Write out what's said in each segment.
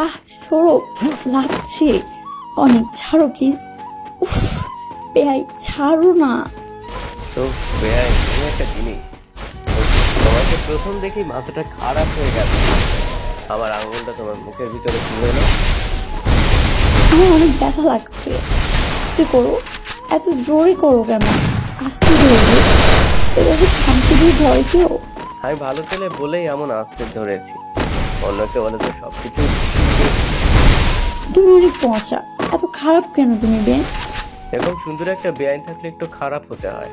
আহ সরো, লাগছে অনেক, ছাড়ো প্লিজ। উফ বেয়াই, ছাড়ো না। তো বেয়াই, তুমি একটা জিনিস, তোমাকে প্রথম দেখি মাথাটা খারাপ হয়ে গেছে। আমার আঙুলটা তোমার মুখের ভিতরে পুরে না। আমার অনেক ব্যথা লাগছে, আস্তে করো। এত জোরে করো কেন? আস্তে ধরবে, এভাবে খামচে দিয়ে ধরে কেউ? আমি ভালো ছেলে বলেই এমন আস্তে ধরেছি, অন্যকে বলে তো সবকিছু। তুমি অনেক পচা, এত খারাপ কেন তুমি বে? এরকম সুন্দর একটা বেআইন থাকলে একটু খারাপ হতে হয়।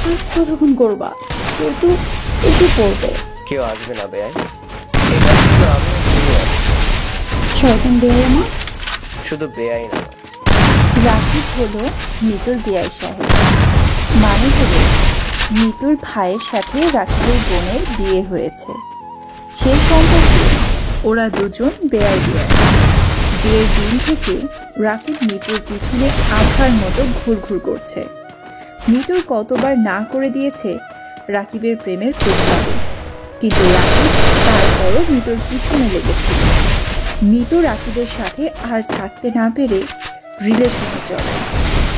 আর কতক্ষণ করবা? কেউ তো এসে পড়বে। কেউ আসবে না বেআইন, এটা শুধু আমি আর তুমি আছি। শয়তান বেয়াই আমার। শুধু বেআইন আমার। রাকিব হলো মিতুর বিয়াই সাহেব, মানে হলো মিতুর ভাইয়ের সাথে রাকিবের বোনের বিয়ে হয়েছে। সেই সম্পর্কে ওরা দুজন বেয়াই বিয়াই। বিয়ের দিন থেকে রাকিব মিতুর পিছনে আঠার মতো ঘুরঘুর করছে। মিতুর কতবার না করে দিয়েছে রাকিবের প্রেমের প্রস্তাবে, কিন্তু রাকিব তারপরও মিতুর পিছনে লেগেছিল। মিতু রাকিবের সাথে আর থাকতে না পেরে রিলেশনে চলে।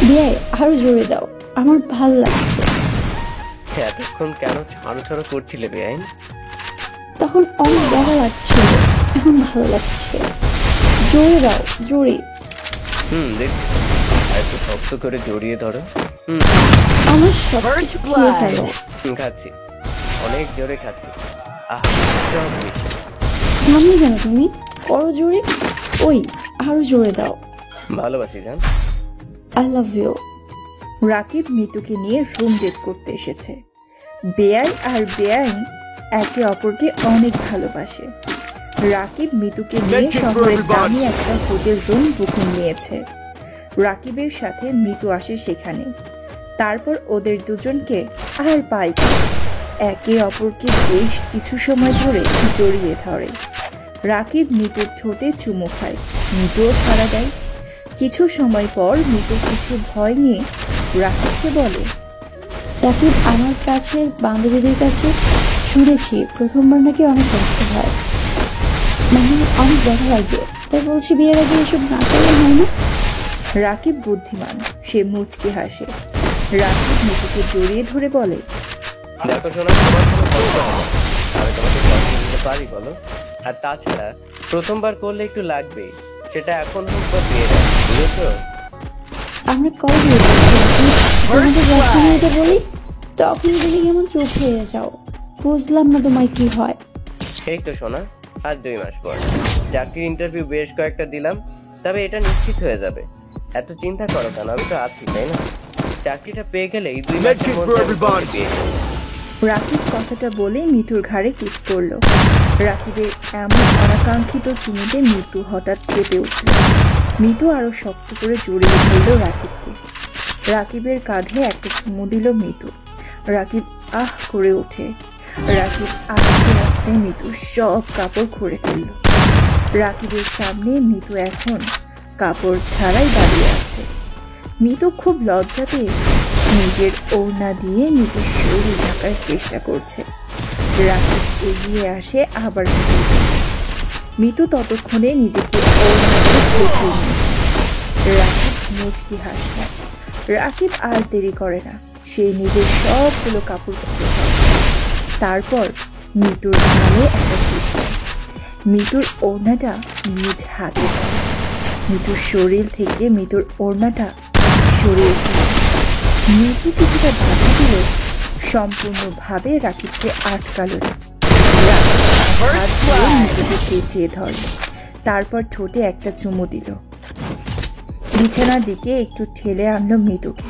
বেয়াই আরো জোরে দাও, আমার ভাল লাগছে। এতক্ষণ কেন ছাড়ো ছাড়ো করছিলে বেআইন? তখন অনেক ব্যথা লাগছিল, এখন ভালো লাগছে। জোরে দাও, জোরে। দেখ, আর একটু শক্ত করে জড়িয়ে ধরো। আমার সব কিছু খেয়ে ফেলো। খাচ্ছি, অনেক জোরে খাচ্ছি। আহ, সব কিছু। থামলে কেন তুমি? করো জোরে। ওই আরো জোরে দাও। ভালোবাসি জান। I love you. রাকিব মিতুকে নিয়ে রুম ডেট করতে এসেছে। বেয়াই আর বেআইন একে অপরকে অনেক ভালোবাসে। রাকিব মিতুকে নিয়ে শহরের দামি একটা হোটেল রুম বুকিং নিয়েছে। রাকিবের সাথে মিতু আসে সেখানে। তারপর ওদের দুজনকে আর পায় না। একে অপরকে বেশ কিছু সময় ধরে জড়িয়ে ধরে। রাকিব মিতুর ঠোঁটে চুমু খায়, মিতুও সাড়া দেয়। কিছু সময় পর মিতু কিছু ভয় নিয়ে রাকিবকে বলে, রাকিব, আমার কাছের বান্ধবীদের কাছে শুনেছি প্রথমবার নাকি অনেক কষ্ট হয়, মানে অনেক ব্যথা লাগবে। তাই বলছি বিয়ের আগে এসব না করলে হয় না? রাকিব বুদ্ধিমান, সে মুচকি হাসে। রাকিব মিতুকে জড়িয়ে ধরে বলে, দেখো শোনা, তোমার কোনো কষ্ট হবে না। আমি তোমাকে কষ্ট দিতে পারি বলো? আর তাছাড়া প্রথমবার করলে একটু লাগবেই, সেটা এখন হোক বা বিয়ের আগে, বুঝেছো? আমরা কবে বিয়ে করছি? তোমাকে যখন এটা বলি তখন দেখি কেমন চোখ হয়ে যাও। বুঝলাম না তোমার কি হয়। এই তো শোনা, আর 2 মাস পর চাকরির ইন্টারভিউ বেশ কয়েকটা দিলাম, তবে এটা নিশ্চিত হয়ে যাবে। এত চিন্তা করো কেন, আমি তো আছি, তাই না? চাকরিটা পেয়ে গেলেই 2 মাসের মধ্যে আমি তোমাকে বিয়ে করবো। রাকিব কথাটা বলে মিতুর ঘাড়ে কিস করলো। রাকিবের এমন অনাকাঙ্ক্ষিত চুমুতে মিতু হঠাৎ কেঁপে উঠল। মিতু আরো শক্ত করে জড়িয়ে ধরল রাকিবকে। রাকিবের কাঁধে একটা চুমু দিল মিতু। রাকিব আহ করে ওঠে। রাকিব আস্তে আস্তে মিতুর সব কাপড় খুলে ফেলল। রাকিবের সামনে মিতু এখন কাপড় ছাড়াই দাঁড়িয়ে আছে। মিতু খুব লজ্জা পেয়ে নিজের ওড়না দিয়ে নিজের শরীর ঢাকার চেষ্টা করছে। রাকিব এগিয়ে আসে আবার মিতু ততক্ষণে নিজেকে ওড়না দিয়ে ঢেকে নিয়েছে। রাকিব মুচকি হাসল। রাকিব আর দেরি করে না, সে নিজের সবগুলো কাপড় খুলে ফেলে। তারপর মিতুর গালে একটা কিস দেয়। মিতুর ওড়নাটা নিজ হাতে ধরে। মিতুর শরীর থেকে মিতুর ওড়নাটা সরিয়ে দিল। মিতু কিছুটা বাধা দিল, সম্পূর্ণভাবে রাকিবকে আটকালো না। হাত ধরে মিতুকে পেঁচিয়ে ধরল, তারপর ঠোঁটে একটা চুমু দিল। বিছানার দিকে একটু ঠেলে আনলো মিতুকে,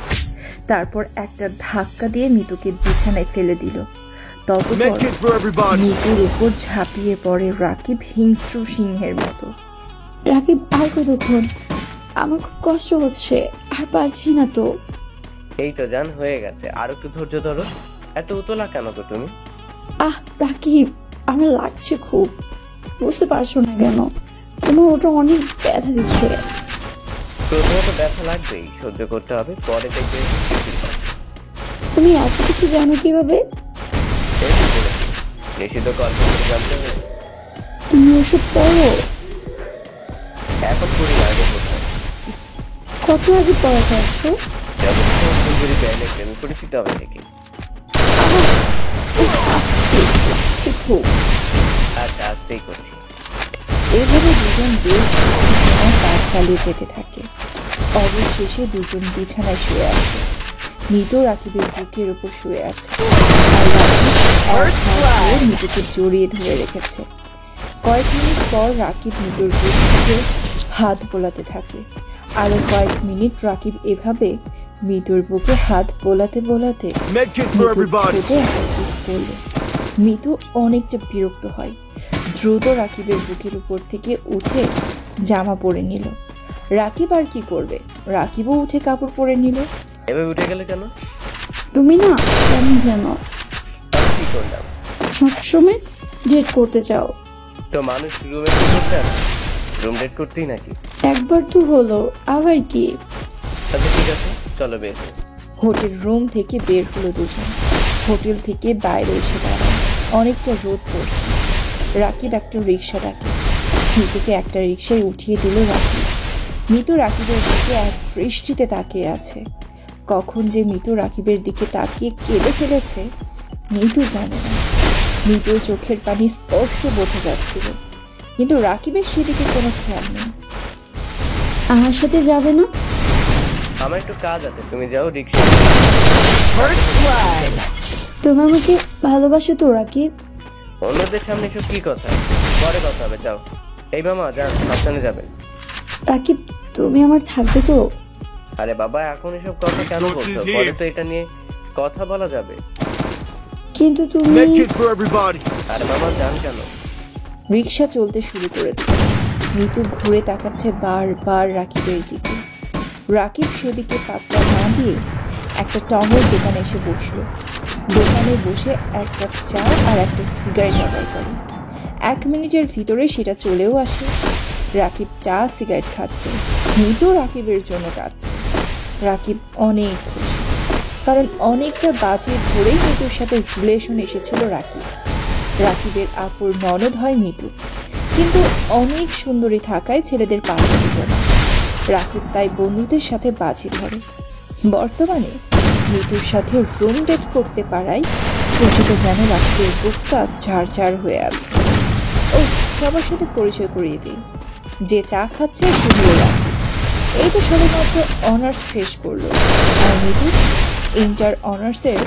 তারপর একটা ধাক্কা দিয়ে মিতুকে বিছানায় ফেলে দিল। ততপর মিতুর উপর ঝাঁপিয়ে পড়ে রাকিব হিংস্র সিংহের মতো। রাকিব, আর কতক্ষণ? আমার খুব কষ্ট হচ্ছে, আর পারছি না তো। এই তো জান, হয়ে গেছে, আর একটু ধৈর্য ধরো। এত উতলা কেন তো তুমি? আহ রাকিব, আমার লাগছে খুব। বুঝতে পারছো না কেন? তোমার ওটা অনেক ব্যথা দিচ্ছে। প্রথমত ব্যথা লাগবেই, সহ্য করতে হবে, পরে দেখবে কিছুই হবে। তুমি এত কিছু জানো কিভাবে? এই তো বলেছি, নিষিদ্ধ গল্প করে জানতে হবে। তুমি ওসব পড়ো? এখন করি না, আগে করতাম। কত আগে পড়া যাচ্ছে? যখন সুন্দরী ব্যান্ডে প্রেম করেছি তবে থেকে। শিখো। আচ্ছা, আস্তেই করছি। এভাবে দুজন বেশ কিছু সময় কাজ চালিয়ে যেতে থাকে। অবশেষে দুজন বিছানায় শুয়ে আছে। মৃত রাকিবের বুকের উপর শুয়ে আছে, আর রাকিব এক হাত দিয়ে মৃতকে জড়িয়ে ধরে রেখেছে। কয়েক মিনিট পর রাকিব মৃতর বুক থেকে হাত বোলাতে থাকে। আরো কয়েক মিনিট রাকিব এভাবে মৃতর বুকে হাত বোলাতে বোলাতে ঠোঁটে একটা কিস করল। মৃত অনেকটা বিরক্ত হয়, দ্রুত রাকিবের বুকের উপর থেকে উঠে জামা পরে নিল। রাকিব আর কি করবে, রাকিবও উঠে কাপড় পরে নিল। এভাবে উঠে গেলে কেন? তুমি না কেমন যেন আমি কি করলাম? সবসময় ডেট করতে চাও। তো মানুষ রুমে কি করতে আসে? রুম ডেট করতেই নাকি? একবার তো হলো, আবার কি? আচ্ছা ঠিক আছে, চলো বের হই। হোটেল রুম থেকে বের হলো দুজন। হোটেল থেকে বাইরে এসে দাঁড়ায়। অনেকটা রোদ পড়ছে। রাকিব একটা রিক্সা ডাকে। মৃতকে একটা রিক্সায় উঠিয়ে দিল রাকিব। মৃত রাকিবের দিকে এক দৃষ্টিতে তাকিয়ে আছে। কখন যে মৃত রাকিবের দিকে তাকিয়ে কেঁদে ফেলেছে মৃত জানে না। মৃতর চোখের পানি স্পষ্ট বোঝা যাচ্ছিল, কিন্তু রাকিবের সেদিকে কোনো খেয়াল নেই। আমার সাথে যাবে না? আমার একটু কাজ আছে, তুমি যাও রিক্সা। তুমি আমাকে ভালোবাসো তো রাকিব? অন্যদের সামনে এসব কি কথা? পরে কথা হবে, যাও। এই মামা যান, সাবধানে যাবেন। রাকিব তুমি আমার থাকবে তো? আরে বাবা, এখন এসব কথা কেন বলছো? পরে তো এটা নিয়ে কথা বলা যাবে। কিন্তু তুমি আরে মামা যান কেন? রিক্সা চলতে শুরু করেছে। মৃত্যু ঘুরে তাকাচ্ছে বারবার রাকিবের দিকে। রাকিব সেদিকে পাত্তা না দিয়ে একটা টঙের দোকানে এসে বসলো। দোকানে বসে এক কাপ চা আর একটা সিগারেট অর্ডার করে। 1 মিনিটের ভিতরে সেটা চলেও আসে। রাকিব চা সিগারেট খাচ্ছে, মৃত্যু রাকিবের জন্য কাঁদছে। রাকিব অনেক খুশি, কারণ অনেকটা বাজে ধরেই মৃত্যুর সাথে রিলেশন এসেছিল রাকিব। রাকিবের আপুর ননদ হয় মৃত্যু, কিন্তু অনেক সুন্দরী থাকায় ছেলেদের পাশে দিত না। রাকিব তাই বন্ধুদের সাথে বাজি ধরে। বর্তমানে মৃত্যুর সাথে রুম ডেট করতে পারায় খুশিতে যেন রাকিবের বুকটা ঝাড় হয়ে আছে। ও সবার সাথে পরিচয় করিয়ে দিই, যে চা খাচ্ছে সে হলো রাকিব। এই তো সবেমাত্র অনার্স শেষ করলো, আর মৃত্যু ইন্টার অনার্সের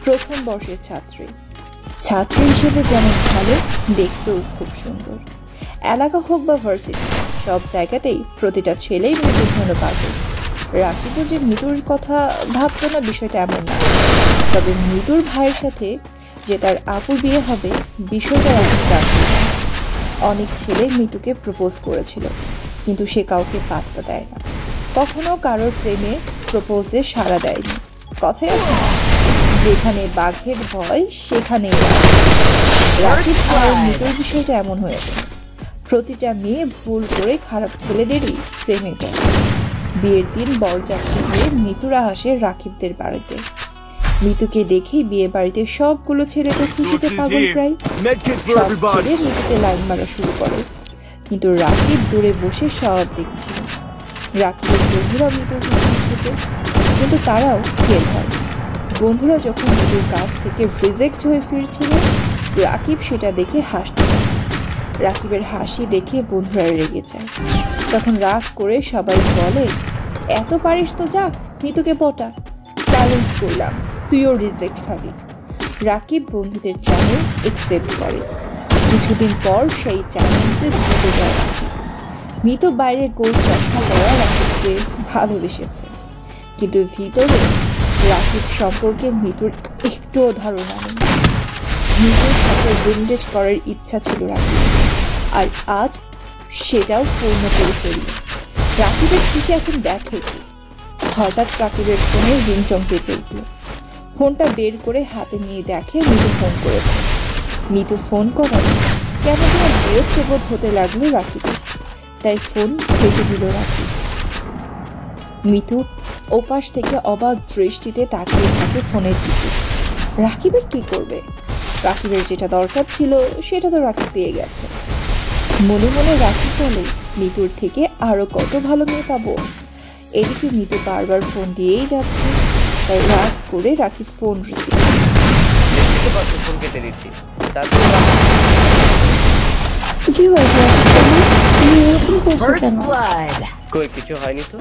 প্রথম বর্ষের ছাত্রী। ছাত্রী হিসেবে যেমন ভালো, দেখতেও খুব সুন্দর। এলাকা হোক বা ভার্সিটি, সব জায়গাতেই প্রতিটা ছেলেই মৃত্যুর জন্য পাগল। রাকিবও যে মৃত্যুর কথা ভাবতো না বিষয়টা এমন না, তবে মৃত্যুর ভাইয়ের সাথে যে তার আপুর বিয়ে হবে বিষয়টা রাকিব জানত না। অনেক ছেলে মৃত্যুকে প্রপোজ করেছিল, কিন্তু সে কাউকে পাত্তা দেয় না, কখনো কারোর প্রেমে প্রপোজে সাড়া দেয়নি। কথাই আছে না, যেখানে বাঘের ভয় সেখানেই রাকিব আর মৃত্যুর বিষয়টা এমন হয়েছে। প্রতিটা মেয়ে ভুল করে খারাপ ছেলেদেরই প্রেমে পড়ে। বিয়ের দিন বরযাত্রী হয়ে মৃত্যুরা আসে রাকিবদের বাড়িতে। মৃত্যুকে দেখেই বিয়ে বাড়িতে সবগুলো ছেলে তো খুশিতে পাগল প্রায়। সব ছেলে মৃত্যুকে লাইন মারা শুরু করে, কিন্তু রাকিব দূরে বসে সব দেখছিল। রাকিবের বন্ধুরা মৃত্যুর পিছনে ছুটে, কিন্তু তারাও ফেল হয়। বন্ধুরা যখন মৃত্যুর কাছ থেকে রিজেক্ট হয়ে ফিরছিল, রাকিব সেটা দেখে হাসতে থাকে। রাকিবের হাসি দেখে বন্ধুরা রেগে যায়। তখন রাগ করে সবাই বলে, এত পারিস তো যা, মৃত্যুকে পটা, চ্যালেঞ্জ করলাম, তুইও রিজেক্ট খাবি। রাকিব বন্ধুদের চ্যালেঞ্জ একসেপ্ট করে। কিছুদিন পর সেই চ্যালেঞ্জে জিতে যায় রাকিব। মৃত্যু বাইরে গোল চশমা পরা রাকিবকে ভালোবেসেছে, কিন্তু ভিতরে রাকিব সম্পর্কে মৃত্যুর একটুও ধারণা নেই। মৃত্যুর সাথে বন্ডেজ করার ইচ্ছা ছিল রাকিব, আর আজ সেটাও পূর্ণ করে ফেলল। রাকিবের খুশি এখন দেখে কি, হঠাৎ রাকিবের ফোনে রিংটং বেজে উঠল। ফোনটা বের করে হাতে নিয়ে দেখে মৃত্যু ফোন করেছে। মৃত্যু ফোন করায় কেমন যেন বিরক্ত বোধ হতে লাগলো রাকিবের, তাই ফোন কেটে দিল রাকিব। মৃত্যু ওপাশ থেকে অবাক দৃষ্টিতে তাকিয়ে থাকে ফোনের দিকে। রাকিবের কি করবে? রাকিবের যেটা দরকার ছিল সেটা তো রাকিব পেয়ে গেছে। মনে মনে রাখি বলে মিতুর থেকে আরো কত ভালো মেয়ে পাবো। এদিকে মিতু বারবার ফোন দিয়েই যাচ্ছে, তাই রাগ করে রাখি ফোন রিসিভ। দেখতে পাচ্ছ ফোন কেটে দিচ্ছি, তারপর কি হয়েছে রাকিব তোমার? তুমি এরকম করছো কেন? কই কিছু হয়নি তো।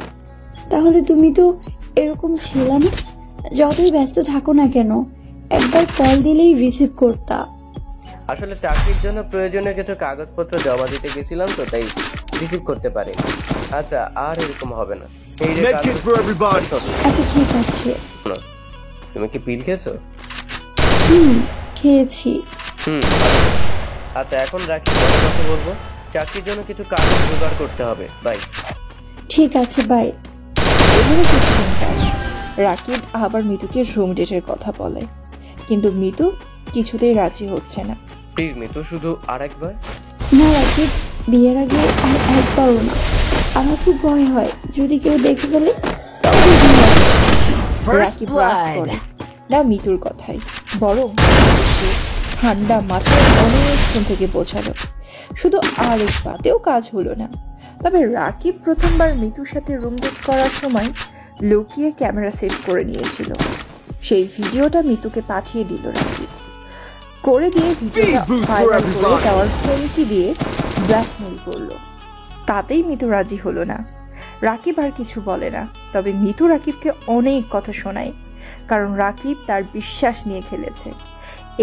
তাহলে তুমি তো এরকম ছিল না। যতই ব্যস্ত থাকো না কেন, একবার কল দিলেই রিসিভ করতা। আসলে চাকরির জন্য প্রয়োজনীয় কিছু কাগজপত্র জমা দিতে গেছিলাম তো, তাই রিসিভ করতে পারিনি। আচ্ছা আর এরকম হবে না। এই যে Medkit for everybody. আচ্ছা ঠিক আছে। শোনো, তুমি কি পিল খেয়েছো? খেয়েছি। আচ্ছা এখন রাখি, পরে কথা বলবো। চাকরির জন্য কিছু কাগজ জোগাড় করতে হবে। বাই। ঠিক আছে, বাই। এভাবে কিছুদিন যায়। রাকিব আবার মিতুকে রুম ডেটের কথা বলে, কিন্তু মিতু কিছুতেই রাজি হচ্ছে না। প্লিজ মিতু, শুধু আরেকবার। না রাকিব, বিয়ের আগে আর একবারও না। আমার খুব ভয় হয়, যদি কেউ দেখে ফেলে তখন কি হবে? রাকিব রাগ করে না মিতুর কথাই, বরং সে ঠান্ডা মাথায় অনেকক্ষণ থেকে বোঝালো, শুধু আরেক বাতেও কাজ হলো না। তবে রাকিব প্রথমবার মিতুর সাথে রুম ডেট করার সময় লুকিয়ে ক্যামেরা সেট করে নিয়েছিল। সেই ভিডিওটা মিতুকে পাঠিয়ে দিল রাকিব, করে দিয়ে ভিডিওটা ভাইরাল করে দেওয়ার হুমকি দিয়ে ব্ল্যাকমেল করলো। তাতেই মিতু রাজি হলো না। রাকিব আর কিছু বলে না, তবে মিতু রাকিবকে অনেক কথা শোনায়, কারণ রাকিব তার বিশ্বাস নিয়ে খেলেছে।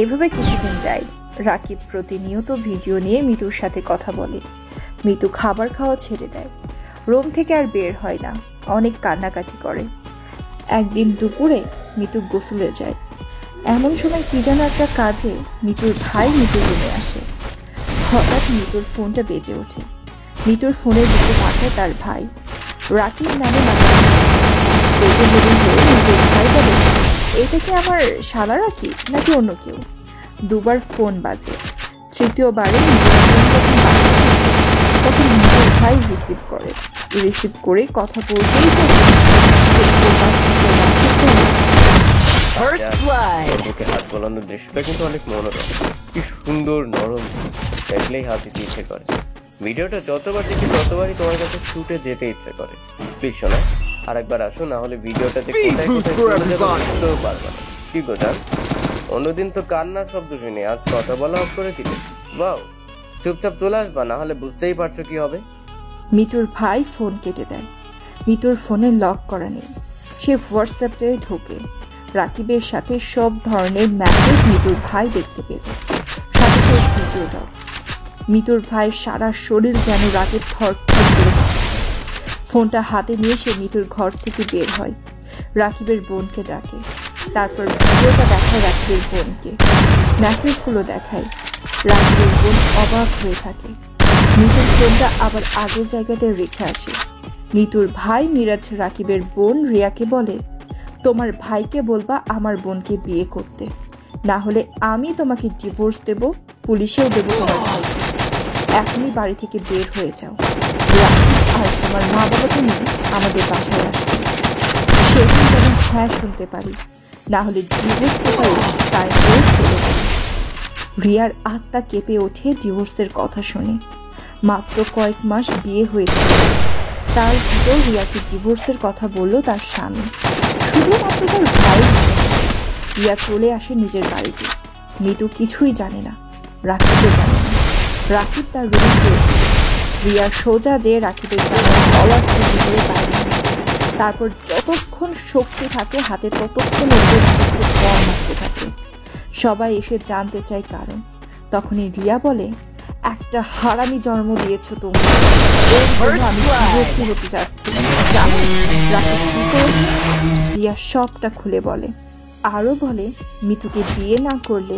এভাবে কিছুদিন যায়। রাকিব প্রতিনিয়ত ভিডিও নিয়ে মিতুর সাথে কথা বলে। মিতু খাবার খাওয়া ছেড়ে দেয়, রুম থেকে আর বের হয় না, অনেক কান্নাকাটি করে। একদিন দুপুরে মিতু গোসলে যায়। এমন সময় কি যেন একটা কাজে মিতুর ভাই মিতুর রুমে আসে। হঠাৎ মিতুর ফোনটা বেজে ওঠে। মিতুর ফোনের দিকে তাকায় তার ভাই। রাকিব নামে মিতুর ভাই বলে, এটা কি আমার শালা রাখি নাকি অন্য কেউ? দুবার ফোন বাজে। তৃতীয়বারে তখন মিতুর ভাই রিসিভ করে কথা বলতেই ওকে হাত বলানোর দৃশ্যটা কিন্তু অনেক মনোরম, কি সুন্দর নরম, দেখলেই হাত দিতে ইচ্ছে করে। ভিডিওটা যতবার দেখি ততবারই তোমার কাছে ছুটে যেতে ইচ্ছে করে। প্লিজ শোনা, আর একবার আসো, না হলে ভিডিওটাতে কোথায় কোথায় চলে যাবে বুঝতেও পারবে না। কি গো জান, অন্যদিন তো কান্নার শব্দ শুনি, আজ কথা বলা অফ করে দিলে। বাও, চুপচাপ চলে আসবা, না হলে বুঝতেই পারছো কি হবে। মিতুর ভাই ফোন কেটে দেয়। মিতুর ফোনে লক করা নেই, সে হোয়াটসঅ্যাপে ঢোকে। রাকিবের সাথে সব ধরনের মেসেজ মিতুর ভাই দেখতে পেল, সাথে সাথে ভিডিওটাও। মিতুর ভাই সারা শরীর যেন রাগের থরথর করে কাঁপছে। ফোনটা হাতে নিয়ে সে মিতুর ঘর থেকে বের হয়, রাকিবের বোনকে ডাকে। তারপর ভিডিওটা দেখায় রাকিবের বোনকে, মেসেজগুলো দেখায়। রাকিবের বোন অবাক হয়ে থাকে। মিতুর ফোনটা আবার আগের জায়গাতে রেখে আসে। মিতুর ভাই মিরাজ রাকিবের বোন রিয়াকে বলে, তোমার ভাইকে বলবা আমার বোনকে বিয়ে করতে, না হলে আমি তোমাকে ডিভোর্স দেব, পুলিশেও দেব তোমার ভাইকে। এখনই বাড়ি থেকে বের হয়ে যাও। রাকিব আর তোমার মা বাবাকে নিয়ে আমাদের বাসায় আসবে, সেদিন যেন হ্যাঁ শুনতে পারি, না হলে ডিভোর্স পেপারে সাইন করে চলে যাবে। রিয়ার আত্মা কেঁপে ওঠে ডিভোর্সের কথা শুনে। মাত্র কয়েক মাস বিয়ে হয়েছিল, তার ভিতর রিয়াকে ডিভোর্সের কথা বলল তার স্বামী, শুধুমাত্র তার ভাই। রিয়া চলে আসে নিজের বাড়িতে। মিতু কিছুই জানে না, রাকিবও জানে না। রাকিব তার রুমে গিয়েছিল। রিয়া সোজা যে রাকিবের জানার হওয়ার ভিতরে বাইরে। তারপর যতক্ষণ শক্তি থাকে হাতে ততক্ষণ কম মারতে থাকে। সবাই এসে জানতে চায় কারণ। তখনই রিয়া বলে, একটা হারামি জন্ম দিয়েছ তুমি, এর জন্য আমি ডিভোর্সি হতে যাচ্ছি। জানো রাকিব কি করেছে? রিয়া সবটা খুলে বলে, আরো বলে মিতুকে বিয়ে না করলে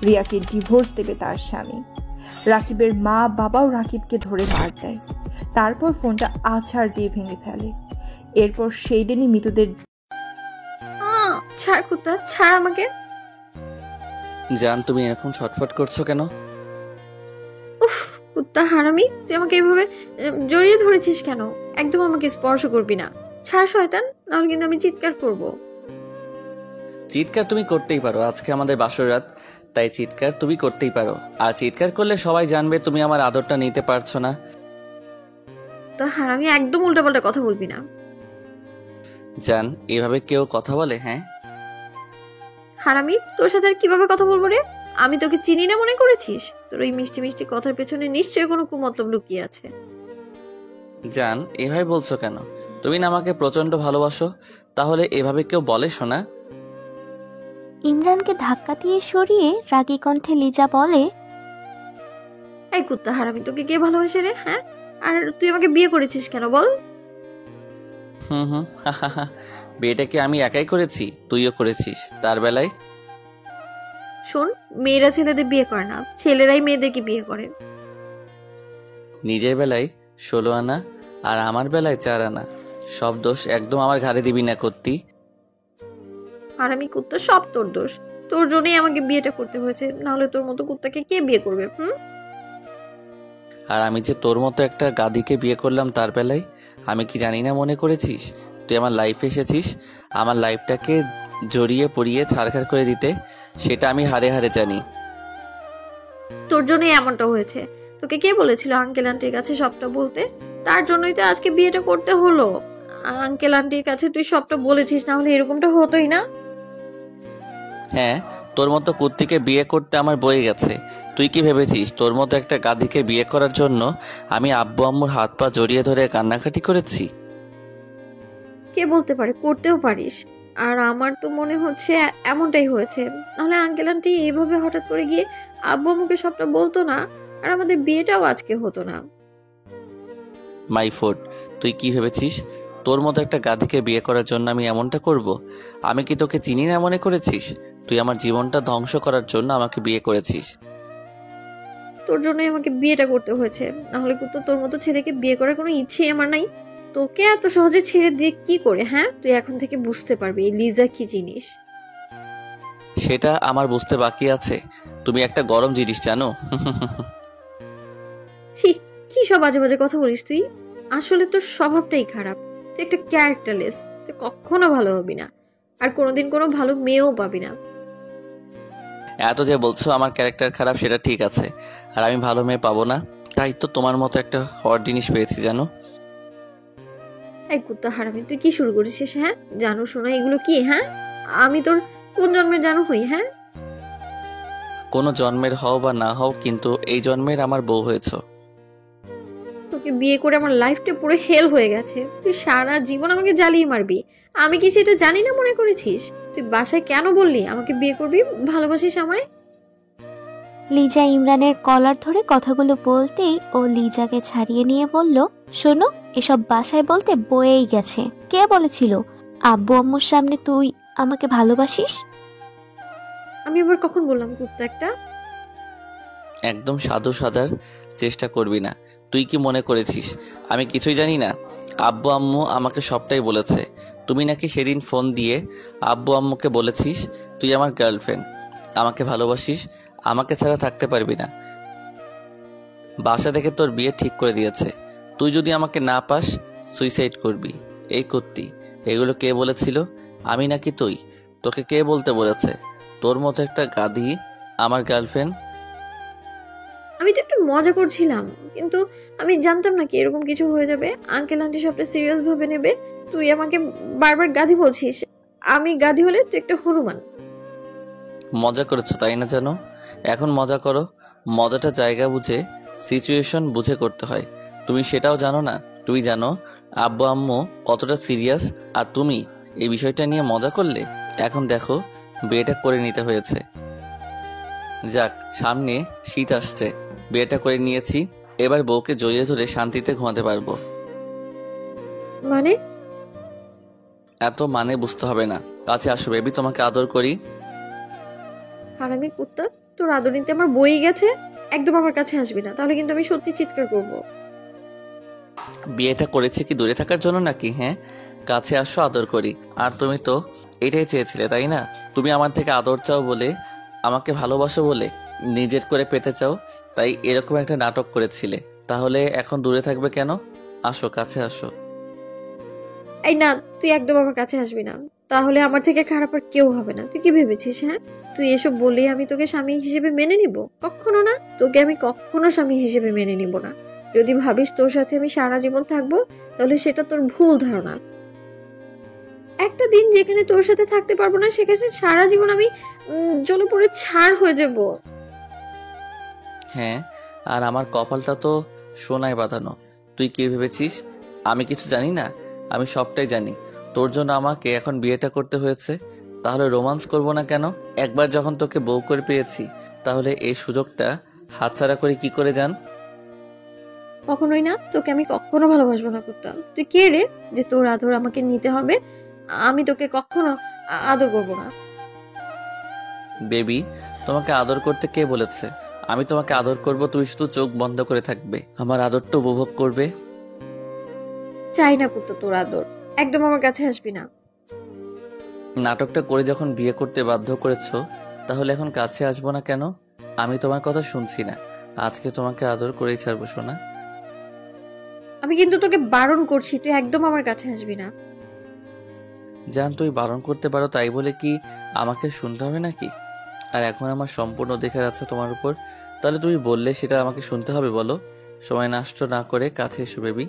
রিয়াকে ডিভোর্স দেবে তার স্বামী। রাকিবের মা বাবাও রাকিবকে ধরে মার দেয়, তারপর ফোনটা আছাড় দিয়ে ভেঙে ফেলে। এরপর সেই দিনই মিতুদের ছাড় কুত্তা, ছাড় আমাকে। জান, তুমি এরকম ছটফট করছো কেন? উফ, কুত্তা হারামি, তুই আমাকে এভাবে জড়িয়ে ধরেছিস কেন? একদম আমাকে স্পর্শ করবি না। ছাড় শয়তান, নাহলে কিন্তু আমি চিৎকার করব। চিৎকার তুমি করতেই পারো, আজকে আমাদের বাসর রাত, তাই চিৎকার তুমি করতেই পারো, আর চিৎকার করলে সবাই জানবে তুমি আমার আদরটা নিতে পারছো না। তা হারামি, একদম উল্টাপাল্টা কথা বলবি না। জান, এভাবে কেউ কথা বলে? হ্যাঁ হারামি, তোর সাথে আর কিভাবে কথা বলবো রে? আমি তোকে চিনি না মনে করেছিস? তোর ওই মিষ্টি মিষ্টি কথার পেছনে নিশ্চয়ই কোনো কুমতলব লুকিয়ে আছে। জান, এভাবে বলছো কেন? তুমি না আমাকে প্রচন্ড ভালোবাসো, তাহলে এভাবে কেউ বলে শোনা? ইমরানকে ধাক্কা দিয়ে সরিয়ে রাগী কণ্ঠে লিজা বলে, এই কুত্তা হারামি, তোকে কে ভালোবাসে রে? হ্যাঁ, আর তুই আমাকে বিয়ে করেছিস কেন বল? হুম, বিয়েটা কি আমি একাই করেছি? তুইও করেছিস তার বেলায়। শোন, মেয়েরা ছেলেদের বিয়ে করে না, ছেলেরাই মেয়েদেরকে বিয়ে করে। নিজের বেলায় 16 আনা আর আমার বেলায় 4 আনা, সব দোষ একদম আমার ঘাড়ে দিবি না করতি। হারামি কুত্তা, সব তোর দোষ। তোর জন্যই আমাকে বিয়েটা করতে হয়েছে, নাহলে তোর মতো কুত্তাকে কে বিয়ে করবে? আর আমি যে তোর মতো একটা গাদিকে বিয়ে করলাম তার বেলায়, আমি কি জানি না মনে করেছিস তুই আমার লাইফে এসেছিস আমার লাইফটাকে জড়িয়ে পড়িয়ে ছাড়খাড় করে দিতে? সেটা আমি হাড়ে হাড়ে জানি। তোর জন্যই এমনটা হয়েছে। তোকে কে বলেছিল আঙ্কেল আন্টির কাছে সবটা বলতে? তার জন্যই তো আজকে বিয়েটা করতে হলো। আঙ্কেল আন্টির কাছে তুই সবটা বলেছিস, না হলে এরকমটা হতোই না। হ্যাঁ, তোর মতো কুত্তিকে বিয়ে করতে আমার বয়ে গেছে। তুই কি ভেবেছিস তোর মতো একটা গাদিকে বিয়ে করার জন্য আমি আব্বু আম্মুর হাত পা জড়িয়ে ধরে কান্নাকাটি করেছি? কে বলতে পারে, করতেও পারিস। আর আমার তো মনে হচ্ছে এমনটাই হয়েছে, নাহলে আঙ্কেল আন্টি এইভাবে হঠাৎ করে গিয়ে আব্বু আম্মুকে সবটা বলতো না, আর আমাদের বিয়েটাও আজকে হতো না। মাই ফুড, তুই কি ভেবেছিস তোর মতো একটা গাদিকে বিয়ে করার জন্য আমি এমনটা করব? আমি কি তোকে চিনি না মনে করেছিস? তুই আমার জীবনটা ধ্বংস করার জন্য আমাকে বিয়ে করেছিস। তোর জন্যই আমাকে বিয়েটা করতে হয়েছে, না হলে কিন্তু তোর মতো ছেলেকে বিয়ে করার কোনো ইচ্ছেই আমার নাই। তোকে এত সহজে ছেড়ে দিয়ে কি করে? হ্যাঁ, তুই এখন থেকে বুঝতে পারবি এই লিজা কি জিনিস। সেটা আমার বুঝতে বাকি আছে। তুমি একটা গরম জিনিস জানো। ছি, কি সব বাজে বাজে কথা বলিস তুই। আসলে তোর স্বভাবটাই খারাপ। তুই একটা ক্যারেক্টারলেস। তুই কখনো ভালো হবি না, আর কোনোদিন কোনো ভালো মেয়েও পাবি না। এত যে বলছো আমার ক্যারেক্টার খারাপ, সেটা ঠিক আছে, আর আমি ভালো মেয়ে পাবো না, তাই তো তোমার মতো একটা হট জিনিস পেয়েছি জানো। এই কুত্তা হারামি, তুই কি শুরু করেছিস? হ্যাঁ, জানো শোনা এগুলো কি? হ্যাঁ, আমি তোর কোন জন্মের জানো হই? হ্যাঁ, কোনো জন্মের হও বা না হও, কিন্তু এই জন্মের আমার বউ হয়েছ। তোকে বিয়ে করে আমার লাইফটা পুরো হেল হয়ে গেছে। তুই সারা জীবন আমাকে জ্বালিয়ে মারবি, আমি কি সেটা জানি না মনে করেছিস? তুই বাসায় কেন বললি আমাকে বিয়ে করবি, ভালোবাসিস আমায়? লিজা ইমরানের কলার ধরে কথাগুলো বলতেই ও লিজাকে ছাড়িয়ে নিয়ে বলল, শোনো, এসব বাসায় বলতে বয়েই গেছে। কে বলেছিল আব্বু আম্মুর সামনে তুই আমাকে ভালোবাসিস? আমি আবার কখন বললাম কুত্তা একটা? একদম সাধু সাজার চেষ্টা করবি না। তুই কি মনে করেছিস আমি কিছুই জানি না? আব্বু আম্মু আমাকে সবটাই বলেছে। তুমি নাকি সেদিন ফোন দিয়ে আব্বু আম্মুকে বলেছিস তুই আমার গার্লফ্রেন্ড, আমাকে ভালোবাসিস, আমাকে ছাড়া থাকতে পারবি না। বাসা থেকে তোর বিয়ে ঠিক করে দিয়েছে। তুই যদি আমাকে না পাস সুইসাইড করবি। এই কুত্তি, এগুলো কে বলেছিল? আমি নাকি তুই? তোকে কে বলতে বলেছে তোর মতো একটা গাধি আমার গার্লফ্রেন্ড? আমি তো একটু মজা করছিলাম, কিন্তু আমি জানতাম না কি এরকম কিছু হয়ে যাবে। আঙ্কেল আন্টি সবটা সিরিয়াস ভাবে নেবে। তুই আমাকে বারবার গাধি বলছিস। আমি গাধি হলে তুই একটা হনুমান। মজা করেছো তাই না? জানো, এখন মজা করো। মজাটা জায়গা বুঝে, সিচুয়েশন বুঝে করতে হয়। তুমি সেটাও জানো না। তুমি জানো আব্বু আম্মু কতটা সিরিয়াস, আর তুমি এই বিষয়টা নিয়ে মজা করলে। এখন দেখো বিয়েটা করে নিতে হয়েছে। যাক, সামনে শীত আসছে, বিয়েটা করে নিয়েছি, এবার বউকে জড়িয়ে ধরে শান্তিতে ঘুমাতে পারবো। মানে? এত মানে বুঝতে হবে না। কাছে আসো বেবি, তোমাকে আদর করি। হারামি কুত্তা, তোর আদর নিতে আমার বই গেছে। একদম আমার কাছে আসবি না, তাহলে কিন্তু আমি সত্যি চিৎকার করব। বিয়েটা করেছে কি দূরে থাকার জন্য নাকি? হ্যাঁ, কাছে আসো, আদর করি। আর তুমি তো এটাই চেয়েছিলে তাই না? তুমি আমার থেকে আদর চাও বলে, আমাকে ভালোবাসো বলে, নিজের করে পেতে চাও, তাই এরকম একটা নাটক করেছিলে। তাহলে এখন দূরে থাকবে কেন? আসো, কাছে আসো। এই না, তুই একদম আমার কাছে আসবি না। তাহলে আমার থেকে খারাপ আর কেউ হবে না। তুই কি ভেবেছিস? হ্যাঁ, তুই এসব বললেই আমি তোকে স্বামী হিসেবে মেনে নিব? কখনো না, তোকে আমি কখনো স্বামী হিসেবে মেনে নিব না। যদি ভাবিস তোর সাথে আমি সারা জীবন থাকবো, তাহলে সেটা তোর ভুল ধারণা। একটা দিন যেখানে তোর সাথে থাকতে পারবো না, সেখানে সারা জীবন আমি জ্বলে পড়ে ছাড় হয়ে যাব। হ্যাঁ, আর আমার কপালটা তো সোনায় বাঁধানো। তুই কি ভেবেছিস আমি কিছু জানি না? আমি সবটাই জানি। তোর জন্য আমাকে এখন বিয়েটা করতে হয়েছে, তাহলে রোমান্স করব না কেন? একবার যখন তোকে বউ করে পেয়েছি, তাহলে এই সুযোগটা হাতছাড়া করে কি করে যান? কখনোই না, তোকে আমি কখনো ভালোবাসবো না করতাম। তুই কে রে যে তোর আদর আমাকে নিতে হবে? আমি তোকে কখনো আদর করব না। বেবি, তোমাকে আদর করতে কে বলেছে? আমি তোমাকে আদর করব, তুমি শুধু চোখ বন্ধ করে থাকবে, আমার আদরটা উপভোগ করবে। চাই না করতে তোর আদর, একদম আমার কাছে আসবি না। নাটকটা করে যখন বিয়ে করতে বাধ্য করেছো, তাহলে এখন কাছে আসবো না কেন? আমি তোমার কথা শুনছি না, আজকে তোমাকে আদর করেই ছাড়বো সোনা। আমি কিন্তু তোকে বারণ করছি, তুই একদম আমার কাছে আসবি না। জান, তুই বারণ করতে পারো তাই বলে কি আমাকে শুনতে হবে নাকি? আর এখন আমার সম্পূর্ণ অধিকার আছে তোমার উপর, তাহলে তুমি বললে সেটা আমাকে শুনতে হবে? বলো, সময় নষ্ট না করে কাছে এসো বেবি।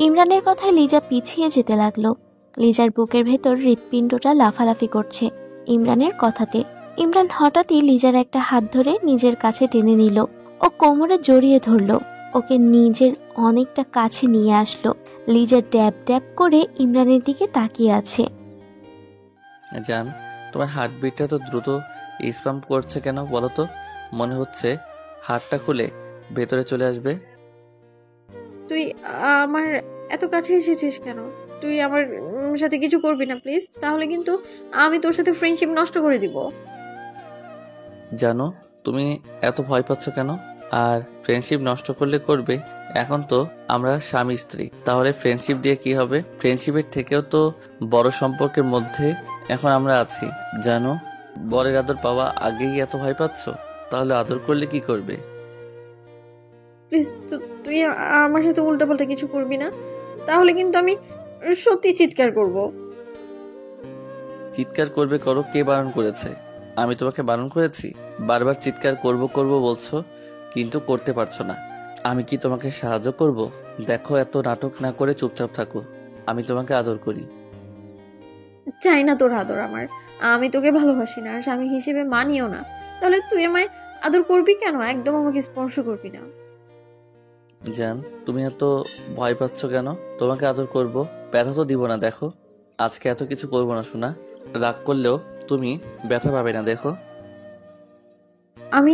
ইমরানের কথায় লিজা পিছিয়ে যেতে লাগলো। লিজার বুকের ভেতর হৃৎপিণ্ডটা লাফালাফি করছে ইমরানের কথাতে। ইমরান হঠাৎই লিজার একটা হাত ধরে নিজের কাছে টেনে নিল ও কোমরে জড়িয়ে ধরল, ওকে নিজের অনেকটা কাছে নিয়ে আসলো। লিজা ড্যাব ড্যাব করে ইমরানের দিকে তাকিয়ে আছে। জান, তোমার হার্টবিটটা তো দ্রুত স্পাম্প করছে কেন বলো তো? মনে হচ্ছে হার্টটা খুলে ভেতরে চলে আসবে। তুই আমার এত কাছে এসেছিস কেন? তুই আমার সাথে কিছু করবি না প্লিজ, তাহলে কিন্তু আমি তোর সাথে ফ্রেন্ডশিপ নষ্ট করে দিব। জানো, তুমি এত ভয় পাচ্ছ কেন? আর ফ্রেন্ডশিপ নষ্ট করলে করবে, এখন তো আমরা স্বামী স্ত্রী, তাহলে ফ্রেন্ডশিপ দিয়ে কি হবে? ফ্রেন্ডশিপের থেকেও তো বড় সম্পর্কের মধ্যে এখন আমরা আছি। জানো, বরের আদর পাওয়া আগেই এত ভয় পাচ্ছ, তাহলে আদর করলে কি করবে? প্লিজ তুই আমার সাথে উল্টাপাল্টা কিছু করবি না, তাহলে কিন্তু আমি সত্যি চিৎকার করব। চিৎকার করবে করো, কে বারণ করেছে? আমি তোমাকে বারণ করেছি? বারবার চিৎকার করব করব বলছো, কিন্তু করতে পারছো না। আমি কি তোমাকে সাহায্য করব? দেখো, এত নাটক না করে চুপচাপ থাকো, আমি তোমাকে আদর করি। চাই না তোর আদর আমার, আমি তোকে ভালোবাসি না আর স্বামী হিসেবে মানিও না, তাহলে তুই আমায় আদর করবি কেন? একদম আমাকে স্পর্শ করবি না। জান, তুমি এত ভয় পাচ্ছ কেন? তোমাকে আদর করব, ব্যথা তো দিব না। দেখো, আজকে এত কিছু করব না শোনা, রাগ করলেও তুমি ব্যথা পাবে না। দেখো, আমি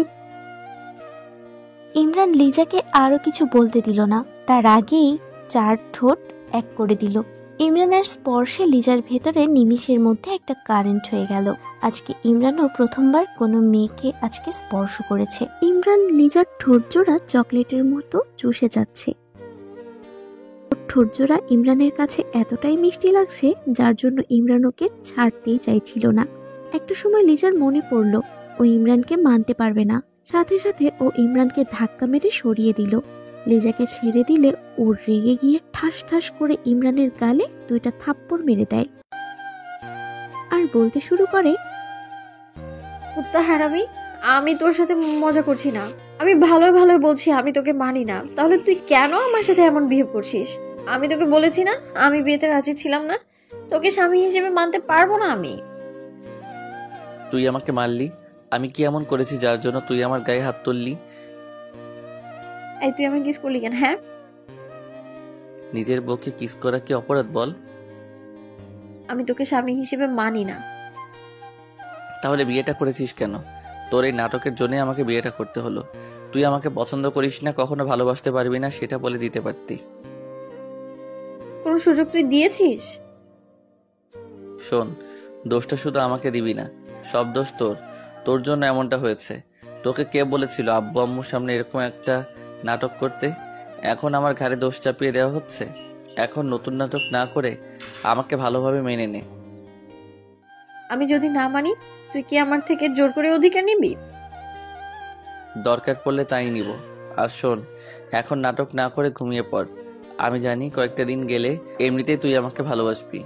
ইমরান লিজাকে আরো কিছু বলতে দিল না, তার আগেই চার ঠোঁট এক করে দিল। ইমরানের স্পর্শে লিজার ভেতরে নিমিষের মধ্যে একটা কারেন্ট হয়ে গেল। আজকে ইমরানও প্রথমবার কোনো মেয়েকে আজকে স্পর্শ করেছে। ইমরান লিজার ঠোঁটজোড়া চকলেটের মতো চুষে যাচ্ছে। ঠোঁটজোড়া ইমরানের কাছে এতটাই মিষ্টি লাগছে, যার জন্য ইমরান ওকে ছাড়তেই চাইছিল না। একটা সময় লিজার মনে পড়ল ও ইমরানকে মানতে পারবে না, সাথে সাথে ও ইমরানকে ধাক্কা মেরে সরিয়ে দিল। লিজাকে ছেড়ে দিলে ও রেগে গিয়ে ঠাস ঠাস করে ইমরানের গালে দুইটা থাপ্পড় মেরে দেয় আর বলতে শুরু করে, কুত্তা হারামি, আমি তোর সাথে মজা করছি না, আমি ভালোই ভালোই বলছি আমি তোকে মানি না, তাহলে তুই কেন আমার সাথে এমন বিহেভ করছিস? আমি তোকে বলেছি না আমি বিয়েতে রাজি ছিলাম না, তোকে স্বামী হিসেবে মানতে পারবো না আমি। তুই আমাকে মারলি? আমি কি এমন করেছি যার জন্য তুই আমার গায়ে হাত তুললি? এই তুই আমাকে কিস করলি কেন? হ্যাঁ, নিজের বউকে কিস করা কি অপরাধ বল? আমি তোকে স্বামী হিসেবে মানি না। তাহলে বিয়েটা করেছিস কেন? তোর এই নাটকের জন্যই আমাকে বিয়েটা করতে হলো। তুই আমাকে পছন্দ করিস না, কখনো ভালোবাসতে পারবি না, সেটা বলে দিতে পারতি। কোন সুযোগ তুই দিয়েছিস? শোন, দোষটা শুধু আমাকে দিবি না, সব দোষ তোর। তোর জন্য এমনটা হয়েছে। তোকে কে বলেছিল আব্বু আম্মুর সামনে এরকম একটা নাটক করতে? এখন আমার ঘাড়ে দোষ চাপিয়ে দেওয়া হচ্ছে। এখন নতুন নাটক না করে আমাকে ভালোভাবে মেনে নে। আমি যদি না মানি, তুই কি আমার থেকে জোর করে অধিকার নিবি? দরকার পড়লে তাই নিব। আর শোন, এখন নাটক না করে ঘুমিয়ে পড়। আমি জানি কয়েকটা দিন গেলে এমনিতেই তুই আমাকে ভালোবাসবি।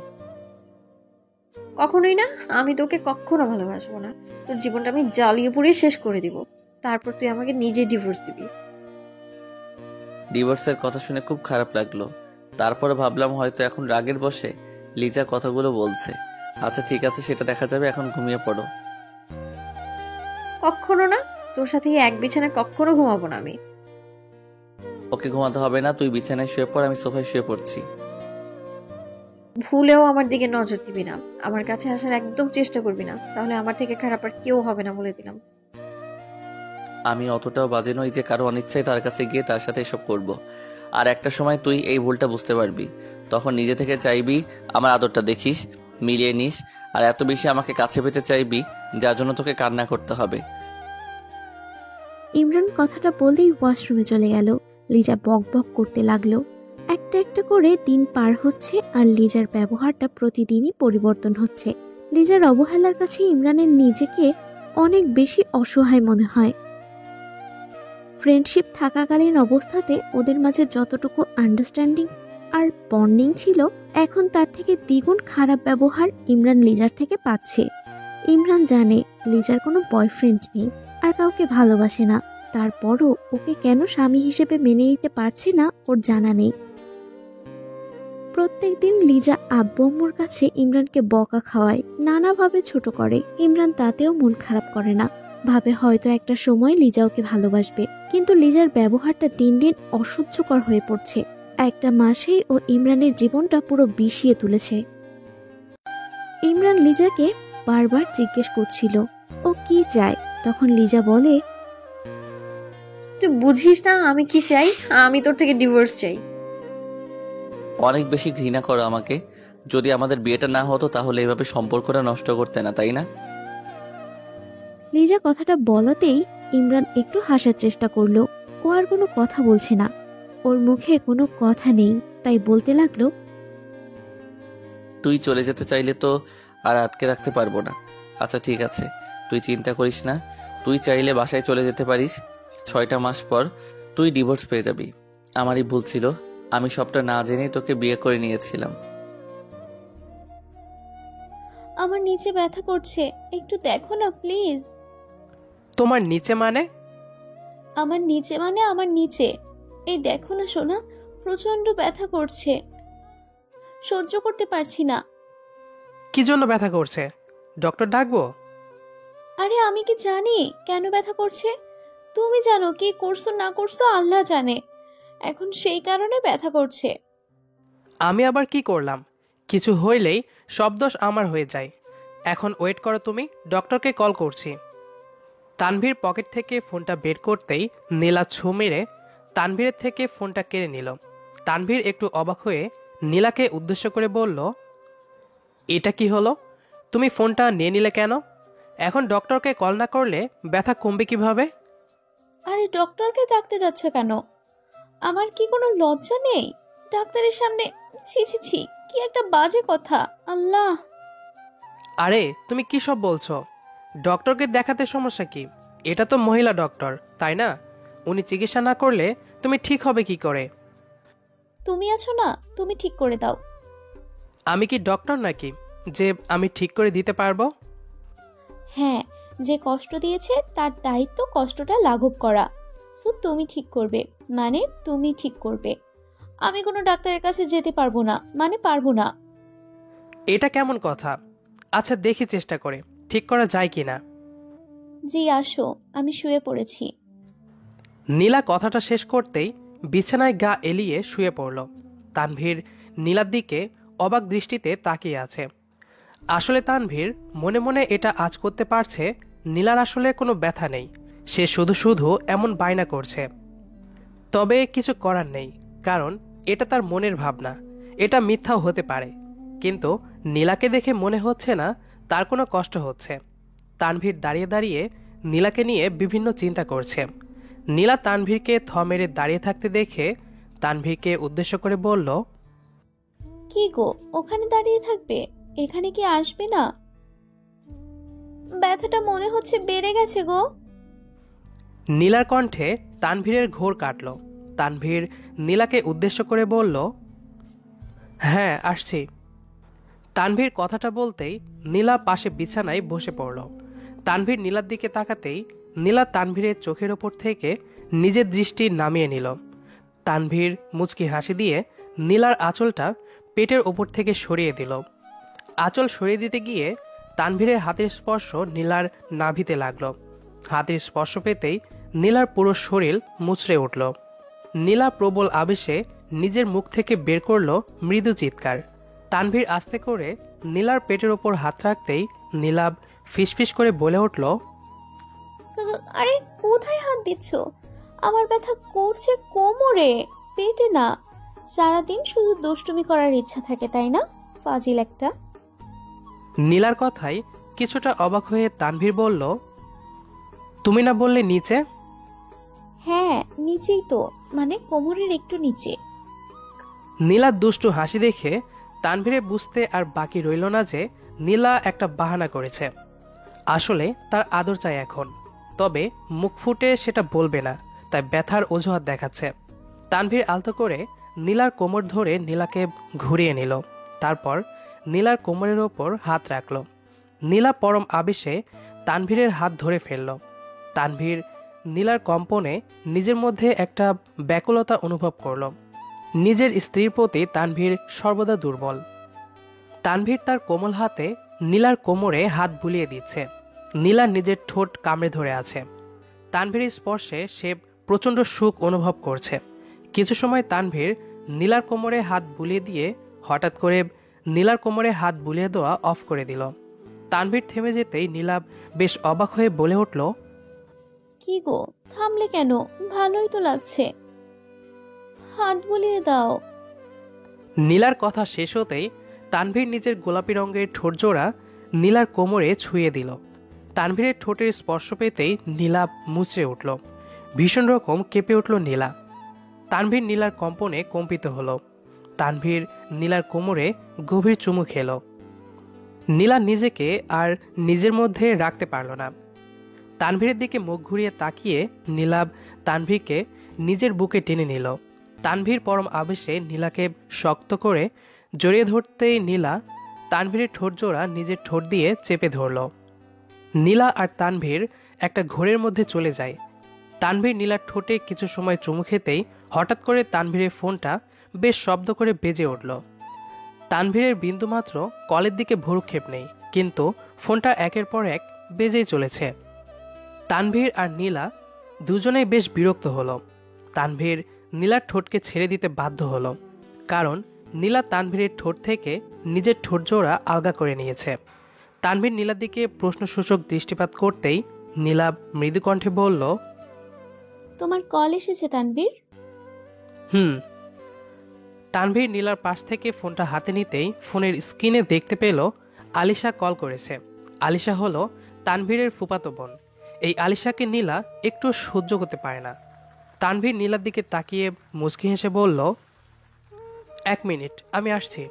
কখনোই না। আমি তোকে কখনো ভালোবাসবো না। তোর জীবনটা আমি জ্বালিয়ে পুড়িয়ে শেষ করে দিব। তারপর তুই আমাকে নিজে ডিভোর্স দিবি। ডিভোর্সের কথা শুনে খুব খারাপ লাগলো। তারপরে ভাবলাম হয়তো এখন রাগের বশে লিজা কথাগুলো বলছে। আচ্ছা ঠিক আছে, সেটা দেখা যাবে, এখন ঘুমিয়ে পড়ো। কখনো না, তোর সাথে এক বিছানায় কখনো ঘুমাবো না আমি। ওকে ঘুমাতে হবে না, তুই বিছানায় শুয়ে পড়, আমি সোফায় শুয়ে পড়ছি। ভুলেও আমার দিকে নজর দিবি না, আমার কাছে আসার একদম চেষ্টা করবি না, তাহলে আমার থেকে খারাপ আর কেউ হবে না বলে দিলাম। আমি অতটাও বাজে নই যে কারো অনিচ্ছায় তার কাছে গিয়ে তার সাথে এসব করব। আর একটা সময় তুই এই ভুলটা বুঝতে পারবি, তখন নিজে থেকে চাইবি আমার আদরটা দেখিস, মিলিয়ে নিস, আর এত বেশি আমাকে কাছে পেতে চাইবি যার জন্য তোকে কান্না করতে হবে। ইমরান কথাটা বলেই ওয়াশরুমে চলে গেল। লিজা বক বক করতে লাগলো। একটা একটা করে দিন পার হচ্ছে আর লিজার ব্যবহারটা প্রতিদিনই পরিবর্তন হচ্ছে। লিজার অবহেলার কাছে ইমরানের নিজেকে অনেক বেশি অসহায় মনে হয়। ফ্রেন্ডশিপ থাকাকালীন অবস্থাতে ওদের মাঝে যতটুকু আন্ডারস্ট্যান্ডিং আর বন্ডিং ছিল, এখন তার থেকে দ্বিগুণ খারাপ ব্যবহার ইমরান লিজার থেকে পাচ্ছে। ইমরান জানে লিজার কোনো বয়ফ্রেন্ড নেই আর কাউকে ভালোবাসে না, তারপরও ওকে কেন স্বামী হিসেবে মেনে নিতে পারছে না ওর জানা নেই। প্রত্যেকদিন লিজা আব্বু আম্মুর কাছে ইমরানকে বকা খাওয়ায়, নানাভাবে ছোট করে। ইমরান তাতেও মন খারাপ করে না, ভাবে হয়তো একটা সময় লিজা ওকে ভালোবাসবে। কিন্তু লিজার ব্যবহারটা দিন দিন অসহ্যকর হয়ে পড়ছে। একটা মাসেই ও ইমরানের জীবনটা পুরো বিষিয়ে তুলেছে। ইমরান লিজাকে বারবার জিজ্ঞেস করছিল ও কি চায়। তখন লিজা বলে, তুই বুঝিস না আমি কি চাই? আমি তোর থেকে ডিভোর্স চাই। অনেক বেশি ঘৃণা করো আমাকে। যদি আমাদের বিয়েটা না হতো তাহলে এভাবে সম্পর্কটা নষ্ট করতে না, তাই না? লিজা কথাটা বলাতেই ইমরান একটু হাসার চেষ্টা করলো। ও আর কোনো কথা বলছে না, ওর মুখে কোনো কথা নেই, তাই বলতে লাগলো, তুই চলে যেতে চাইলে তো আর আটকে রাখতে পারবো না। আচ্ছা ঠিক আছে, তুই চিন্তা করিস না, তুই চাইলে বাসায় চলে যেতে পারিস। 6টা মাস পর তুই ডিভোর্স পেয়ে যাবি। আমারই ভুল ছিল, আমি সবটা না জেনেই তোকে বিয়ে করে নিয়েছিলাম। আমার নিচে ব্যথা করছে, একটু দেখো না প্লিজ। তোমার নিচে মানে? আমার নিচে মানে আমার নিচে, এই দেখো না সোনা, প্রচন্ড ব্যথা করছে, সহ্য করতে পারছি না। কি জন্য ব্যথা করছে? ডক্টর ডাকবো? আরে আমি কি জানি কেন ব্যথা করছে? তুমি জানো, কি করছো না করছো আল্লাহ জানে। এখন সেই কারণে ব্যথা করছে। আমি আবার কি করলাম? কিছু হইলেই সব দোষ আমার হয়ে যায়। এখন ওয়েট করো, তুমি ডক্টরকে কল করছি। তানভীর পকেট থেকে ফোনটা বের করতেই নীলা ছো মেরে তানভীরের থেকে ফোনটা কেড়ে নিল। তানভীর একটু অবাক হয়ে নীলাকে উদ্দেশ্য করে বলল, এটা কি হলো? তুমি ফোনটা নিয়ে নিলে কেন? এখন ডক্টরকে কল না করলে ব্যথা কমবে কিভাবে? আরে ডক্টরকে ডাকতে যাচ্ছে কেন? আমার কি কোনো লজ্জা নেই ডাক্তারের সামনে? ছি ছি ছি, কি একটা বাজে কথা, আল্লাহ। আরে তুমি কি সব বলছো? ডক্টরকে দেখাতে সমস্যা কি? এটা তো মহিলা ডক্টর, তাই না? উনি চিকিৎসা না করলে তুমি ঠিক হবে কি করে? তুমি আছো না, তুমি ঠিক করে দাও। আমি কি ডক্টর নাকি যে আমি ঠিক করে দিতে পারবো? হ্যাঁ, যে কষ্ট দিয়েছে তার দায়িত্ব কষ্টটা লাঘব করা। সো তুমি ঠিক করবে, মানে তুমি ঠিক করবে। আমি কোনো ডাক্তারের কাছে যেতে পারবো না, মানে পারবো না। এটা কেমন কথা? আচ্ছা দেখি চেষ্টা করে ঠিক করা যায় কিনা। জি আসো, আমি শুয়ে পড়েছি। নীলা কথাটা শেষ করতেই বিছানায় গা এলিয়ে শুয়ে পড়ল। তানভীর নীলার দিকে অবাক দৃষ্টিতে তাকিয়ে আছে। আসলে তানভীর মনে মনে এটা আজ করতে পারছে নীলার আসলে কোনো ব্যথা নেই, সে শুধু শুধু এমন বায়না করছে। তবে কিছু করার নেই, কারণ এটা তার মনের ভাবনা, এটা মিথ্যাও হতে পারে। কিন্তু নীলাকে দেখে মনে হচ্ছে না তার কোনো কষ্ট হচ্ছে। তানভীর দাঁড়িয়ে দাঁড়িয়ে নীলাকে নিয়ে বিভিন্ন চিন্তা করছে। নীলা তানভীরকে থ মেরে দাঁড়িয়ে থাকতে দেখে তানভীরকে উদ্দেশ্য করে বলল, কি গো, ওখানে দাঁড়িয়ে থাকবে? এখানে কি আসবে না? ব্যথাটা মনে হচ্ছে বেড়ে গেছে গো। নীলার কণ্ঠে তানভীরের ঘোর কাটল। তানভীর নীলাকে উদ্দেশ্য করে বলল, হ্যাঁ আসছি। তানভীর কথাটা বলতেই নীলা পাশে বিছানায় বসে পড়ল। তানভীর নীলার দিকে তাকাতেই নীলা তানভীরের চোখের ওপর থেকে নিজের দৃষ্টি নামিয়ে নিল। তানভীর মুচকি হাসি দিয়ে নীলার আঁচলটা পেটের ওপর থেকে সরিয়ে দিল। আঁচল সরিয়ে দিতে গিয়ে তানভীরের হাতের স্পর্শ নীলার নাভিতে লাগলো। হাতের স্পর্শ পেতেই নীলার পুরো শরীর মুচড়ে উঠল। নীলা প্রবল আবেশে নিজের মুখ থেকে বের করলো মৃদু চিৎকার। তানভীর আস্তে করে নীলার পেটের ওপর হাত রাখতেই নীলাব ফিসফিস করে বলে উঠল, আরে কোথায় হাত দিচ্ছ? আমার ব্যথা করছে কোমরে, পেটে না। সারাদিন শুধু দুষ্টুমি করার ইচ্ছা থাকে তাই না, ফাজিল একটা। নীলার কথায় কিছুটা অবাক হয়ে তানভীর বলল, তুমি না বললে নিচে? হ্যাঁ নিচেই তো, মানে কোমরের একটু নিচে। নীলার দুষ্টু হাসি দেখে তানভীরে বুঝতে আর বাকি রইল না যে নীলা একটা বাহানা করেছে। আসলে তার আদর চাই এখন, তবে মুখ ফুটে সেটা বলবে না, তাই ব্যথার অজুহাত দেখাচ্ছে। তানভীর আলতো করে নীলার কোমর ধরে নীলাকে ঘুরিয়ে নিল। তারপর নীলার কোমরের ওপর হাত রাখল। নীলা পরম আবেশে তানভীরের হাত ধরে ফেলল। তানভীর নীলার কম্পনে নিজের মধ্যে একটা ব্যাকুলতা অনুভব করল। নিজের স্ত্রীর প্রতি তানভীর সর্বদা দুর্বল। তানভীর তার কোমল হাতে নীলার কোমরে হাত বুলিয়ে দিচ্ছে। নীলা নিজের ঠোঁট কামড়ে ধরে আছে। তানভীরের স্পর্শে সে প্রচণ্ড সুখ অনুভব করছে। কিছু সময় তানভীর নীলার কোমরে হাত বুলিয়ে দিয়ে হঠাৎ করে নীলার কোমরে হাত বুলিয়ে দেওয়া অফ করে দিল। তানভীর থেমে যেতেই নীলা বেশ অবাক হয়ে বলে উঠল, কি গো, থামলে কেন? ভালোই তো লাগছে, হাত বুলিয়ে দাও। নীলার কথা শেষ হতেই তানভীর নিজের গোলাপি রঙের ঠোঁটজোড়া নীলার কোমরে ছুঁয়ে দিল। তানভীরের ঠোঁটের স্পর্শ পেতেই নীলা মুচড়ে উঠল। ভীষণ রকম কেঁপে উঠল নীলা। তানভীর নীলার কম্পনে কম্পিত হলো। তানভীর নীলার কোমরে গভীর চুমু খেল। নীলা নিজেকে আর নিজের মধ্যে রাখতে পারল না। তানভীরের দিকে মুখ ঘুরিয়ে তাকিয়ে নীলাব তানভীরকে নিজের বুকে টেনে নিল। তানভীর পরম আবেশে নীলাকে শক্ত করে জড়িয়ে ধরতেই নীলা তানভীরের ঠোঁটজোড়া নিজের ঠোঁট দিয়ে চেপে ধরল। নীলা আর তানভীর একটা ঘোরের মধ্যে চলে যায়। তানভীর নীলার ঠোঁটে কিছু সময় চুমু খেতেই হঠাৎ করে তানভীরের ফোনটা বেশ শব্দ করে বেজে উঠল। তানভীরের বিন্দুমাত্র কলের দিকে ভ্রুক্ষেপ নেই, কিন্তু ফোনটা একের পর এক বেজেই চলেছে। তানভীর আর নীলা দুজনেই বেশ বিরক্ত হলো। তানভীর নীলার ঠোঁটকে ছেড়ে দিতে বাধ্য হলো, কারণ নীলা তানভীরের ঠোঁট থেকে নিজের ঠোঁটজোড়া আলগা করে নিয়েছে। তানভীর নীলার দিকে প্রশ্নসূচক দৃষ্টিপাত করতেই নীলা মৃদু কণ্ঠে বলল, তোমার কল এসেছে তানভীর? হুম। তানভীর নীলার পাশ থেকে ফোনটা হাতে নিতেই ফোনের স্ক্রিনে দেখতে পেল আলিশা কল করেছে। আলিশা হলো তানভীরের ফুফাতো বোন। এই আলিশাকে নীলা একটু সহ্য করতে পারে না। তানভীর নীলার দিকে তাকিয়ে মুচকি হেসে বলল, 1 মিনিট, আমি আসছি।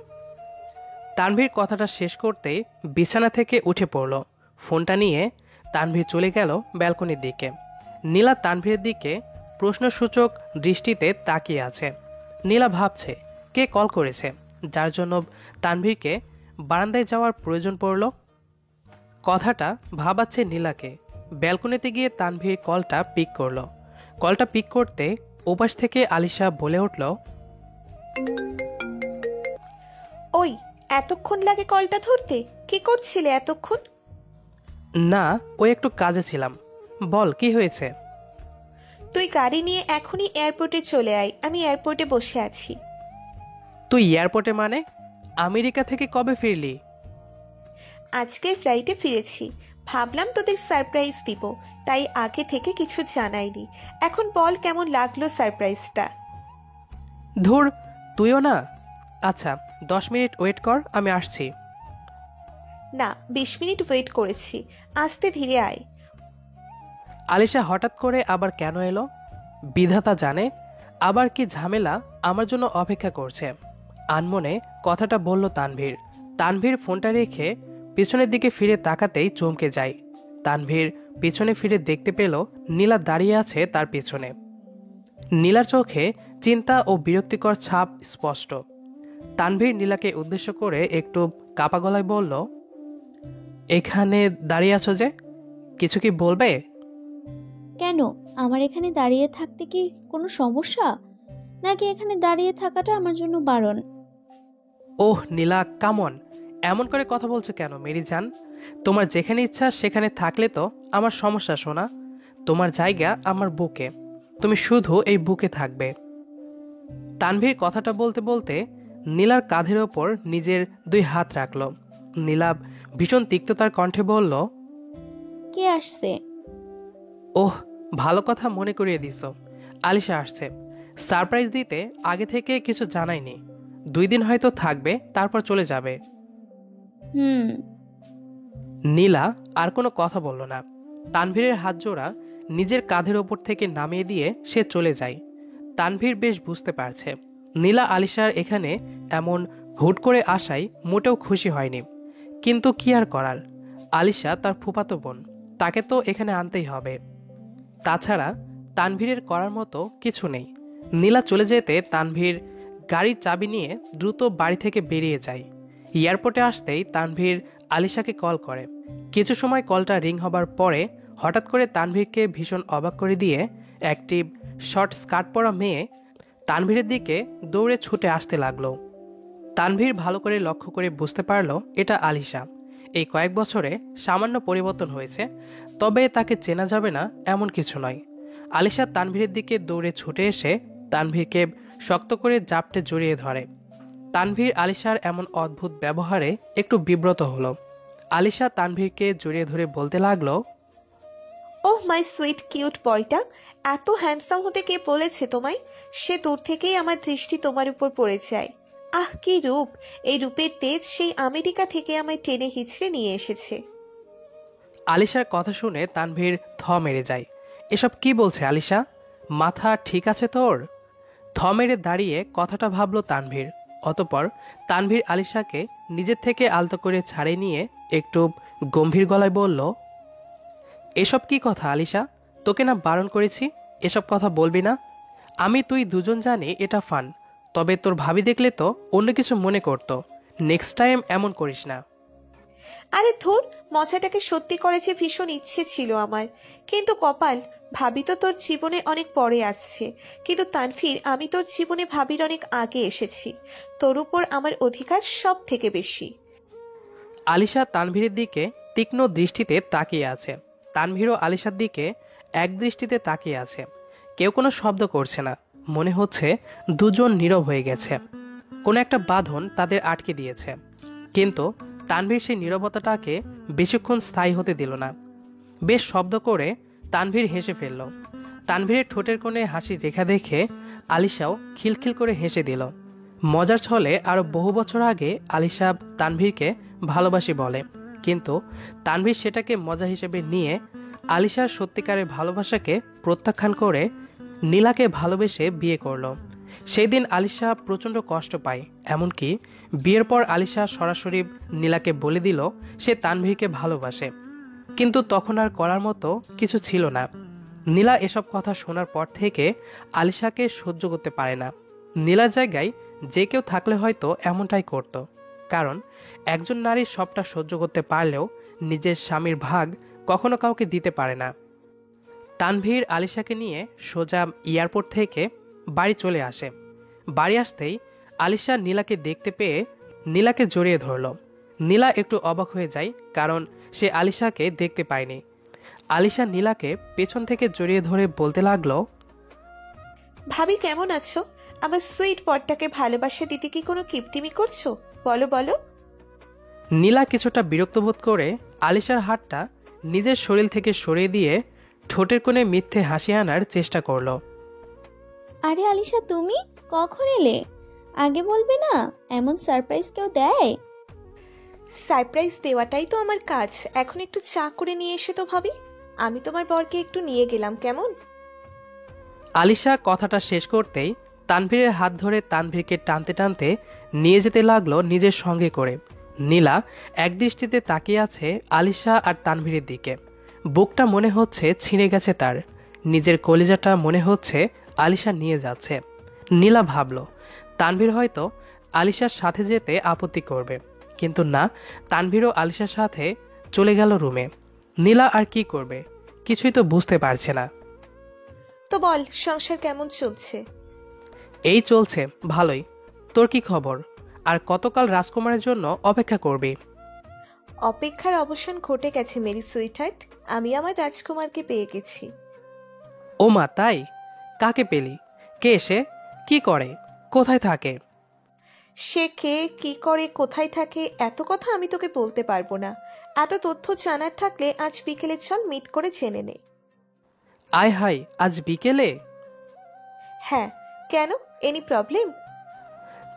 তানভীর কথাটা শেষ করতেই বিছানা থেকে উঠে পড়ল। ফোনটা নিয়ে তানভীর চলে গেল ব্যালকনির দিকে। নীলা তানভীরের দিকে প্রশ্নসূচক দৃষ্টিতে তাকিয়ে আছে। নীলা ভাবছে কে কল করেছে, যার জন্য তানভীরকে বারান্দায় যাওয়ার প্রয়োজন পড়ল। কথাটা ভাবাচ্ছে নীলাকে। ব্যালকনিতে গিয়ে তানভীর কলটা পিক করলো। কলটা পিক করতে ওপাশ থেকে আলিশা বলে উঠল, ওই এতক্ষণ লাগে কলটা ধরতে? কি করছিলে এতক্ষণ? না, ওই একটু কাজে ছিলাম। বল কি হয়েছে? তুই গাড়ি নিয়ে এখনই এয়ারপোর্টে চলে আয়, আমি এয়ারপোর্টে বসে আছি। তুই এয়ারপোর্টে মানে? আমেরিকা থেকে কবে ফিরলি? আজকের ফ্লাইটে ফিরেছি। ভাবলাম তোদের সারপ্রাইজ দিব, তাই আগে থেকে কিছু জানাইনি। এখন বল কেমন লাগলো সারপ্রাইজটা? ধুর, তুইও না। আচ্ছা 10 মিনিট ওয়েট কর, আমি আসছি। না, 20 মিনিট ওয়েট করেছি, আস্তে ধীরে আয়। আলিশা হঠাৎ করে আবার কেন এলো? বিধাতা জানে আবার কি ঝামেলা আমার জন্য অপেক্ষা করছে। আনমনে কথাটা বলল তানভীর। তানভীর ফোনটা রেখে পিছনের দিকে ফিরে তাকাতেই চমকে যায়। তানভীর পিছনে ফিরে দেখতে পেল নীলা দাঁড়িয়ে আছে তার পিছনে। নীলার চোখে চিন্তা ও বিরক্তিকর ছাপ স্পষ্ট। তানভীর নীলাকে উদ্দেশ্য করে একটু কাপা গলায় বলল, এখানে দাঁড়িয়ে আছো যে, কিছু কি বলবে? কেন, আমার এখানে দাঁড়িয়ে থাকতে কি কোনো সমস্যা, নাকি এখানে দাঁড়িয়ে থাকাটা আমার জন্য বারণ? ওহ নীলা, কামন, এমন করে কথা বলছো কেন মেরি জান? তোমার যেখানে ইচ্ছা সেখানে থাকলে তো আমার সমস্যা শোনা। তোমার জায়গা আমার বুকে, তুমি শুধু এই বুকে থাকবে। তানভীর কথাটা বলতে বলতে নীলার কাঁধের ওপর নিজের 2 হাত রাখল। নীলা ভীষণ তিক্ততার কণ্ঠে বলল, কে আসছে? ওহ, ভালো কথা মনে করিয়ে দিছ। আলিশা আসছে। সারপ্রাইজ দিতে আগে থেকে কিছু জানাইনি। 2 দিন হয়তো থাকবে, তারপর চলে যাবে। হুম। নীলা আর কোনো কথা বলল না। তানভীরের হাত জোড়া নিজের কাঁধের ওপর থেকে নামিয়ে দিয়ে সে চলে যায়। তানভীর বেশ বুঝতে পারছে নীলা আলিশার এখানে এমন হুট করে আসায় মোটেও খুশি হয়নি, কিন্তু কি আর করার, আলিশা তার ফুফাতো বোন, তাকে তো এখানে আনতেই হবে। তাছাড়া তানভীরের করার মতো কিছু নেই। নীলা চলে যেতে তানভীর গাড়ির চাবি নিয়ে দ্রুত বাড়ি থেকে বেরিয়ে যায়। এয়ারপোর্টে আসতেই তানভীর আলিশাকে কল করে। কিছু সময় কলটা রিং হবার পরে হঠাৎ করে তানভীরকে ভীষণ অবাক করে দিয়ে একটি শর্ট স্কার্ট পরা মেয়ে তানভীরের দিকে দৌড়ে ছুটে আসতে লাগলো। তানভীর ভালো করে লক্ষ্য করে বুঝতে পারল এটা আলিশা। এই কয়েক বছরে সামান্য পরিবর্তন হয়েছে, তবে তাকে চেনা যাবে না এমন কিছু নয়। আলিশা তানভীরের দিকে দৌড়ে ছুটে এসে তানভীরকে শক্ত করে জাপটে জড়িয়ে ধরে। তানভীর আলিশার এমন অদ্ভুত ব্যবহারে একটু বিব্রত হলো। আলিশা তানভীরকে জড়িয়ে ধরে বলতে লাগলো, ওহ মাই সুইট কিউট বয়টা, এত হ্যান্ডসাম হতে কে বলেছে তোমায়? সে দূর থেকেই আমার দৃষ্টি তোমার উপর পড়ে যায়। আহ কি রূপ! এই রূপের তেজ সেই আমেরিকা থেকে আমায় টেনে হিচড়ে নিয়ে এসেছে। আলিশার কথা শুনে তানভীর থ মেরে যায়। এসব কি বলছে আলিশা? মাথা ঠিক আছে তোর? থ মেরে দাঁড়িয়ে কথাটা ভাবলো তানভীর। অতপর তানভীর আলিশাকে নিজের থেকে আলতো করে ছাড়িয়ে নিয়ে একটু গম্ভীর গলায় বলল, এসব কি কথা আলিশা? তোকে না বারণ করেছি এসব কথা বলবি না? আমি তুই দুজন জানি এটা ফান, তবে তোর ভাবি দেখলে তো অন্য কিছু মনে করতো। নেক্সট টাইম এমন করিস না। আরে ধুর, মজাটাকে সত্যি করে যে ভীষণ ইচ্ছে ছিল আমার, কিন্তু কপাল, ভাবি তো তোর জীবনে অনেক পরে আসছে। কিন্তু তানভীর, আমি তোর জীবনে ভাবির অনেক আগে এসেছি। তোর উপর আমার অধিকার সব থেকে বেশি। আলিশা তানভীরের দিকে তীক্ষ্ণ দৃষ্টিতে তাকিয়ে আছে। তানভীরও আলিশার দিকে এক দৃষ্টিতে তাকিয়ে আছে। কেউ কোনো শব্দ করছে না। মনে হচ্ছে দুজন নীরব হয়ে গেছে। কোনো একটা বাঁধন তাদের আটকে দিয়েছে। কিন্তু তানভীর সেই নীরবতাটাকে বেশিক্ষণ স্থায়ী হতে দিল না। বেশ শব্দ করে তানভীর হেসে ফেলল। তানভীরের ঠোঁটের কোণে হাসির রেখা দেখে আলিশাও খিলখিল করে হেসে দিল। মজার ছলে আরো বহু বছর আগে আলিশা তানভীরকে ভালোবাসি বলে, কিন্তু তানভীর সেটাকে মজা হিসেবে নিয়ে আলিশার সত্যিকারের ভালোবাসাকে প্রত্যাখ্যান করে নীলাকে ভালোবেসে বিয়ে করলো। সেই দিন আলিশা প্রচণ্ড কষ্ট পায়। এমনকি বিয়ের পর আলিশা সরাসরি নীলাকে বলে দিল সে তানভীরকে ভালোবাসে, কিন্তু তখন আর করার মতো কিছু ছিল না। নীলা এসব কথা শোনার পর থেকে আলিশাকে সহ্য করতে পারে না। নীলার জায়গায় যে কেউ থাকলে হয়তো এমনটাই করত, কারণ একজন নারী সবটা সহ্য করতে পারলেও নিজের স্বামীর ভাগ কখনো কাউকে দিতে পারে না। তানভীর আলিশাকে নিয়ে সোজা এয়ারপোর্ট থেকে বাড়ি চলে আসে। বাড়ি আসতেই আলিশা নীলাকে দেখতে পেয়ে নীলাকে জড়িয়ে ধরল। নীলা একটু অবাক হয়ে যায়, কারণ সে আলিশাকে দেখতে পায়নি। আলিশা নীলাকে পেছন থেকে জড়িয়ে ধরে বলতে লাগলো, ভাবি কেমন আছো? আমার সুইট বরটাকে ভালোবাসা দিতে কি কোনো কিপটিমি করছো? বলো বলো। নীলা কিছুটা বিরক্ত বোধ করে আলিশার হাতটা নিজের শরীর থেকে সরিয়ে দিয়ে ঠোঁটের কোণে মিথ্যে হাসি আনার চেষ্টা করলো। আরে আলিশা, তুমি কখন এলে? আগে বলবে না? এমন সারপ্রাইজ কেউ দেয়? সারপ্রাইজ দেওয়াটাই তো আমার কাজ। এখন একটু চা করে নিয়ে এসে তো ভাবি। আমি তোমার বরকে একটু নিয়ে গেলাম, কেমন? আলিশা কথাটা শেষ করতেই তানভীরের হাত ধরে তানভীরকে টানতে টানতে নিয়ে যেতে লাগলো নিজের সঙ্গে করে। নীলা একদৃষ্টিতে তাকিয়ে আছে আলিশা আর তানভীরের দিকে। বুকটা মনে হচ্ছে ছিঁড়ে গেছে তার। নিজের কলিজাটা মনে হচ্ছে আলিশা নিয়ে যাচ্ছে। নীলা ভাবল তানভীর হয়তো আলিশার সাথে যেতে আপত্তি করবে, কিন্তু না, তানভীরও আলিশার সাথে চলে গেল রুমে। নীলা আর কি করবে, কিছুই তো বুঝতে পারছে না। তো বল, সংসার কেমন চলছে? এই চলছে ভালোই। তোর কি খবর? আর কতকাল রাজকুমারের জন্য অপেক্ষা করবি? অপেক্ষার অবসান ঘটে গেছে মেরি সুইটহার্ট। আমি আমার রাজকুমারকে পেয়ে গেছি। ও মা, তাই? কাকে পেলি? কে সে? কি করে? কোথায় থাকে? সে কে, কি করে, কোথায় থাকে এত কথা আমি তোকে বলতে পারবো না। এত তথ্য জানার থাকলে আজ বিকেলে চল মিট করে জেনে নে। আয় হাই, আজ বিকেলে? হ্যাঁ, কেন? Any problem?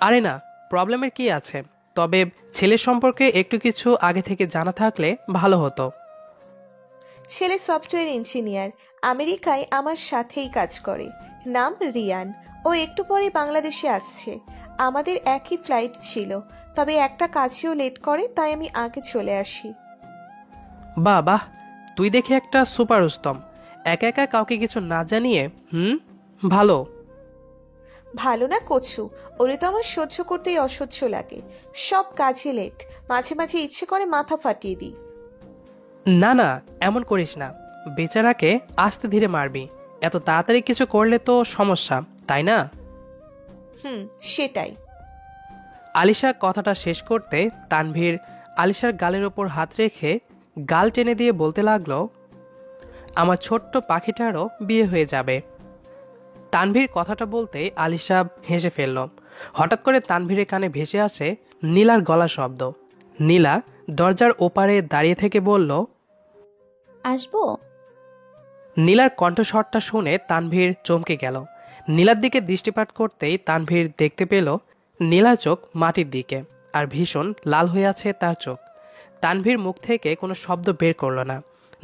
আরে না, প্রবলেমের কি আছে, তবে ছেলের সম্পর্কে একটু কিছু আগে থেকে জানা থাকলে ভালো হতো। ছেলে সফটওয়্যার ইঞ্জিনিয়ার, আমেরিকায় আমার সাথেই কাজ করে। নাম রিয়ান। ও একটু পরে বাংলাদেশে আসছে। আমাদের একই ফ্লাইট ছিল, তবে একটা কাজেও লেট করে, তাই আমি আগে চলে আসি। বাহ বাহ, তুই দেখে একটা সুপার উস্তম। একা একা কাউকে কিছু না জানিয়ে। ভালো। ভালো না কচু, ওরে তো আমার সহ্য করতেই অসহ্য লাগে। সব কাজে লেট, মাঝে মাঝে ইচ্ছে করে মাথা ফাটিয়ে দিই। না না, এমন করিস না। বেচারাকে আস্তে ধীরে মারবি। এত তাড়াতাড়ি কিছু করলে তো সমস্যা, তাই না? সেটাই। আলিশা কথাটা শেষ করতে তানভীর আলিশার গালের ওপর হাত রেখে গাল টেনে দিয়ে বলতে লাগলো, আমার ছোট্ট পাখিটারও বিয়ে হয়ে যাবে। তানভীর কথাটা বলতে আলিশা হেসে ফেলল। হঠাৎ করে তানভীরের কানে ভেসে আসে নীলার গলা শব্দ। নীলা দরজার ওপারে দাঁড়িয়ে থেকে বলল, আসবো? নীলার কণ্ঠস্বরটা শুনে তানভীর চমকে গেল। নীলার দিকে দৃষ্টিপাত করতেই তানভীর দেখতে পেল নীলার চোখ মাটির দিকে, আর ভীষণ লাল হয়ে আছে তার চোখ। তানভীর মুখ থেকে কোনো শব্দ বের করল না।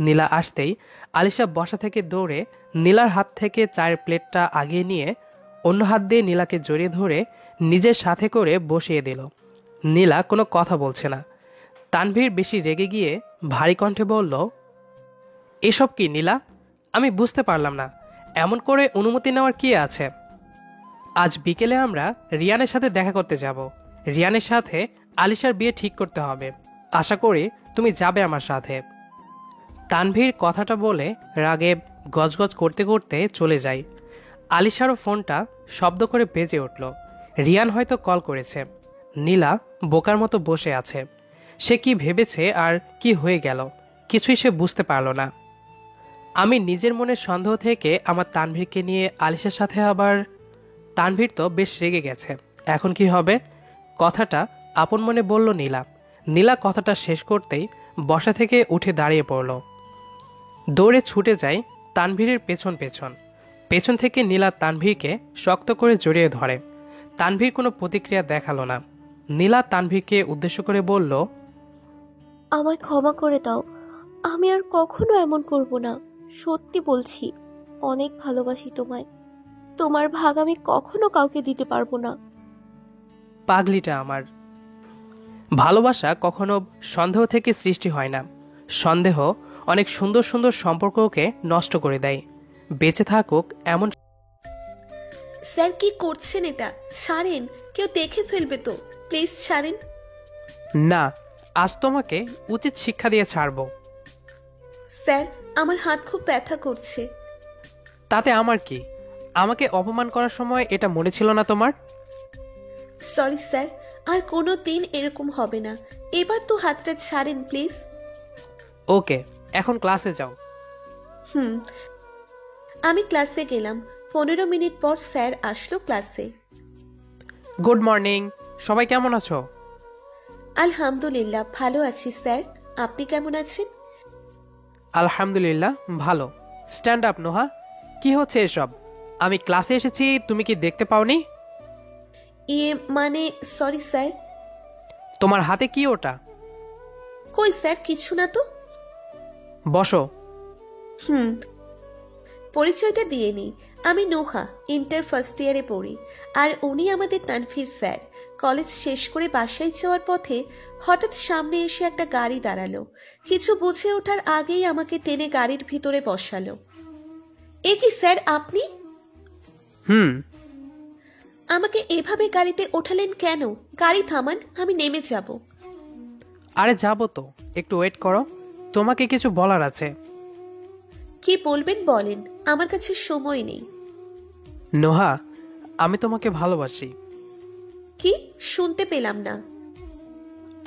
নীলা আসতেই আলিশা বসা থেকে দৌড়ে নীলার হাত থেকে চায়ের প্লেটটা আগিয়ে নিয়ে অন্য হাত দিয়ে নীলাকে জড়িয়ে ধরে নিজের সাথে করে বসিয়ে দিল। নীলা কোনো কথা বলছে না। তানভীর বেশি রেগে গিয়ে ভারী কণ্ঠে বলল, এসব কি নীলা? আমি বুঝতে পারলাম না, এমন করে অনুমতি নেওয়ার কি আছে? আজ বিকেলে আমরা রিয়ানের সাথে দেখা করতে যাব। রিয়ানের সাথে আলিশার বিয়ে ঠিক করতে হবে। আশা করি তুমি যাবে আমার সাথে। তানভীর কথাটা বলে রাগে গজগজ করতে করতে চলে যায়। আলিশারও ফোনটা শব্দ করে বেজে উঠল। রিয়ান হয়তো কল করেছে। নীলা বোকার মতো বসে আছে। সে কি ভেবেছে আর কি হয়ে গেল, কিছুই সে বুঝতে পারল না। আমি নিজের মনের সন্দেহ থেকে আমার তানভীরকে নিয়ে আলিশার সাথে আবার। তানভীর তো বেশ রেগে গেছে, এখন কি হবে? কথাটা আপন মনে বলল নীলা। নীলা কথাটা শেষ করতেই বসা থেকে উঠে দাঁড়িয়ে পড়ল। দৌড়ে ছুটে যায় তানভীরের পেছন পেছন। পেছন থেকে নীলা তানভীরকে শক্ত করে জড়িয়ে ধরে। তানভীর কোনো প্রতিক্রিয়া দেখালো না। নীলা তানভীরকে উদ্দেশ্য করে বলল, আমায় ক্ষমা করে দাও, আমি আর কখনো এমন করব না। সত্যি বলছি, অনেক ভালোবাসি তোমায়। তোমার ভাগ আমি কখনো কাউকে দিতে পারবো না। পাগলিটা আমার। ভালোবাসা কখনো সন্দেহ থেকে সৃষ্টি হয় না। সন্দেহ অনেক সুন্দর সুন্দর সম্পর্ককে নষ্ট করে দেয়। বেঁচে থাকুক এমন। স্যার, কি করছেন এটা? ছাড়েন, কেউ দেখে ফেলবে তো। প্লিজ ছাড়েন। না, আজ তোমাকে উচিত শিক্ষা দিয়ে ছাড়ব। স্যার, আমার হাত খুব ব্যথা করছে। তাতে আমার কি? আমাকে অপমান করার সময় এটা মনে ছিল না তোমার? সরি স্যার, আর কোনো দিন এরকম হবে না। এবার তো হাতটা ছাড়েন প্লিজ। ওকে, এখন ক্লাসে যাও। আমি ক্লাসে গেলাম। 15 মিনিট পর স্যার আসলো ক্লাসে। গুড মর্নিং, সবাই কেমন আছো? আলহামদুলিল্লাহ, ভালো আছি স্যার। আপনি কেমন আছেন? আলহামদুলিল্লাহ ভালো। স্ট্যান্ড আপ নোহা, কি হচ্ছে এসব? আমি ক্লাসে এসেছি, তুমি কি দেখতে পাওনি? মানে সরি স্যার। তোমার হাতে কি ওটা? কই স্যার, কিছু না তো। বসো। পরিচয়টা দিয়ে নিই। আমি নোহা, ইন্টার ফার্স্ট ইয়ারে পড়ি। আর উনি আমাদের তানভীর স্যার। কলেজ শেষ করে বাসায় যাওয়ার পথে হঠাৎ সামনে এসে একটা গাড়ি দাঁড়ালো। কিছু বুঝে ওঠার আগেই আমাকে টেনে গাড়ির ভিতরে বসালো। এ কি স্যার, আপনি? আমাকে এভাবে গাড়িতে ওঠালেন কেন? গাড়ি থামান, আমি নেমে যাব। আরে যাবো তো, একটু ওয়েট করো। তোমাকে কিছু বলার আছে। কি বলবেন বলেন, আমার কাছে সময় নেই। নোহা, আমি তোমাকে ভালোবাসি। কি শুনতে পেলাম না?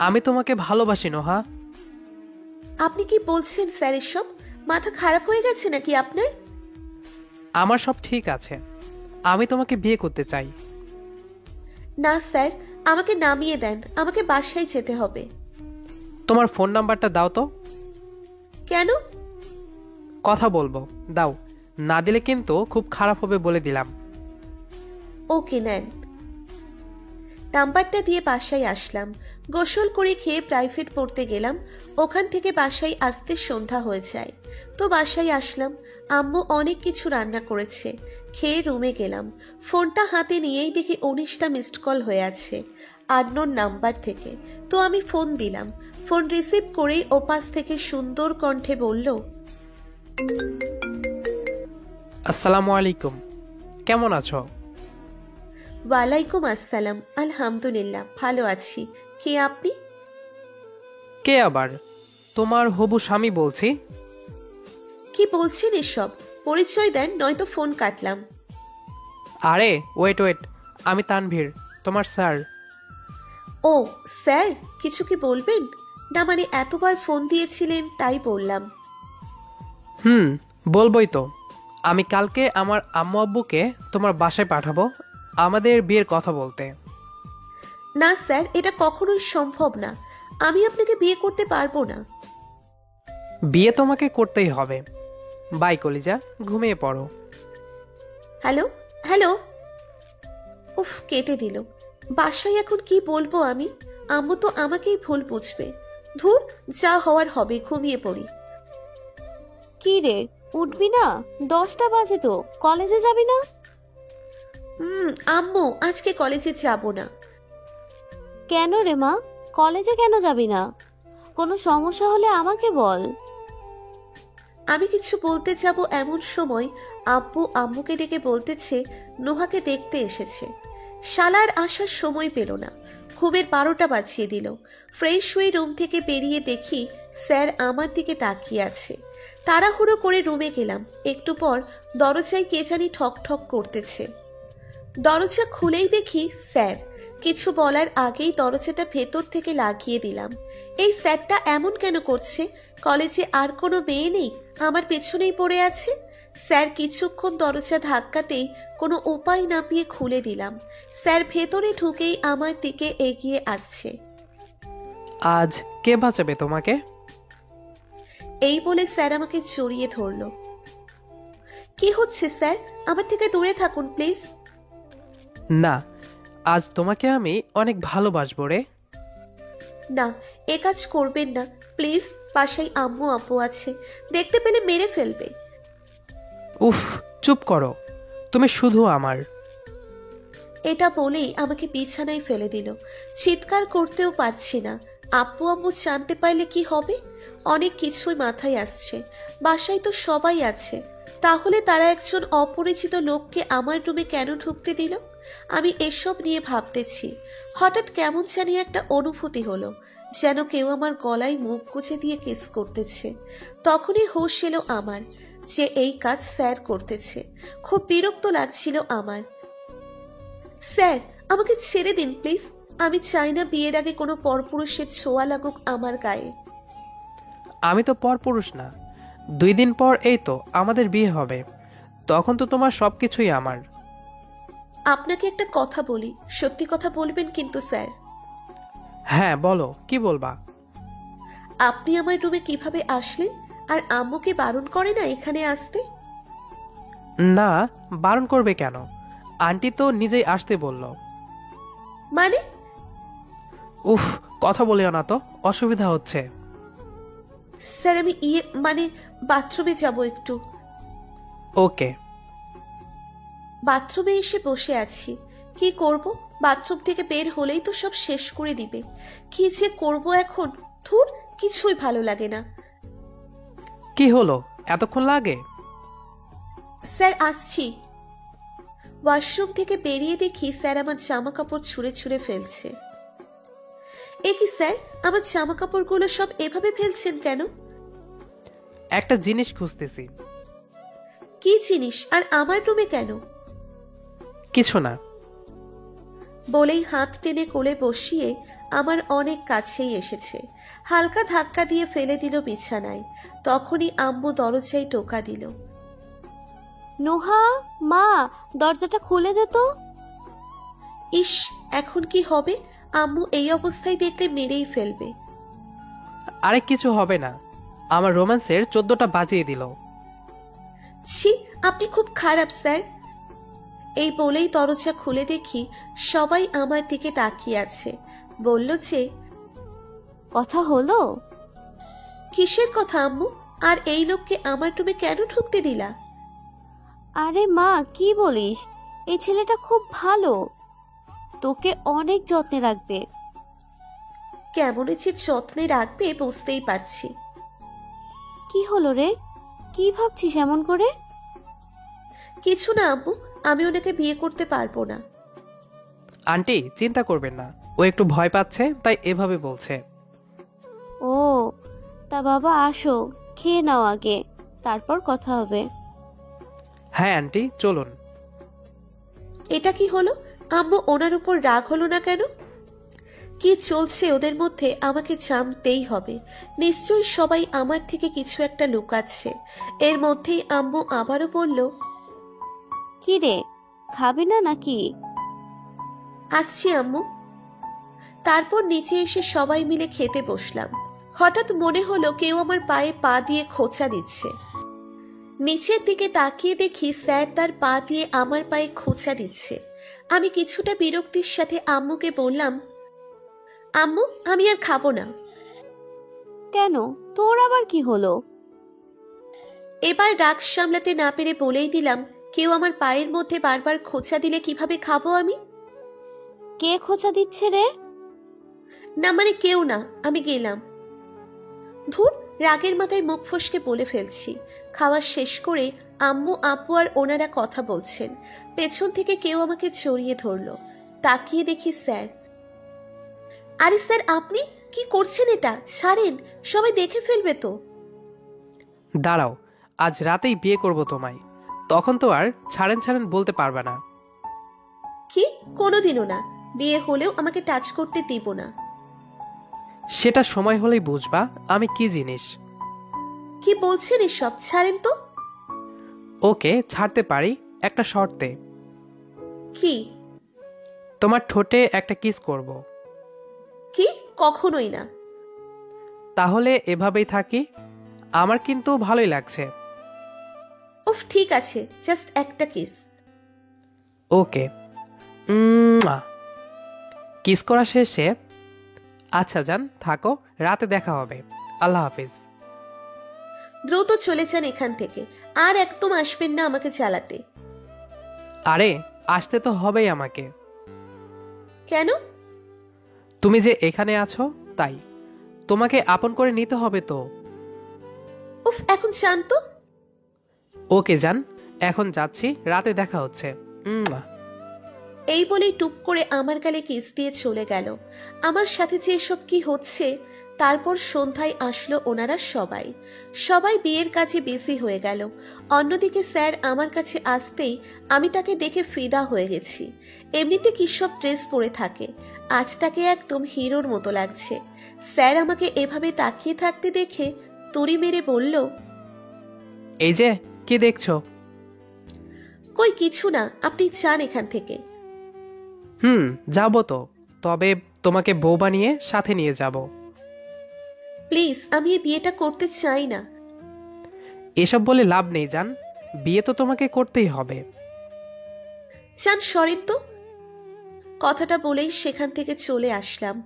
আমি তোমাকে ভালোবাসি নোহা। আপনি কি বলছেন স্যার? এসব মাথা খারাপ হয়ে গেছে নাকি আপনার? আমার সব ঠিক আছে, আমি তোমাকে বিয়ে করতে চাই। না স্যার, আমাকে নামিয়ে দেন, আমাকে বাসায় যেতে হবে। তোমার ফোন নাম্বারটা দাও তো। কেন? কথা বলবো, দাও। না দিলে কিন্তু খুব খারাপ হবে বলে দিলাম। ওকে নেন। নাম্বারটা দিয়ে বাসায় আসলাম। গোসল করে খেয়ে প্রাইভেট পড়তে গেলাম। ওখান থেকে বাসায় আসতে সন্ধ্যা হয়ে যায়। তো বাসায় আসলাম, আম্মু অনেক কিছু রান্না করেছে। খেয়ে রুমে গেলাম। ফোনটা হাতে নিয়েই দেখি 19টা মিসড কল হয়ে আছে আননোন নাম্বার থেকে। তো আমি ফোন দিলাম। ফোন রিসিভ করেই ওপাশ থেকে সুন্দর কণ্ঠে বলল, আসসালামু আলাইকুম, কেমন আছো? ওয়ালাইকুম আসসালাম, আলহামদুলিল্লাহ ভালো আছি। কে আপনি? কে আবার? তোমার হবু স্বামী বলছি। কি বলছেন এসব? পরিচয় দেন, নয়তো ফোন কাটলাম। আরে ওয়েট ওয়েট, আমি তানভীর, তোমার স্যার। ও স্যার, কিছু কি বলবেন? না মানে এতবার ফোন দিয়েছিলেন তাই বললাম। বলবোই তো। আমি কালকে আমার আম্মু আব্বুকে তোমার বাসায় পাঠাবো আমাদের বিয়ের কথা বলতে। না স্যার, এটা কখনোই সম্ভব না। আমি আপনাকে বিয়ে করতে পারবো না। বিয়ে তোমাকে করতেই হবে। বাই কলিজা, ঘুমিয়ে পড়ো। হ্যালো হ্যালো, উফ কেটে দিল। বাসায় এখন কি বলবো আমি? আম্মু তো আমাকেই ভুল বুঝবে। ধুর, যা হওয়ার হবে, ঘুমিয়ে পড়ি। কি রে, উঠবি না? 10টা বাজে তো, কলেজে যাবি না? আম্মু আজকে কলেজে যাব না। কেন রে মা, কলেজে কেন যাবি না? কোনো সমস্যা হলে আমাকে বল। আমি কিছু বলতে যাব এমন সময় আব্বু আম্মুকে ডেকে বলতেছে নোহাকে দেখতে এসেছে। শালার আসার সময় পেল না, ঘুমের 12টা বাজিয়ে দিল। ফ্রেশ হয়ে রুম থেকে বেরিয়ে দেখি স্যার আমার দিকে তাকিয়ে আছে। তাড়াহুড়ো করে রুমে গেলাম। একটু পর দরজায় কে জানি ঠক ঠক করতেছে। দরজা খুলেই দেখি স্যার। কিছু বলার আগেই দরজাটা ভেতর থেকে লাগিয়ে দিলাম। এই স্যারটা এমন কেন করছে? কলেজে আর কোনো মেয়ে নেই, আমার পেছনেই পড়ে আছে। স্যার কিছুক্ষণ দরজা ধাক্কাতেই কোনো উপায় না পেয়ে খুলে দিলাম। স্যার ভেতরে ঢুকেই আমার দিকে এগিয়ে আসছে। আজ কে বাঁচাবে তোমাকে? এই বলে স্যার আমাকে জড়িয়ে ধরল। কি হচ্ছে স্যার? আমার থেকে দূরে থাকুন প্লিজ। না, আজ তোমাকে আমি অনেক ভালোবাসবো রে। না, এ কাজ করবেন না প্লিজ। বাসায় আম্মু আব্বু আছে, দেখতে পেলে মেরে ফেলবে। উফ, চুপ করো, তুমি শুধু আমার। এটা বলেই আমাকে বিছানায় ফেলে দিল। চিৎকার করতেও পারছি না। আব্বু আম্মু জানতে পারলে কি হবে? অনেক কিছুই মাথায় আসছে। বাসায় তো সবাই আছে, তাহলে তারা একজন অপরিচিত লোককে আমার রুমে কেন ঢুকতে দিল? আমি এসব নিয়ে ভাবতেছি। হঠাৎ কেমন জানি একটা অনুভূতি হলো, যেন কেউ আমার গলায় মুখ গুজে দিয়ে কিস করতেছে। তখনই হুঁশ এলো আমার যে এই কাজ স্যার করতেছে। খুব বিরক্ত লাগছিল আমার। স্যার, আমাকে ছেড়ে দিন প্লিজ। আমি চাই না বিয়ের আগে কোনো পরপুরুষের ছোঁয়া লাগুক আমার গায়ে। আমি তো পরপুরুষ না। 2 দিন পর এই তো আমাদের বিয়ে হবে, তখন তো তোমার সবকিছুই আমার। আপনাকে একটা কথা বলি, সত্যি কথা বলবেন কিন্তু স্যার। হ্যাঁ বলো, কি বলবা? আপনি আমার রুমে কিভাবে আসলেন? আর আম্মুকে বারণ করে না এখানে আসতে? না, বারণ করবে কেন? আন্টি তো নিজেই আসতে বলল। মানে? উফ, কথা বলিও না তো, অসুবিধা হচ্ছে। স্যার আমি মানে বাথরুমে যাব একটু। ওকে। বাথরুমে এসে বসে আছি। কি করব? বাথরুম থেকে বের হলেই তো সব শেষ করে দিবে। কি যে করব এখন? ধুর, কিছুই ভালো লাগে না। কি হলো, এতক্ষণ লাগে? স্যার আসছি। ওয়াশরুম থেকে বেরিয়ে দেখি স্যার আমার জামা কাপড় ছুঁড়ে ছুঁড়ে ফেলছে। এ কি স্যার, আমার জামা কাপড়গুলো সব এভাবে ফেলছেন কেন? একটা জিনিস খুঁজতেছি। কি জিনিস আর আমার রুমে কেন? কিছু না। বলেই হাত টেনে কোলে বসিয়ে আমার অনেক কাছেই এসেছে, হালকা ধাক্কা দিয়ে ফেলে দিল বিছানায়। তখনই আম্মু দরজায় টোকা দিল। নোহা, মা, দরজাটা খুলে দে তো। ইস, এখন কি হবে? আম্মু এই অবস্থায় দেখলে মেরেই ফেলবে। আরে কিছু হবে না, আমার রোম্যান্সের 14টা বাজিয়ে দিল। ছি, আপনি খুব খারাপ স্যার। এই বলেই দরজা খুলে দেখি সবাই আমার দিকে তাকিয়ে আছে। বলল যে, কথা হলো? কিসের কথা আম্মু? আর এই লোককে আমার রুমে কেন ঢুকতে দিলা? আরে মা, কি বলিস? এই ছেলেটা খুব ভালো, তোকে অনেক যত্নে রাখবে। কেমন যে যত্নে রাখবে বুঝতেই পারছি। কি হলো রে? কি ভাবছিস এমন করে? কিছু না আম্মু, আমি ওনাকে বিয়ে করতে পারবো না। আন্টি চিন্তা করবেন না, ও একটু ভয় পাচ্ছে তাই এভাবে বলছে। ও, তা বাবা আসো, খেয়ে নাও আগে, তারপর কথা হবে। হ্যাঁ আন্টি চলুন। এটা কি হলো? আম্মু ওনার উপর রাগ হলো না কেন? কি চলছে ওদের মধ্যে আমাকে জানতেই হবে। নিশ্চয়ই সবাই আমার থেকে কিছু একটা লুকাচ্ছে। এর মধ্যেই আম্মু আবারও বলল, কি রে, খাবি না নাকি? আসছি আম্মু। তারপর নিচে এসে সবাই মিলে খেতে বসলাম। হঠাৎ মনে হলো কেউ আমার পায়ে পা দিয়ে খোঁচা দিচ্ছে। নিচের দিকে তাকিয়ে দেখি স্যার তার পা দিয়ে আমার পায়ে খোঁচা দিচ্ছে। আমি কিছুটা বিরক্তির সাথে আম্মুকে বললাম, আম্মু আমি আর খাবো না। কেন, তোর আবার কি হলো? এবার রাগ সামলাতে না পেরে বলেই দিলাম, কেউ আমার পায়ের মধ্যে বারবার খোঁচা দিলে কিভাবে খাবো আমি? কে খোঁচা দিচ্ছে রে? না মানে কেউ না, আমি গেলাম। ধুর, রাগের মাথায় মুখ ফসকে বলে ফেলছি। খাওয়া শেষ করে আম্মু আপু আর ওনারা কথা বলছেন। পেছন থেকে কেউ আমাকে জড়িয়ে ধরলো। তাকিয়ে দেখি স্যার। আরে স্যার, আপনি কি করছেন? এটা ছাড়েন, সবাই দেখে ফেলবে তো। দাঁড়াও, আজ রাতেই বিয়ে করব তোমায়, তখন তো আর ছাড়েন ছাড়েন বলতে পারবে না। কি? কোনোদিনও না। বিয়ে হলেও আমাকে টাচ করতে দিব না। সেটা সময় হলেই বুঝবা আমি কি জিনিস। কি বলছেন এসব? ছাড়েন তো। ওকে ছাড়তে পারি, একটা শর্তে। কি? তোমার ঠোঁটে একটা কিস করব। কি? কখনোই না। তাহলে এভাবেই থাকি, আমার কিন্তু ভালোই লাগছে। উফ, ঠিক আছে, জাস্ট একটা কিস। ওকে। কিস করা শেষে আচ্ছা যান, থাকো, রাতে দেখা হবে, আল্লাহ হাফিজ। দ্রুত চলে যান এখান থেকে, আর একদম আসবেন না আমাকে চালাতে। আরে আসতে তো হবেই আমাকে। কেন? তুমি যে এখানে আছো তাই, তোমাকে আপন করে নিতে হবে তো। উফ, এখন চান তো। ওকে যান, এখন যাচ্ছি, রাতে দেখা হচ্ছে। এই বলেই টুপ করে আমার গালে কিস দিয়ে চলে গেল। আমার সাথে যে এসব কি হচ্ছে। তারপর সন্ধ্যায় আসলো ওনারা সবাই। সবাই বিয়ের কাজে বিজি হয়ে গেল। অন্যদিকে স্যার আমার কাছে আসতেই আমি তাকে দেখে ফিদা হয়ে গেছি। এমনিতে কি সব ড্রেস পরে থাকে, আজ তাকে একদম হিরোর মতো লাগছে। স্যার আমাকে এভাবে তাকিয়ে থাকতে দেখে তুড়ি মেরে বলল, এই যে কি দেখছো? কই কিছু না, আপনি যান এখান থেকে। যাবো তো, তবে তোমাকে বউ বানিয়ে সাথে নিয়ে যাব। প্লিজ, আমি এই বিয়েটা করতে চাই না। এসব বলে লাভ নেই জান, বিয়ে তো তোমাকে করতেই হবে। চান সরেন তো। কথাটা বলেই সেখান থেকে চলে আসলাম।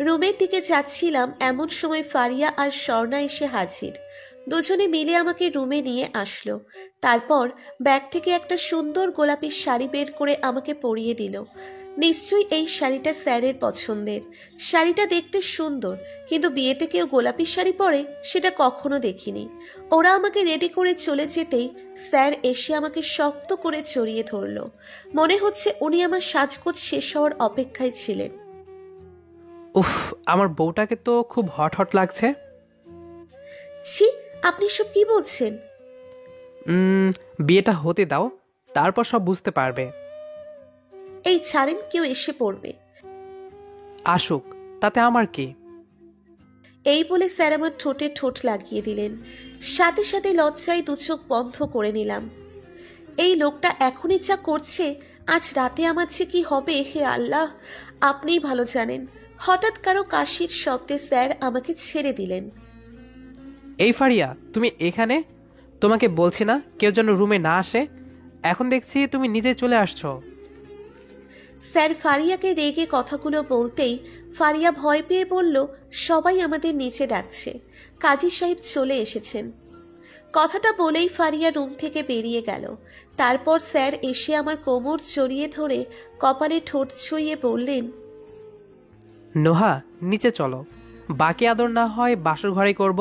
রুমের দিকে যাচ্ছিলাম, এমন সময় ফারিয়া আর স্বর্ণা এসে হাজির। দুজনে মিলে আমাকে রুমে নিয়ে আসলো। তারপর ব্যাগ থেকে একটা সুন্দর গোলাপি শাড়ি বের করে আমাকে পরিয়ে দিল। নিশ্চয়ই এই শাড়িটা স্যারের পছন্দের। শাড়িটা দেখতে সুন্দর, কিন্তু বিয়েতে কেউ গোলাপি শাড়ি পরে সেটা কখনো দেখিনি। ওরা আমাকে রেডি করে চলে যেতেই স্যার এসে আমাকে শক্ত করে জড়িয়ে ধরল। মনে হচ্ছে উনি আমার সাজগোজ শেষ হওয়ার অপেক্ষায় ছিলেন। উফ, আমার বউটাকে তো খুব হট হট লাগছে। ছি, আপনি সব কি বলছেন? বিয়েটা হতে দাও, তারপর সব বুঝতে পারবে। এই ছাড়েন, কেউ এসে পড়বে। আসুক, তাতে আমার কি? এই বলে স্যার আমার ঠোঁটে ঠোঁট লাগিয়ে দিলেন। সাথে সাথে লজ্জায় দু চোখ বন্ধ করে নিলাম। এই লোকটা এখনই যা করছে, আজ রাতে আমার যে কি হবে হে আল্লাহ, আপনিই ভালো জানেন। হঠাৎ কারো কাশির শব্দে স্যার আমাকে ছেড়ে দিলেন। এই ফারিয়া, তুমি এখানে? তোমাকে বলছি না কেউ যেন রুমে না আসে। এখন দেখছি তুমি নিজে চলে আসছো। স্যার ফারিয়াকে রেগে কথাগুলো বলতেই ফারিয়া ভয় পেয়ে বলল, সবাই আমাদের নিচে ডাকছে, কাজী সাহেব চলে এসেছেন। কথাটা বলেই ফারিয়া রুম থেকে বেরিয়ে গেল। তারপর স্যার এসে আমার কোমর জড়িয়ে ধরে কপালে ঠোঁট ছুঁয়ে বললেন, নোহা, নিচে চলো, বাকি আদর না হয় বাসর ঘরে করব।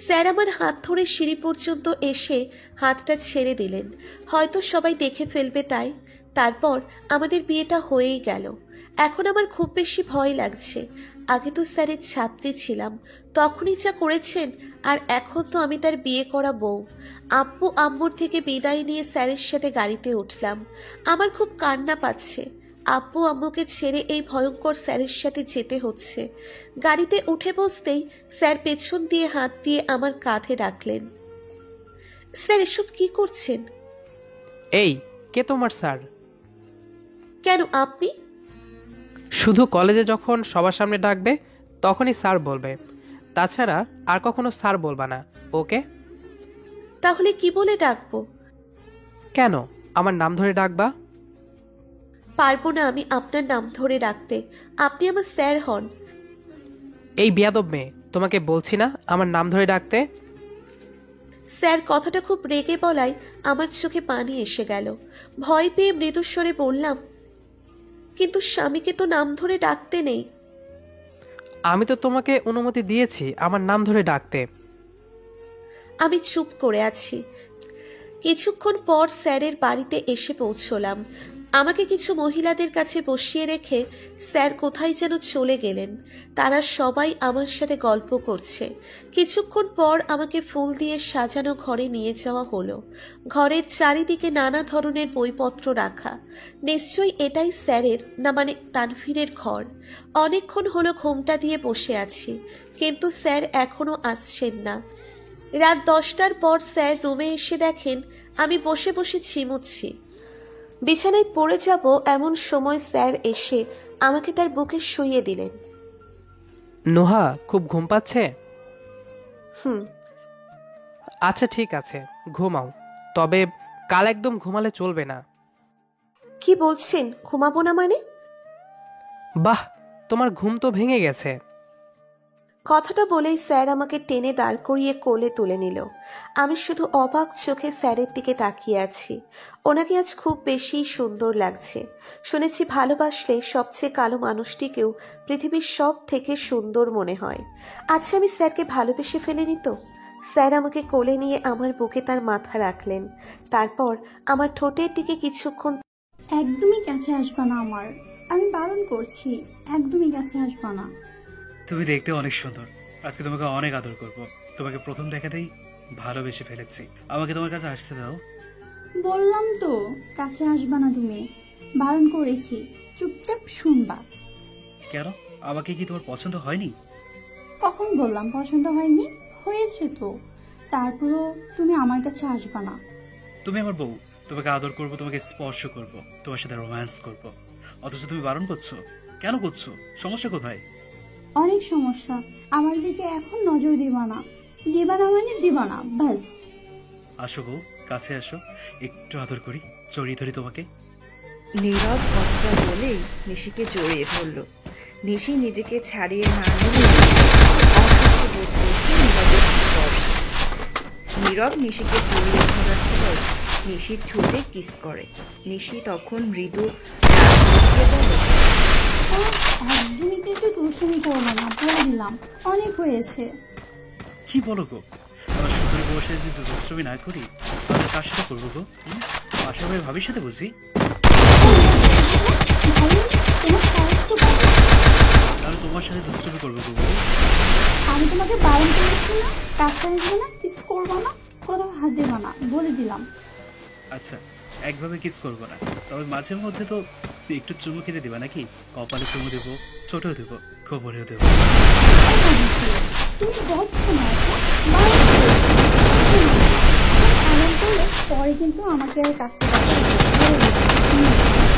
স্যার আমার হাত ধরে সিঁড়ি পর্যন্ত এসে হাতটা ছেড়ে দিলেন, হয়তো সবাই দেখে ফেলবে তাই। তারপর আমাদের বিয়েটা হয়েই গেল। এখন আমার খুব বেশি ভয় লাগছে। আগে তো স্যারের ছাত্রী ছিলাম, তখনই যা করেছেন, আর এখন তো আমি তার বিয়ে করা বউ। আব্বু আম্মুর থেকে বিদায় নিয়ে স্যারের সাথে গাড়িতে উঠলাম। আমার খুব কান্না পাচ্ছে। আব্বু আম্মুকে ছেড়ে এই ভয়ঙ্কর স্যারের সাথে যেতে হচ্ছে। গাড়িতে উঠে বসতেই স্যার পেছন দিয়ে হাত দিয়ে আমার কাঁধে রাখলেন। স্যার, এসব কি করছেন? এই, কে তোমার স্যার? কেন, আপনি? শুধু কলেজে যখন সবার সামনে ডাকবে তখনই স্যার বলবে, তাছাড়া আর কখনো স্যার বলবা না, ওকে? তাহলে কি বলে ডাকবো? কেন আমার নাম ধরে ডাকবা? পারবো না আমি আপনার নাম ধরে রাখতে, আপনি আমার স্যার হন। এই বেয়াদব মেয়ে, তোমাকে বলছি না আমার নাম ধরে ডাকতে। স্যার কথাটা খুব রেগে বলায় আমার চোখে পানি এসে গেল। ভয় পেয়ে মৃদুস্বরে বললাম, কিন্তু স্বামীকে তো নাম ধরে ডাকতে নেই। আমি তো তোমাকে অনুমতি দিয়েছি আমার নাম ধরে ডাকতে। আমি চুপ করে আছি। কিছুক্ষণ পর স্যারের বাড়িতে এসে পৌঁছলাম। আমাকে কিছু মহিলাদের কাছে বসিয়ে রেখে স্যার কোথায় যেন চলে গেলেন। তারা সবাই আমার সাথে গল্প করছে। কিছুক্ষণ পর আমাকে ফুল দিয়ে সাজানো ঘরে নিয়ে যাওয়া হলো। ঘরের চারিদিকে নানা ধরনের বইপত্র রাখা। নিশ্চয়ই এটাই স্যারের, না মানে তানভীরের ঘর। অনেকক্ষণ হলো ঘোমটা দিয়ে বসে আছি, কিন্তু স্যার এখনো আসছেন না। রাত 10টার পর স্যার রুমে এসে দেখেন আমি বসে বসে ঝিমুচ্ছি। বিছানায় পড়ে যাব এমন সময় স্যার এসে আমাকে তার বুকে শুইয়ে দিলেন। নোহা, খুব ঘুম পাচ্ছে? হুম। আচ্ছা ঠিক আছে, ঘুমাও, তবে কাল একদম ঘুমালে চলবে না। কি বলছেন, ঘুমাবো না মানে? বাহ, তোমার ঘুম তো ভেঙে গেছে। কথাটা বলেই স্যার আমাকে টেনে দাঁড় করিয়ে কোলে তুলে নিল। আমি শুধু অবাক চোখে স্যারের দিকে তাকিয়ে আছি। ওনাকে আজ খুব বেশি সুন্দর লাগছে। শুনেছি ভালোবাসলে সবচেয়ে কালো মানুষটিকেও পৃথিবীর সব থেকে সুন্দর মনে হয়। আচ্ছা, আমি স্যারকে ভালোবেসে ফেলিনি তো? স্যার আমাকে কোলে নিয়ে আমার বুকে তার মাথা রাখলেন। তারপর আমার ঠোঁটের দিকে কিছুক্ষণ। একদমই কাছে আসবা না আমার, আমি বারণ করছি, একদমই কাছে আসবা না। তুমি দেখতে অনেক সুন্দর, আজকে তোমাকে অনেক আদর করব। তোমাকে প্রথম দেখাতেই ভালোবেসে ফেলেছি, আমাকে তোমার কাছে আসতে দাও। বললাম তো কাছে আসবা না, তুমি বারণ করেছি, চুপচাপ শুনবা। কেন, আমাকে কি তোমার পছন্দ হয়নি? কখন বললাম পছন্দ হয়নি? হয়েছে তো, তারপরও তুমি আমার কাছে আসবা না। তুমি আমার বউ, তোমাকে আদর করব, তোমাকে স্পর্শ করব, তোমার সাথে রোম্যান্স করব, অথচ তুমি বারণ করছো। কেন করছো? সমস্যা কোথায়? অনেক সমস্যা। আমার দিকে এখন নজর দিবা না, দিবা না মানে দিবা না, ব্যাস। আসো বউ, কাছে আসো, একটু আদর করি, জড়িয়ে ধরি তোমাকে। নীরব কথাটা বলেই নিশিকে জড়িয়ে ধরল। নিশি নিজেকে ছাড়িয়ে না নিলে অসুস্থ বোধ করছে নীরবের স্পর্শে। নীরব নিশিকে জড়িয়ে ধরার পর নিশির ঠোঁটে কিস করে। নিশি তখন মৃদু রাগ দেখিয়ে বলে, একদমই কিন্তু দুষ্টুমি করবো না, বলে দিলাম, অনেক হয়েছে। কি বলো গো, আমার সুন্দরী বসে যদি দুষ্টুমি না করি তাহলে কার সাথে করবো গো? পাশে ভাই ভাবির সাথে বুঝি? তাহলে তোমার সাথে দুষ্টুমি করবো গো। আমি তোমাকে বারণ করেছি না, কাছে আসবে না, কিস করবো না, কোথাও হাত দেবো না, বলে দিলাম। আচ্ছা, একভাবে কিস করবো না, তবে মাঝে মধ্যে তো একটু চুমু খেতে দিবা নাকি? কপালে চুমু দেবো, ছোটও দেবো, খবরেও দেবো। তুমি বলছো না এটা, বারণ করেছি। এমন করলে পরে কিন্তু আমাকে আর কাছে যাবে না, বলে দিলাম।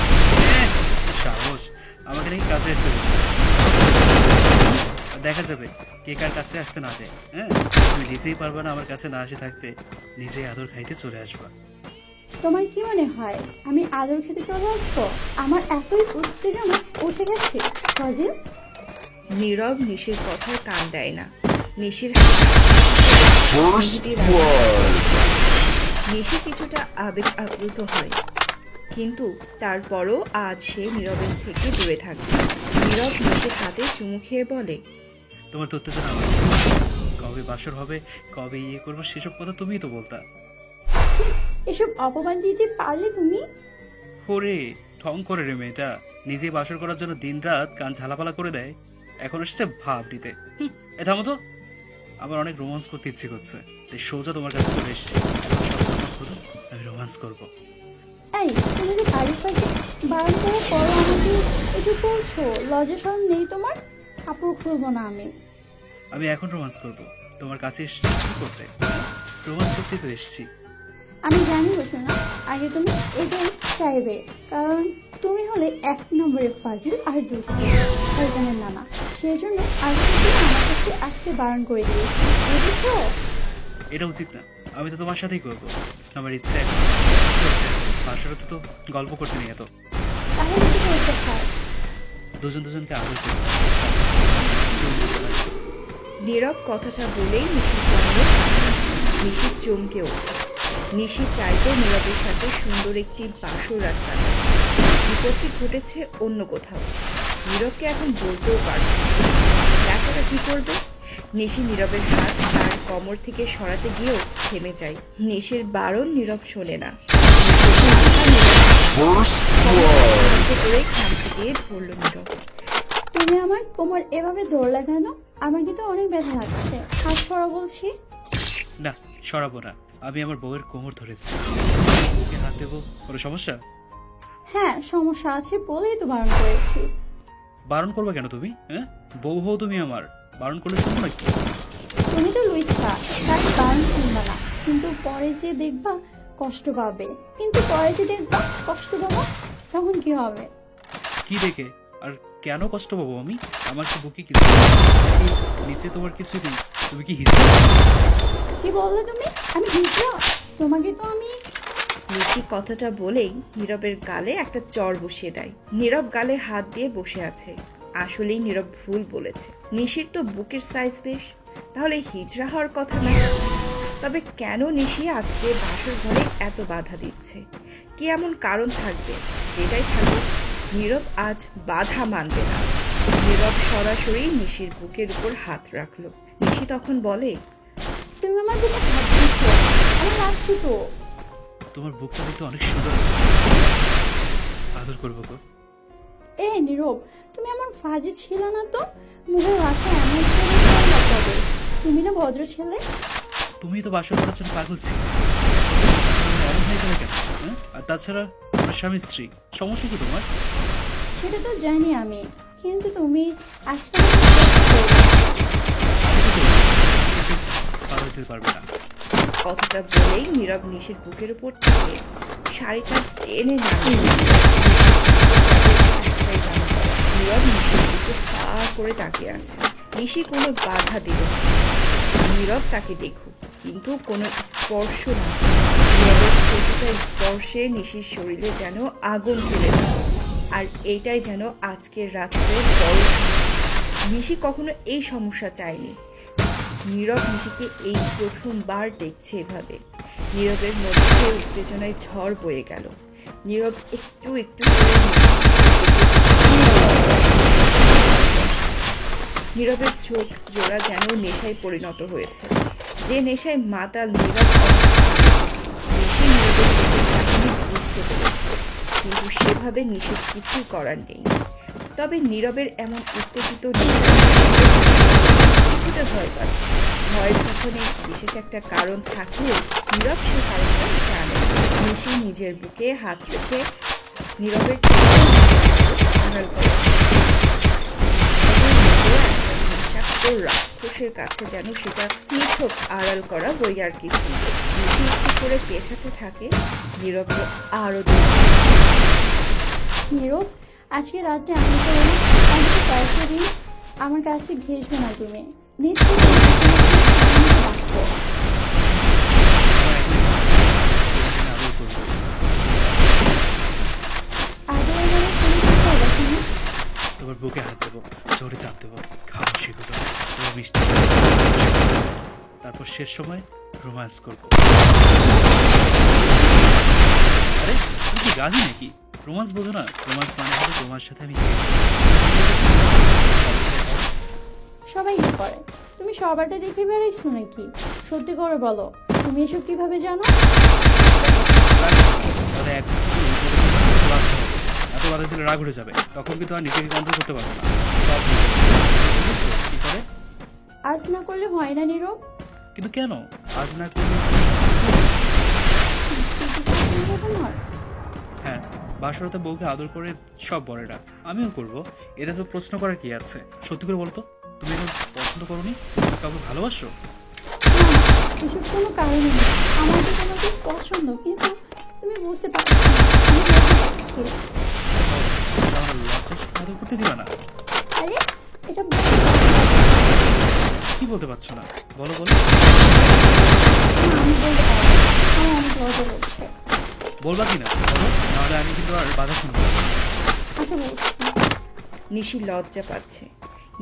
সাহস, আমাকে নাকি কাছে আসতে দেবে? দেখা যাবে কে কার কাছে আসতে না দেয়। হ্যাঁ, তুমি নিজেই পারবা না আমার কাছে না আসে থাকতে, নিজেই আদর খাইতে চলে আসবা। তোমার কি মনে হয় আমি আদর খেতে চলে আসবো? আমার এতই উত্তেজনা উঠে গেছে ফাজিল। নীরব নিশির কথায় কান দেয় না। নিশির নিশি কিছুটা আবেগ আপ্লুত হয়, কিন্তু তারপরও আজ সে নীরবের থেকে দূরে থাকবে। নীরব নিশির হাতে চুমু খেয়ে বলে, তোমার তো উত্তেজনা আমার কি হয়েছে? কবে বাসর হবে, কবে ইয়ে করবো, সেসব কথা তুমিই তো বলতা। এসব অপমান দিতে পারলে তুমি? ওরে ঠং করে রে মেয়েটা, নিজে বাসর করার জন্য দিনরাত কান ঝালাপালা করে দেয়, এখন এসছে ভাব দিতে। এটা মতো আমার অনেক রোমান্স করতে ইচ্ছে করছে, তাই সোজা তোমার কাছে চলে এসেছি। আমি রোমান্স করবো। এই তুমি যে বাড়ির পাশে বারণ করে পড়ো আমাকে একটু বলছো, লজ্জা শরম নেই তোমার? কাপড় খুলবো না আমি। আমি এখন রোমান্স করবো, তোমার কাছে এসেছি কি করতে? রোমান্স করতেই তো এসেছি। আমি জানি বসে না, আগে তুমি এটাই চাইবে, কারণ তুমি হলে 1 নম্বরের ফাজিল আর দুষ্ট শয়তানের নানা। সেই জন্য আগে থেকে আমার কাছে আসতে বারণ করে দিয়েছি, বুঝেছো? এটা উচিত না, আমি তো তোমার সাথেই করবো। আমার ইচ্ছে হচ্ছে বাসরাতে তো গল্প করতে নেই এত। তাহলে কি করতে হয়? দুজনকে আদর করবো। নীরব কথাটা বলেই নিশির কানে নিশি চমকে ওঠে। নিশি চাইতো নীরবের সাথে সুন্দর একটি বাসর রাত কাটাতে, বিপত্তি ঘটেছে অন্য কোথাও। নীরবকে এখন বলতেও পারছে না, তাছাড়া কি করবে? নিশি নীরবের হাত তার কোমর থেকে সরাতে গিয়েও থেমে যায়। নিশির বারণ নীরব শোনে না। করে খামচে দিয়ে ধরল নীরব। তুমি আমার কোমর এভাবে ধরলে কেন? আমাকে তো অনেক ব্যথা লাগছে, হাত সরা বলছি। না, সরাবো না, আমি আমার বউয়ের কোমর ধরেছি, ওকে হাত দেবো, কোনো সমস্যা? হ্যাঁ সমস্যা আছে বলেই তো বারণ করেছি। বারণ করবে কেন তুমি? হ্যাঁ, বউ হও তুমি আমার, বারণ করলে শুনবো নাকি? তুমি তো লুইছা, তাই বারণ শুনবা না, কিন্তু পরে যে দেখবা কষ্ট পাবে। তখন কি হবে? কি দেখে আর কেন কষ্ট পাবো আমি? আমার কি বুকে কিছু নিচে তোমার কিছু নেই? তুমি কি হিসেবে? কি বললে তুমি? আমি হিজড়া? তোমাকে তো আমি। নিশি কথাটা বলেই নীরবের গালে একটা চর বসিয়ে দেয়। নীরব গালে হাত দিয়ে বসে আছে। আসলেই নীরব ভুল বলেছে। নিশির তো বুকের সাইজ বেশ, তাহলে হিজড়া হওয়ার কথা না। তবে কেন নিশি আজকে বাসর ঘরে এত বাধা দিচ্ছে? কি এমন কারণ থাকবে? যেটাই থাকুক, নীরব আজ বাধা মানবে না। নীরব সরাসরি নিশির বুকের উপর হাত রাখলো। নিশি তখন বলে, তুমি আমার বুকে হাত দিচ্ছো, আমি লাগছি তো। তোমার বুকটা দেখতে অনেক সুন্দর আছে, আদর করবো গো। এই নীরব, তুমি এমন ফাজি ছিল না তো, মুখের ভাষা এমন করে। তুমি না ভদ্র ছেলে? তুমি তো বাসর করার জন্য পাগল ছিল, এমন হয়ে গেলে কেন? আর তাছাড়া আমার স্বামী স্ত্রী, সমস্যা কি তোমার? সেটা তো জানি আমি, কিন্তু তুমি আজকে পারবে না। কথাটা বলেই নীরব নিশির বুকের উপর থেকে শাড়িটা টেনে নামিয়ে নীরব নিশির দিকে হা করে তাকিয়ে আছে। নিশি কোনো বাধা দিল না। নীরব তাকে দেখুক, কিন্তু কোনো স্পর্শ না। নীরবের প্রতিটা স্পর্শে নিশির শরীরে যেন আগুন ফেলে যাচ্ছে। আর এইটাই যেন আজকের রাত্রে বড় সমস্যা। নিশি কখনো এই সমস্যা চায়নি। নীরব নিশিকে এই প্রথমবার দেখছে এভাবে। নীরবের মধ্যে উত্তেজনায় ঝড় বয়ে গেল। নীরব একটু একটু করে নীরবের চোখ জোড়া যেন নেশায় পরিণত হয়েছে, যে নেশায় মাতাল নীরব। নিশি নীরবের চোখের চাহনি বুঝতে পেরেছে, কিন্তু সেভাবে নিষেধ কিছুই করার নেই। তবে নীরবের এমন উত্তেজিত নেশা কিছুটা ভয় পাচ্ছে। ভয়ের পিছনে বিশেষ একটা কারণ থাকলেও নীরব সেই কারণটা জানে না। নিশি নিজের বুকে হাত রেখে নীরবের আড়াল করে বিষাক্ত রাক্ষসের কাছে যেন সেটা নিছক আড়াল করা বই আর কিছু না। নিশি একটু করে পেছাতে থাকে, নীরবকে আরো নীরব, আজকে রাতটা আমি তো অন্তত কয়েকটা দিন আমার কাছে ঘেসবে না তুমি। নিশ্চয়ই বাঁচবো। আদৌ মানে তুমি কি করবে শুনি? তোমার বুকে হাত দেবো, জোরে চাপ দেবো, খাবো সেগুলো, তোমার মিষ্টি, তারপর শেষ সময় রোম্যান্স করবো। আরে তুমি কি গাধি নাকি? রোম্যান্স বোঝো না? রোম্যান্স মানে হলো তোমার সাথে আমি সবাই কি করে? তুমি সবারটা দেখে বেড়াইছো নাকি? সত্যি করে বলো, তুমি এসব কিভাবে জানো? এত বাধা দিলে রাগ উঠে যাবে, তখন কিন্তু আর নিজেকে কন্ট্রোল করতে পারবো না। সব কি করে? আজ না করলে হয় না নীরব? কিন্তু কেন আজ না করলে? তোমার হ্যাঁ, বাসরাতে বউকে আদর করে সব বড়েরা, আমিও করব। এতে তো প্রশ্ন করার কি আছে? সত্যি করে বলো তো, তুমি এখন পছন্দ করোনি? তুমি কি কাউকে ভালোবাসো? এসব কোনো কারণে নেই। আমার তো তোমাকে পছন্দ, কিন্তু তুমি বুঝতে পারছো না। আমি বুঝতে পারছি। লজ্জা আদর করতে দিবা না? আরে এটা কি বলতে পারছো না? বলো বলো। আমি বলতে পারবো না। আমার অনেক লজ্জা করছে। বলবা কি না? বলো, নাহলে আমি কিন্তু আর বাধা শুনবো না। আচ্ছা বলছি। নিশি লজ্জা পাচ্ছে।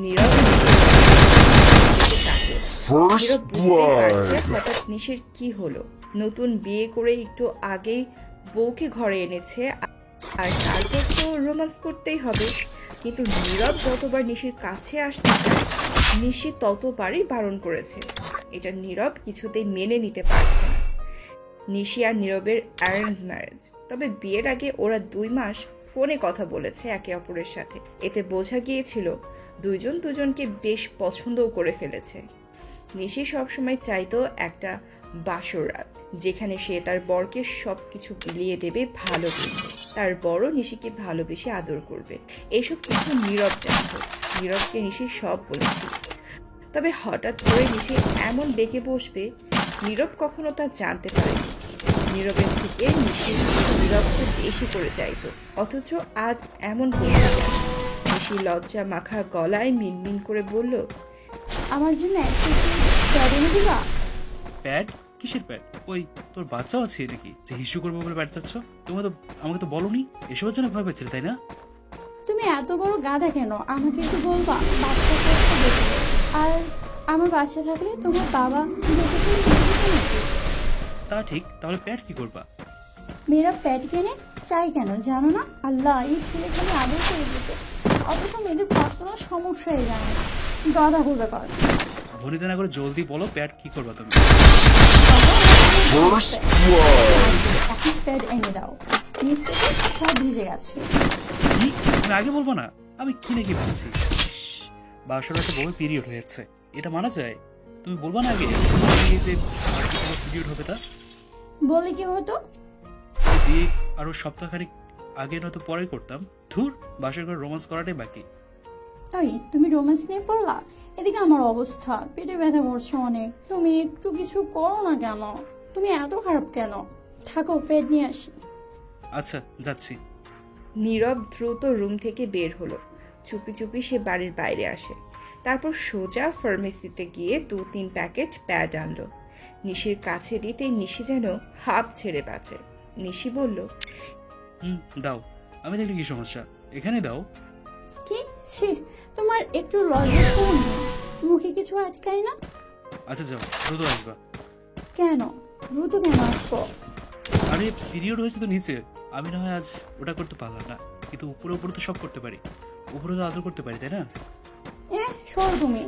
নীরব নিশির দিকে তাকিয়ে আছে। নীরব বুঝতেই পারছে হঠাৎ নিশির কি হলো। নতুন বিয়ে করে একটু আগেই বউকে ঘরে এনেছে, আর তারপর তো রোম্যান্স করতেই হবে। কিন্তু নীরব যতবার নিশির কাছে আসতে চায়, নিশি ততবারই বারণ করেছে। এটা নীরব কিছুতেই মেনে নিতে পারছে না। নিশি আর নীরবের অ্যারেঞ্জ ম্যারেজ, তবে বিয়ের আগে ওরা 2 মাস ফোনে কথা বলেছে একে অপরের সাথে। এতে বোঝা গিয়েছিল দুজন দুজনকে বেশ পছন্দও করে ফেলেছে। নিশি সবসময় চাইতো একটা বাসর রাত, যেখানে সে তার বরকে সবকিছু বিলিয়ে দেবে ভালোবেসে, তার বড় নিশিকে ভালোবেসে আদর করবে। এইসব কিছু নীরব জানত। নীরবকে নিশি সব বলেছিল। তবে হঠাৎ করে নিশি এমন বেঁকে বসবে, নীরব কখনো তা জানতে পারেনি। নীরবের থেকে নিশি নীরবকে বেশি করে চাইতো, অথচ আজ এমন হয়েছে কেন? নিশি লজ্জা মাখা গলায় মিনমিন করে বলল, আমার জন্য একটা প্যাড এনে দিবা? প্যাড? কিসের প্যাড? ওই তোর বাচ্চাও আছে নাকি যে হিসু করবো বলে প্যাড চাচ্ছ? তুমি তো আমাকে তো বলোনি। এসবের জন্য ভয় পাচ্ছিলে, তাই না? তুমি এত বড় গাধা কেন? আমাকে একটু বলবা। বাচ্চা থাকতে দেখবে, আর আমার বাচ্চা থাকলে তোমার বাবা তা ঠিক, তাহলে প্যাড কি করবা? মেয়েরা প্যাড কেনে চাই কেন জানো না? আল্লাহ, এই ছেলে খালি আদর করে দিতে, অথচ মেয়েদের পার্সোনাল সমস্যাই জানে না। গাধা বোঝা কর। ভনিতা না করে জলদি বলো, প্যাড কি করবা তুমি? এখন প্যাড এনে দাও, নিচ থেকে সব ভিজে গেছে। কি? তুমি আগে বলবো না? আমি কি নাকি ভাবছি। বাসরাতে বউ পিরিয়ড হয়েছে, এটা মানা যায়? তুমি বলবা না আগে যে আজকে তোমার পিরিয়ড হবে? তা বলে কি হতো? বিয়ে আরো সপ্তাহখানিক আগে নয়তো পরে করতাম। ধুর, বাসর ঘরে রোম্যান্স করাটাই বাকি। তাই তুমি রোম্যান্স নিয়ে পড়লা? এদিকে আমার অবস্থা, পেটে ব্যথা করছে অনেক। তুমি একটু কিছু করো না কেন? তুমি এত খারাপ কেন? থাকো, ফেড নিয়ে আসি। আচ্ছা, যাচ্ছি। নীরব দ্রুত রুম থেকে বের হলো। চুপি চুপি সে বাড়ির বাইরে আসে। তারপর সোজা ফার্মেসিতে গিয়ে 2-3 প্যাকেট প্যাড আনলো। নিশির কাছে দিতে নিশি যেন হাঁপ ছেড়ে বাঁচে। নিশি বলল, দাও। আমি দেখলে কি সমস্যা? এখানে দাও। কি ছি, তোমার একটু লজ্জা শোন, মুখে কিছু আটকায় না? আচ্ছা যাও, দ্রুত আসবা। কেন দ্রুত কেন আসবো? আরে পিরিয়ড হয়েছে তো নিচে, আমি না হয় আজ ওটা করতে পারলাম না, কিন্তু উপরে উপরে তো সব করতে পারি। উপরে তো আদর করতে পারি, তাই না? সর তুমি,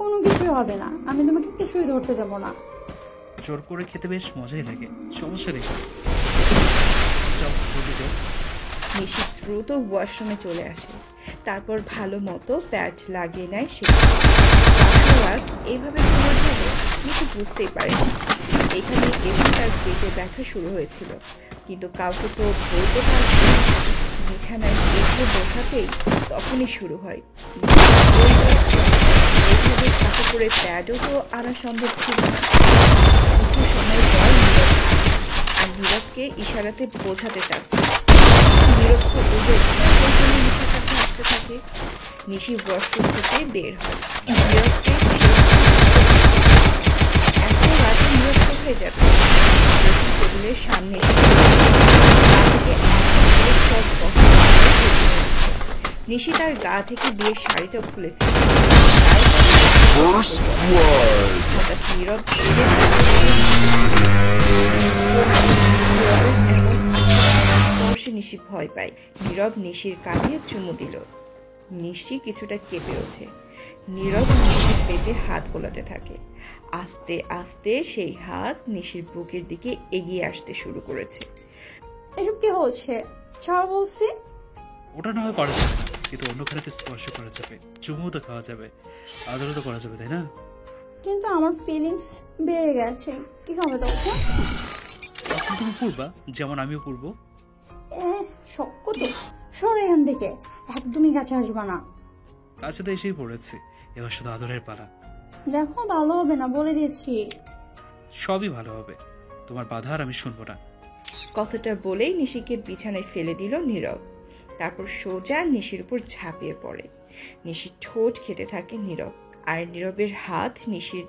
কোনো কিছুই হবে না। আমি তোমাকে কিছুই ধরতে দেবো না। জোর করে খেতে বেশ মজাই লাগে, সমস্যা নেই। যাও, জলদি যাও। নিশি দ্রুত ওয়াশরুমে চলে আসে। তারপর ভালো মতো প্যাড লাগিয়ে নেয় সে। আসল রাত এইভাবে পুরো হলে নিশি বুঝতেই পারেনি। এখানে এসে তার পেটে ব্যথা শুরু হয়েছিল, কিন্তু কাউকে তো বলতে পারছে না। বিছানায় এসে বসাতেই তখনই শুরু হয়। এইভাবে সাথে করে প্যাডও তো আনা সম্ভব ছিল না। কিছু সময় পর নীরব আসে আর নীরবকে ইশারাতে বোঝাতে চাচ্ছে। নীরব তো ওদের সমস্যার জন্য নিশির কাছে আসতে থাকে। নিশি ওয়াশরুম থেকে বের হয়। নীরবকে এত রাতে নীরব কোথায় যাবে? ড্রেসিং টেবিলের সামনে এসে সব নিশি তার গা থেকে বিয়ের শাড়িটা খুলে ফেলে। হঠাৎ নীরব স্পর্শে নিশি ভয় পায়। নীরব নিশির কাঁধে চুমু দিল। নিশি কিছুটা কেঁপে ওঠে। নীরব নিশির পেটে হাত বোলাতে থাকে। আস্তে আস্তে সেই হাত নিশির বুকের দিকে এগিয়ে আসতে শুরু করেছে। এসব কি হচ্ছে? ছাড় বলছি। ওটা না হয় করা যাবে না, কিন্তু অন্য খানেতে স্পর্শ করা যাবে, চুমুও তো খাওয়া যাবে, আদরও তো করা যাবে, তাই না? কিন্তু আমার ফিলিংস বেড়ে গেছে, কি হবে তখন? তখন তুমি পূর্বা, যেমন আমিও পূর্ব। শক্ত তো, সর এখান থেকে, একদমই কাছে আসবা না। কাছে তো এসেই পড়েছি, এবার শুধু আদরের পালা। দেখো ভালো হবে না, বলে দিয়েছি। সবই ভালো হবে, তোমার বাধা আর আমি শুনবো না। কথাটা বলেই নিশিকে বিছানায় ফেলে দিল নীরব। তারপর সোজা নিশির উপর ঝাঁপিয়ে পড়ে। নিশির ঠোঁট খেতে থাকে নীরব, আর নীরবের হাত নিশির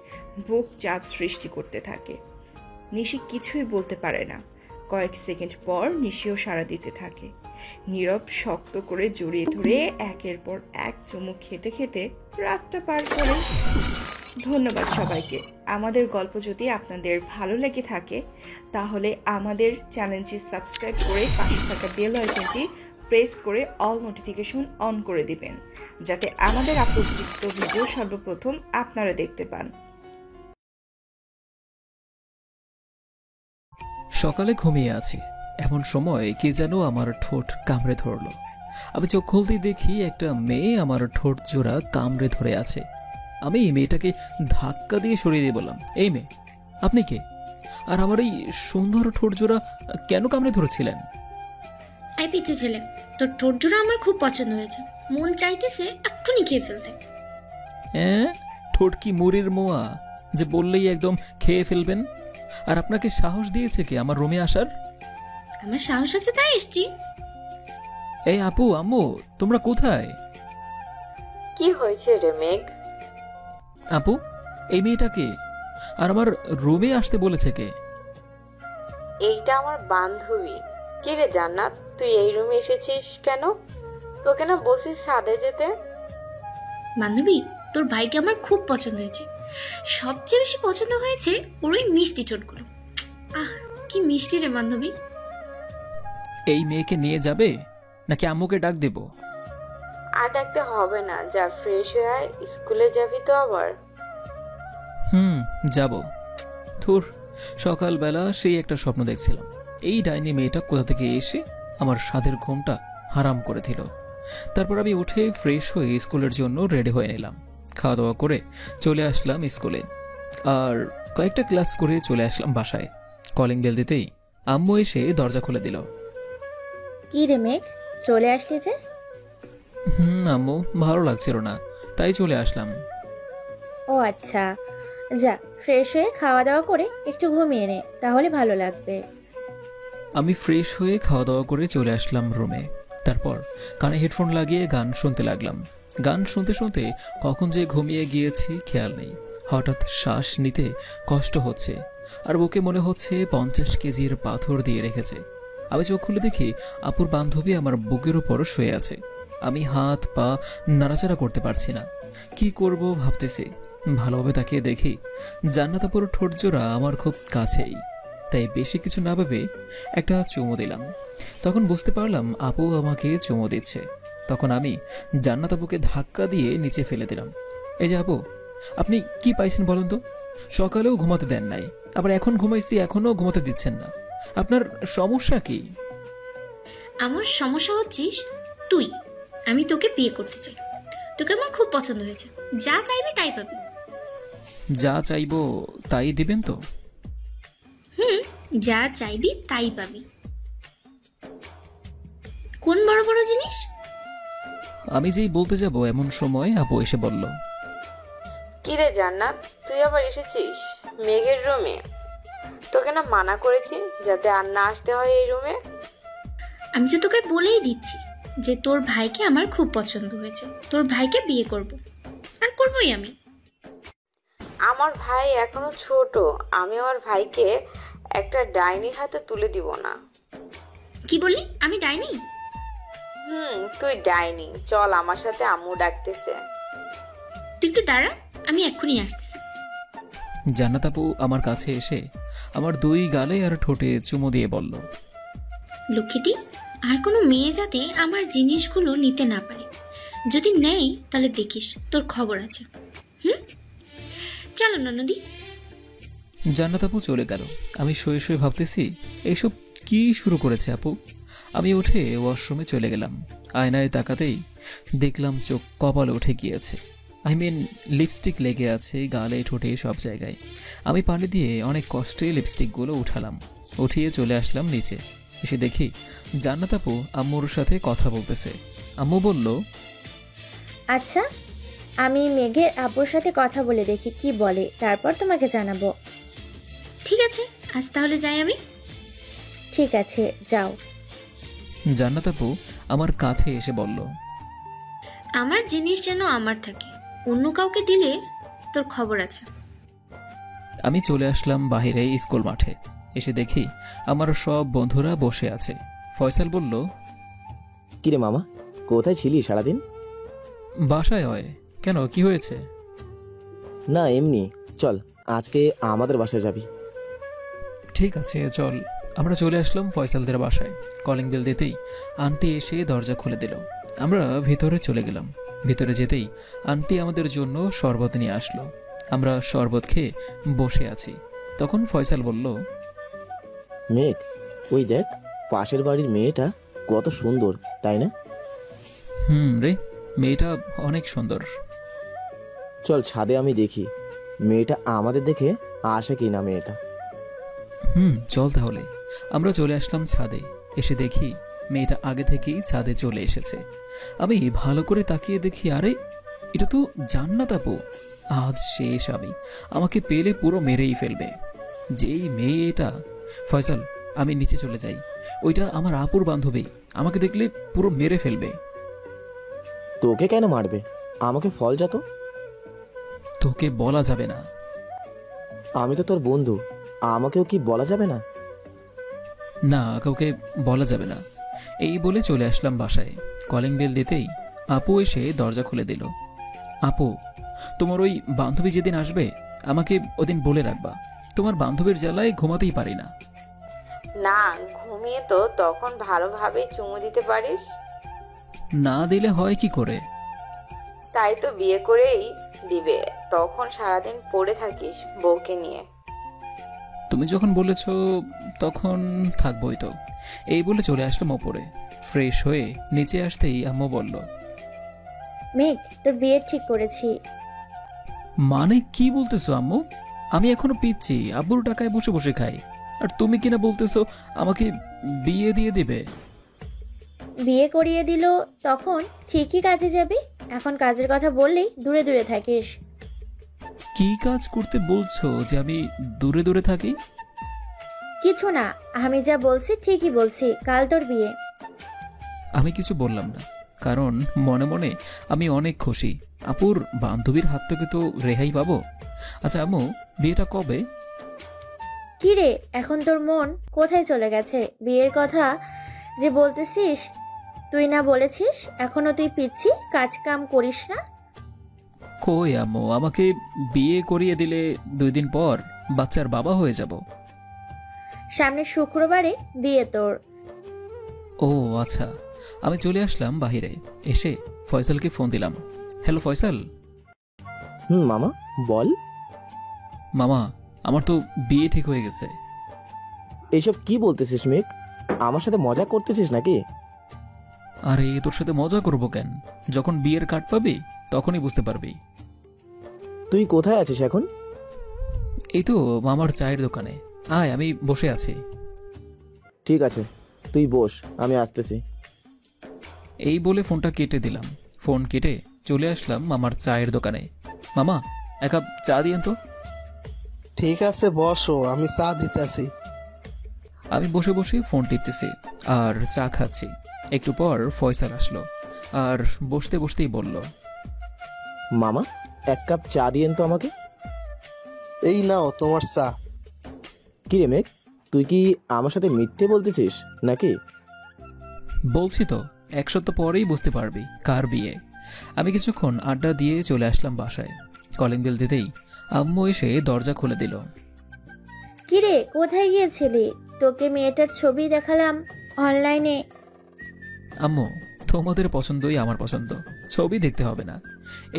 বুক চাপ সৃষ্টি করতে থাকে। নিশি কিছুই বলতে পারে না। কয়েক সেকেন্ড পর নিশিও সাড়া দিতে থাকে। নীরব শক্ত করে জড়িয়ে ধরে একের পর এক চুমু খেতে খেতে রাতটা পার করে। ধন্যবাদ সবাইকে। আমাদের গল্প যদি আপনাদের ভালো লেগে থাকে তাহলে আমাদের চ্যানেলটি সাবস্ক্রাইব করে পাশে থাকা বেল আইকনটি প্রেস করে অল নোটিফিকেশন অন করে দিবেন, যাতে আমাদের আপলোডকৃত ভিডিও সর্বপ্রথম আপনারা দেখতে পান। সকালে ঘুমিয়ে আছি, এমন সময় কে যেন আমার ঠোঁট কামড়ে ধরলো। আমি চোখ খুলতেই দেখি একটা মেয়ে আমার ঠোঁট জোড়া কামড়ে ধরে আছে। আমি এই মেয়েটাকে ধাক্কা দিয়ে সরিয়ে দিয়ে বললাম, এই মেয়ে আপনি কে? আর আমার এই সুন্দর ঠোঁট জোড়া কেন কামড়ে ধরেছিলেন? এই পিচ্ছি ছেলে, তোর ঠোঁট জোড়া আমার খুব পছন্দ হয়েছে, মন চাইতেছে এক্ষুনি খেয়ে ফেলতে। ঠোঁট কি মুড়ির মোয়া যে বললেই একদম খেয়ে ফেলবেন? আর আপনাকে সাহস দিয়েছে কে আমার রুমে আসার? আমার সাহস আছে তাই এসছি। এই আপু আম্মু তোমরা কোথায়? কি হয়েছে রে মেঘ? আপু এই মেয়েটাকে আর আমার রুমে আসতে বলেছে কে? এইটা আমার বান্ধবী। কি রে জান্নাত, তুই এই রুমে এসেছিস কেন? তোকে না বসিস ছাদে যেতে। বান্ধবী, তোর ভাইকে আমার খুব পছন্দ হয়েছে। সবচেয়ে বেশি পছন্দ হয়েছে ওর ওই মিষ্টি ঠোঁটগুলো। আহ কি মিষ্টি রে বান্ধবী। এই মেয়েকে নিয়ে যাবে নাকি আম্মুকে ডাক দেব? আর ডাকতে হবে না, যা ফ্রেশ হয়ে আয়, স্কুলে যাবি তো আবার। যাব। ধুর, সকালবেলা সেই একটা স্বপ্ন দেখছিলাম, এই ডাইনি মেয়েটা কোথা থেকে এসে আমার স্বাদের ঘুমটা হারাম করে দিল। তারপর আমি উঠে ফ্রেশ হয়ে স্কুলের জন্য রেডি হয়ে নিলাম। খাওয়া দাওয়া করে চলে আসলাম স্কুলে, আর কয়েকটা ক্লাস করে চলে আসলাম বাসায়। কলিং বেল দিতেই আম্মু এসে দরজা খুলে দিল। কি রে মেঘ, চলে আসলি যে? আম্মু ভালো লাগছিল না, তাই চলে আসলাম। ও আচ্ছা, যা ফ্রেশ হয়ে খাওয়া দাওয়া করে একটু ঘুমিয়ে নে, তাহলে ভালো লাগবে। আমি ফ্রেশ হয়ে খাওয়া দাওয়া করে চলে আসলাম রুমে। তারপর কানে হেডফোন লাগিয়ে গান শুনতে লাগলাম। গান শুনতে শুনতে কখন যে ঘুমিয়ে গিয়েছি খেয়াল নেই। হঠাৎ শ্বাস নিতে কষ্ট হচ্ছে, আর বুকে মনে হচ্ছে 50 কেজির পাথর দিয়ে রেখেছে। আমি চোখ খুলে দেখি আপুর বান্ধবী আমার বুকের উপর শুয়ে আছে। আমি হাত পা নাড়াচাড়া করতে পারছি না, কি করব ভাবতেছি। ভালোভাবে তাকিয়ে দেখি জান্নাত আপুর ঠোঁট জোড়া আমার খুব কাছেই, তাই বেশি কিছু না ভেবে একটা চুমু দিলাম। তখন বুঝতে পারলাম আপু আমাকে চুমু দিচ্ছে। তখন আমি জান্নাত আপুকে ধাক্কা দিয়ে নিচে ফেলে দিলাম। এই যে আপু, আপনি কি পাইছেন বলুন তো? সকালেও ঘুমাতে দেন নাই, আবার এখন ঘুমাইছি এখনো ঘুমাতে দিচ্ছেন না। আপনার সমস্যা কি? আমার সমস্যা হচ্ছিস তুই। আমি তোকে বিয়ে করতে চাই। তোকে আমার খুব পছন্দ হয়েছে, যা চাইবি তাই পাবি। যা চাইবো তাই দিবেন তো? যা চাইবি তাই পাবি। কোন বড় বড় জিনিস? আমি যেই বলতে যাব এমন সময় আপু এসে বলল, কিরে জান্নাত, তুই আবার এসেছিস মেঘের রুমে? তোকে না মানা করেছি যাতে আর না আসতে হয় এই রুমে? আমি তো তোকে বলেই দিচ্ছি যে তোর ভাইকে আমার খুব পছন্দ হয়েছে, তোর ভাইকে বিয়ে করব, আর করবই আমি। আমার ভাই এখনো ছোট, আমি আমার ভাইকে একটা ডাইনির হাতে তুলে দিব না। কি বললি? আমি ডাইনি? তুই ডাইনি। চল আমার সাথে, আম্মু ডাকতেছে। তুই একটু দাঁড়া, আমি এক্ষুনি আসতেছি। জান্নাত আপু আমার কাছে এসে আমার 2 গালে আর ঠোঁটে চুমু দিয়ে বলল, লক্ষ্মীটি, আর কোনো মেয়ে যাতে আমার জিনিসগুলো নিতে না পারে, যদি নেই তাহলে দেখিস তোর খবর আছে। চলো ননদি। জান্নাত আপু চলে গেল। আমি শুয়ে শুয়ে ভাবতেছি এইসব কি শুরু করেছে আপু। আমি উঠে ওয়াশরুমে চলে গেলাম। আয়নায় তাকাতেই দেখলাম চোখ কপালে উঠে গিয়েছে। লিপস্টিক লেগে আছে গালে ঠোঁটে সব জায়গায়। আমি পানি দিয়ে অনেক কষ্টে লিপস্টিকগুলো উঠালাম। উঠিয়ে চলে আসলাম নিচে। এসে দেখি জান্নাত আপু আম্মুর সাথে কথা বলতেছে। আম্মু বলল, আচ্ছা, আমি মেঘের আব্বুর সাথে কথা বলে দেখি কি বলে, তারপর তোমাকে জানাবো। ঠিক আছে, আজ তাহলে যাই আমি। ঠিক আছে, যাও। জান্নাত আপু আমার কাছে এসে বলল, আমার জিনিস যেন আমার থাকে, অন্য কাউকে দিলে তোর খবর আছে। আমি চলে আসলাম বাইরে স্কুল মাঠে। এসে দেখি আমার সব বন্ধুরা বসে আছে। ফয়সাল বলল, কিরে মামা, কোথায় ছিলি সারাদিন? বাসায় হয়। কেন, কি হয়েছে? না এমনি, চল আজকে আমাদের বাসায় যাবি। ঠিক আছে চল। আমরা চলে আসলাম ফয়সালদের বাসায়। কলিং বেল দিতেই আন্টি এসে দরজা খুলে দিল। আমরা ভিতরে চলে গেলাম। ভিতরে যেতেই আন্টি আমাদের জন্য শরবত নিয়ে আসলো। আমরা শরবত খেয়ে বসে আছি। তখন ফয়সাল বলল, মেঘ, ওই দেখ পাশের বাড়ির মেয়েটা কত সুন্দর, তাই না? রে, মেয়েটা অনেক সুন্দর। চল ছাদে আমি দেখি মেয়েটা আমাদের দেখে আসে কি না মেয়েটা। চল তাহলে। আমরা চলে আসলাম ছাদে। এসে দেখি মেয়েটা আগে থেকেই ছাদে চলে এসেছে। আমি ভালো করে তাকিয়ে দেখি, আরে এটা তো জান্নাত আপু। আজ শেষ, আমাকে পেলে পুরো মেরেই ফেলবে। যেই মেয়ে এটা। ফয়সাল, আমি নিচে চলে যাই। ওইটা আমার আপুর বান্ধবী, আমাকে দেখলে পুরো মেরে ফেলবে। তোকে কেন মারবে? আমাকে ফল যা তো। তোকে বলা যাবে না। আমি তো তোর বন্ধু, আমাকেও কি বলা যাবে না? না, কাউকে বলা যাবে না। এই বলে চলে আসলাম বাসায়। কলিং বেল দিতেই আপু এসে দরজা খুলে দিল। আপু, তোমার ওই বান্ধবী যেদিন আসবে আমাকে ওদিন বলে রাখবা। তোমার বান্ধবীর জ্বালায় ঘুমাতেই পারি না। না, ঘুমিয়ে তো তখন ভালোভাবে চুমু দিতে পারিস। না দিলে হয় কি করে? তাই তো বিয়ে করেই দিবে, তখন সারাদিন পড়ে থাকিস বউকে নিয়ে। তুমি যখন বলেছ তখন থাকবোই তো। এই বলে চলে আসলাম ওপরে। ফ্রেশ হয়ে নিচে আসতেই আম্মু বলল, মেঘ, তোর বিয়ে ঠিক করেছি। মানে কি বলতেছো আম্মু? আমি এখনো পিচ্ছি, আব্বুর টাকায় বসে বসে খাই, আর তুমি কিনা বলতেছো আমাকে বিয়ে দিয়ে দিবে? বিয়ে করিয়ে দিল তখন ঠিকই কাজে যাবি। এখন কাজের কথা বললেই দূরে দূরে থাকিস। কি কাজ করতে বলছো যে আমি দূরে দূরে থাকি? কিছু না, আমি যা বলছি ঠিকই বলছি। কাল তোর বিয়ে। আমি কিছু বললাম না, কারণ মনে মনে আমি অনেক খুশি। আপুর বান্ধবীর হাত থেকে তো রেহাই পাবো। আচ্ছা আম্মু, বিয়েটা কবে? কি রে, এখন তোর মন কোথায় চলে গেছে? বিয়ের কথা যে বলতেছিস, তুই না বলেছিস এখনো তুই পিচ্ছি, কাজ কাম করিস না? কই আম্মু, আমাকে বিয়ে করিয়ে দিলে 2 দিন পর বাচ্চার বাবা হয়ে যাব। সামনের শুক্রবারে বিয়ে তোর। ও আচ্ছা। আমি চলে আসলাম বাহিরে। এসে ফয়সালকে ফোন দিলাম। হ্যালো ফয়সাল। মামা বল। মামা, আমার তো বিয়ে ঠিক হয়ে গেছে। এইসব কি বলতেছিস মেঘ? আমার সাথে মজা করতেছিস নাকি? আরে তোর সাথে মজা করবো কেন? যখন বিয়ের কার্ড পাবি তখনই বুঝতে পারবি। তুই কোথায় আছিস এখন? এই তো মামার চায়ের দোকানে। আয়, আমি বসে আছি। ঠিক আছে, তুই বস, আমি আসতেছি। এই বলে ফোনটা কেটে দিলাম। ফোন কেটে চলে আসলাম মামার চায়ের দোকানে। মামা, এক কাপ চা দিয়েন তো। ঠিক আছে, বসো, আমি চা দিতেছি। আমি বসে বসে ফোন টিপতেছি আর চা খাচ্ছি। একটু পর ফয়সাল আসলো আর বসতে বসতেই বলল, মামা, এক কাপ চা দিয়েন তো আমাকে। এই নাও তোমার চা। কি রে মেঘ, তুই কি আমার সাথে মিথ্যে বলতেছিস নাকি? বলছি তো, এক সপ্তাহ পরেই বুঝতে পারবি কার বিয়ে। আমি কিছুক্ষণ আড্ডা দিয়ে চলে আসলাম বাসায়। কলিং বেল দিতেই আম্মু এসে দরজা খুলে দিল। কিরে, কোথায় গিয়েছিলি? তোকে মেয়েটার ছবি দেখালাম অনলাইনে। আম্মু, তোমাদের পছন্দই আমার পছন্দ, ছবি দেখতে হবে না।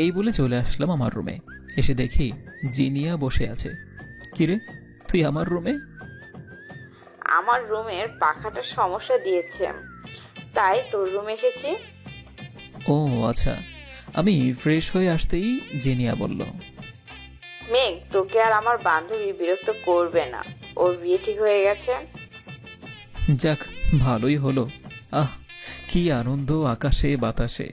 এই বলে চলে আসলাম আমার রুমে। এসে দেখি জিনিয়া বসে আছে। কিরে, তুই আমার রুমে? আমার রুমের পাখাটা সমস্যা দিয়েছে, তাই তোর রুমে এসেছি। ও আচ্ছা। আমি ফ্রেশ হয়ে আসতেই জিনিয়া বলল, মেঘ, তোকে আর আমার বান্ধবী বিরক্ত করবে না, ওর বিয়ে ঠিক হয়ে গেছে। যাক, ভালোই হলো। আহ, কি আনন্দ আকাশে বাতাসে।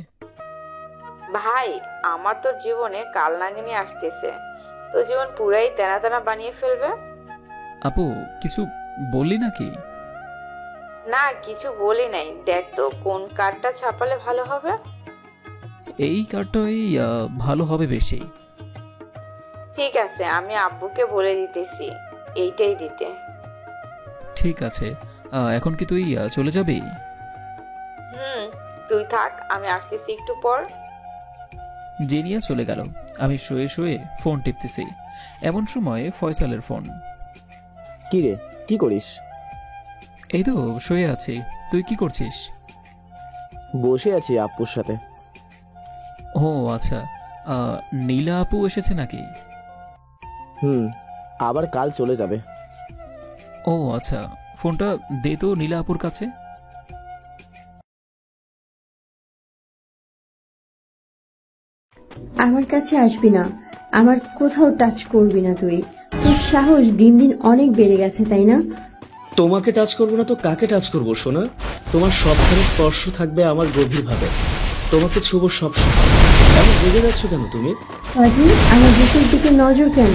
ভাই, আমার তোর জীবনে কাল নাগিনী আসতেছে, তোর জীবন পুরাই তেনা তেনা বানিয়ে ফেলবে। আপু, কিছু বললি নাকি? না, কিছু বলি নাই। দেখ তো কোন কার্ডটা ছাপালে ভালো হবে। এই কার্ডটাই ভালো হবে বেশি। ঠিক আছে, আমি আব্বুকে বলে দিতেছি এইটাই দিতে। ঠিক আছে, এখন কি তুই চলে যাবি? তুই থাক, আমি আসতেছি একটু পর। জিনিয়া চলে গেল। আমি শুয়ে শুয়ে ফোন টিপতেছি। এমন সময় ফয়সালের ফোন। কি রে, কি করিস? এই তো শুয়ে আছি। তুই কি করছিস? বসে আছি আপুর সাথে। ও আচ্ছা, নীলা আপু এসেছে নাকি? আবার কাল চলে যাবে। ও আচ্ছা, ফোনটা দে তো নীলা আপুর কাছে। আমার কাছে আসবি না, আমার কোথাও টাচ করবি না তুই। তোর সাহস দিন দিন অনেক বেড়ে গেছে, তাই না? তোমাকে টাচ করবো না তো কাকে টাচ করবো সোনা? তোমার সবখানে স্পর্শ থাকবে আমার গভীরভাবে। তোমাকে ছুবো সব সময়। এমন রেগে যাচ্ছ কেন তুমি? ফাজিল, আমার বুকের দিকে নজর কেন?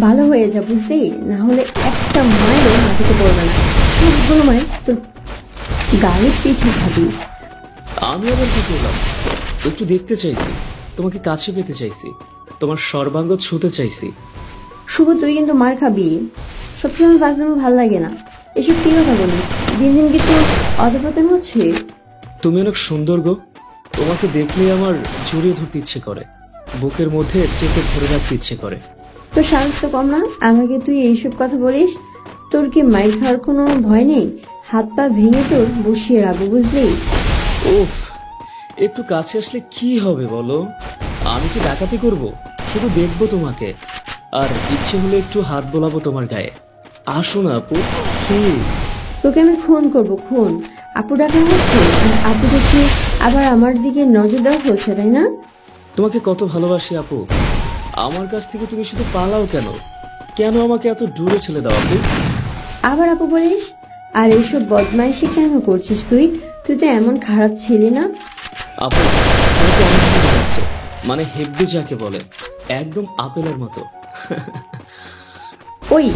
ভালো হয়ে যা, বুঝলি? না হলে একটা মায়েরও মাটিতে পড়বে না। সবগুলো মায়ের তোর গায়ের পিছু খাবি। আমি আবার কি করলাম? একটু দেখতে চাইছি, তোমাকে কাছে পেতে চাইছি, তোমার সর্বাঙ্গ ছুঁতে চাইছি। শুভ, তুই কিন্তু মার খাবি। সবসময় ফাজলামো ভালো লাগে না। এসব কি কথা বলিস? দিন দিন কি তোর অধপতন হচ্ছে? তুমি অনেক সুন্দর গো, তোমাকে দেখলে আমার জড়িয়ে ধরতে ইচ্ছে করে, বুকের মধ্যে চেপে ধরে রাখতে ইচ্ছে করে। তোর সাহস তো কম না, আমাকে তুই এইসব কথা বলিস? তোর কি মাইর খাওয়ার কোনো ভয় নেই? হাত পা ভেঙে তোর বসিয়ে রাখবো, বুঝলি? উফ, একটু কাছে আসলে কি হবে বলো? আমি কি ডাকাতি করব? শুধু দেখবো তোমাকে, আর ইচ্ছে হলে একটু হাত বোলাবো তোমার গায়ে। আসো না আপু, প্লিজ। তোকে আমি খুন করবো, খুন। আপু ডাকা হচ্ছে আর আপু দেখে আবার আমার দিকে নজর দেওয়া হচ্ছে, তাই না? তোমাকে কত ভালোবাসি আপু, আমার কাছ থেকে তুমি শুধু পালাও কেন? কেন আমাকে এত দূরে ঠেলে দাও আপু? আবার আপু বলিস? আর এইসব বদমাইশি কেন করছিস তুই? তুই তো এমন খারাপ ছিলি না। আপু, তোমাকে অনেক ভালো লাগছে, মানে হেব্বি যাকে বলে, একদম আপেলের মতো। ওই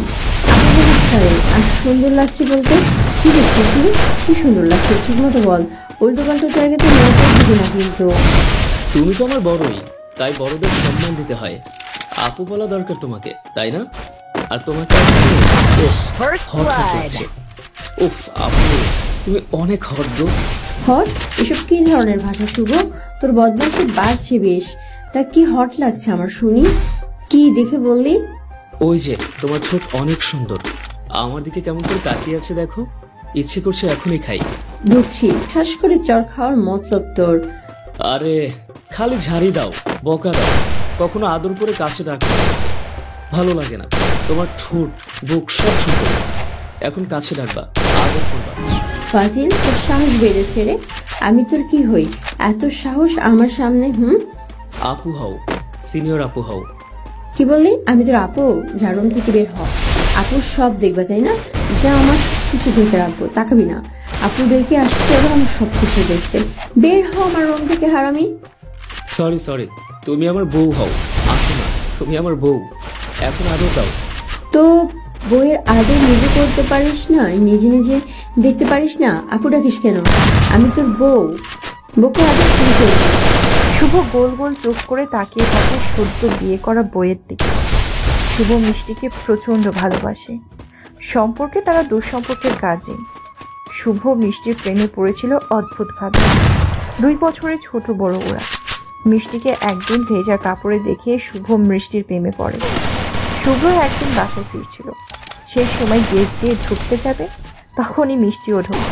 আপু বলিস পারে, আর সুন্দর লাগছে বলতে কি দেখছিস? কি সুন্দর লাগছে, ঠিক মতো বল। উল্টো পাল্টো জায়গাতে নজর দিবি না কিন্তু। তুমি তো আমার বড়ই, তাই বড়দের সম্মান দিতে হয়। আপু বলা দরকার তোমাকে, তাই না? আর তোমাকে উফ আপু, তুমি অনেক হট গো। হট? এসব কি ধরনের ভাষা শুভ? তোর বদমাইশি বাড়ছে বেশ। তা কি হট লাগছে আমার শুনি? কি দেখে বললি? ওই যে তোমার ঠোঁট অনেক সুন্দর, আমার দিকে কেমন করে তাকিয়ে আছে দেখো, ইচ্ছে করছে এখনই খাই। বুঝছি, ঠাস করে চর খাওয়ার মতলব তোর। আরে খালি ঝাড়ি দাও, বকা দাও, কখনো আদর করে কাছে ডাকো। ভালো লাগে না? তোমার ঠোঁট বুক সব সুন্দর, এখন কাছে ডাকবা, আদর করবা। ফাজিল, তোর সাহস বেড়েছে রে। আমি তোর কি হই? এত সাহস আমার সামনে? আপু হও, সিনিয়র আপু হও। কি বললি? আমি তোর আপু? যা রুম থেকে বের হ। আপু সব দেখবে তাই না? যা আমার কিছু দেখে রাখবো, তাকাবি না। আপু ডেকে আসছে এবার আমার সব কিছু দেখতে। বের হ আমার রুম থেকে, হারামি। সরি সরি, তুমি আমার বউ হও। আসো না, তুমি আমার বউ। এখন আদর দাও। তো বইয়ের আদর নিজে করতে পারিস না, নিজে নিজে দেখতে পারিস না? আপু ডাকিস কেন? আমি তোর বউ, বউকে আদর শুরু করবি। শুভ গোল গোল চোখ করে তাকিয়ে থাকে সদ্য বিয়ে করা বইয়ের দিকে। শুভ মিষ্টিকে প্রচণ্ড ভালোবাসে। সম্পর্কে তারা দুঃসম্পর্কের কাজে। শুভ মিষ্টির প্রেমে পড়েছিল অদ্ভুতভাবে। 2 বছরের ছোট বড় ওরা। মিষ্টিকে একদিন ভেজা কাপড়ে দেখে শুভ মিষ্টির প্রেমে পড়ে। শুভ একদিন বাসায় ফিরছিল, সেই সময় গেট দিয়ে ঢুকতে যাবে, তখনই মিষ্টিও ঢোকে।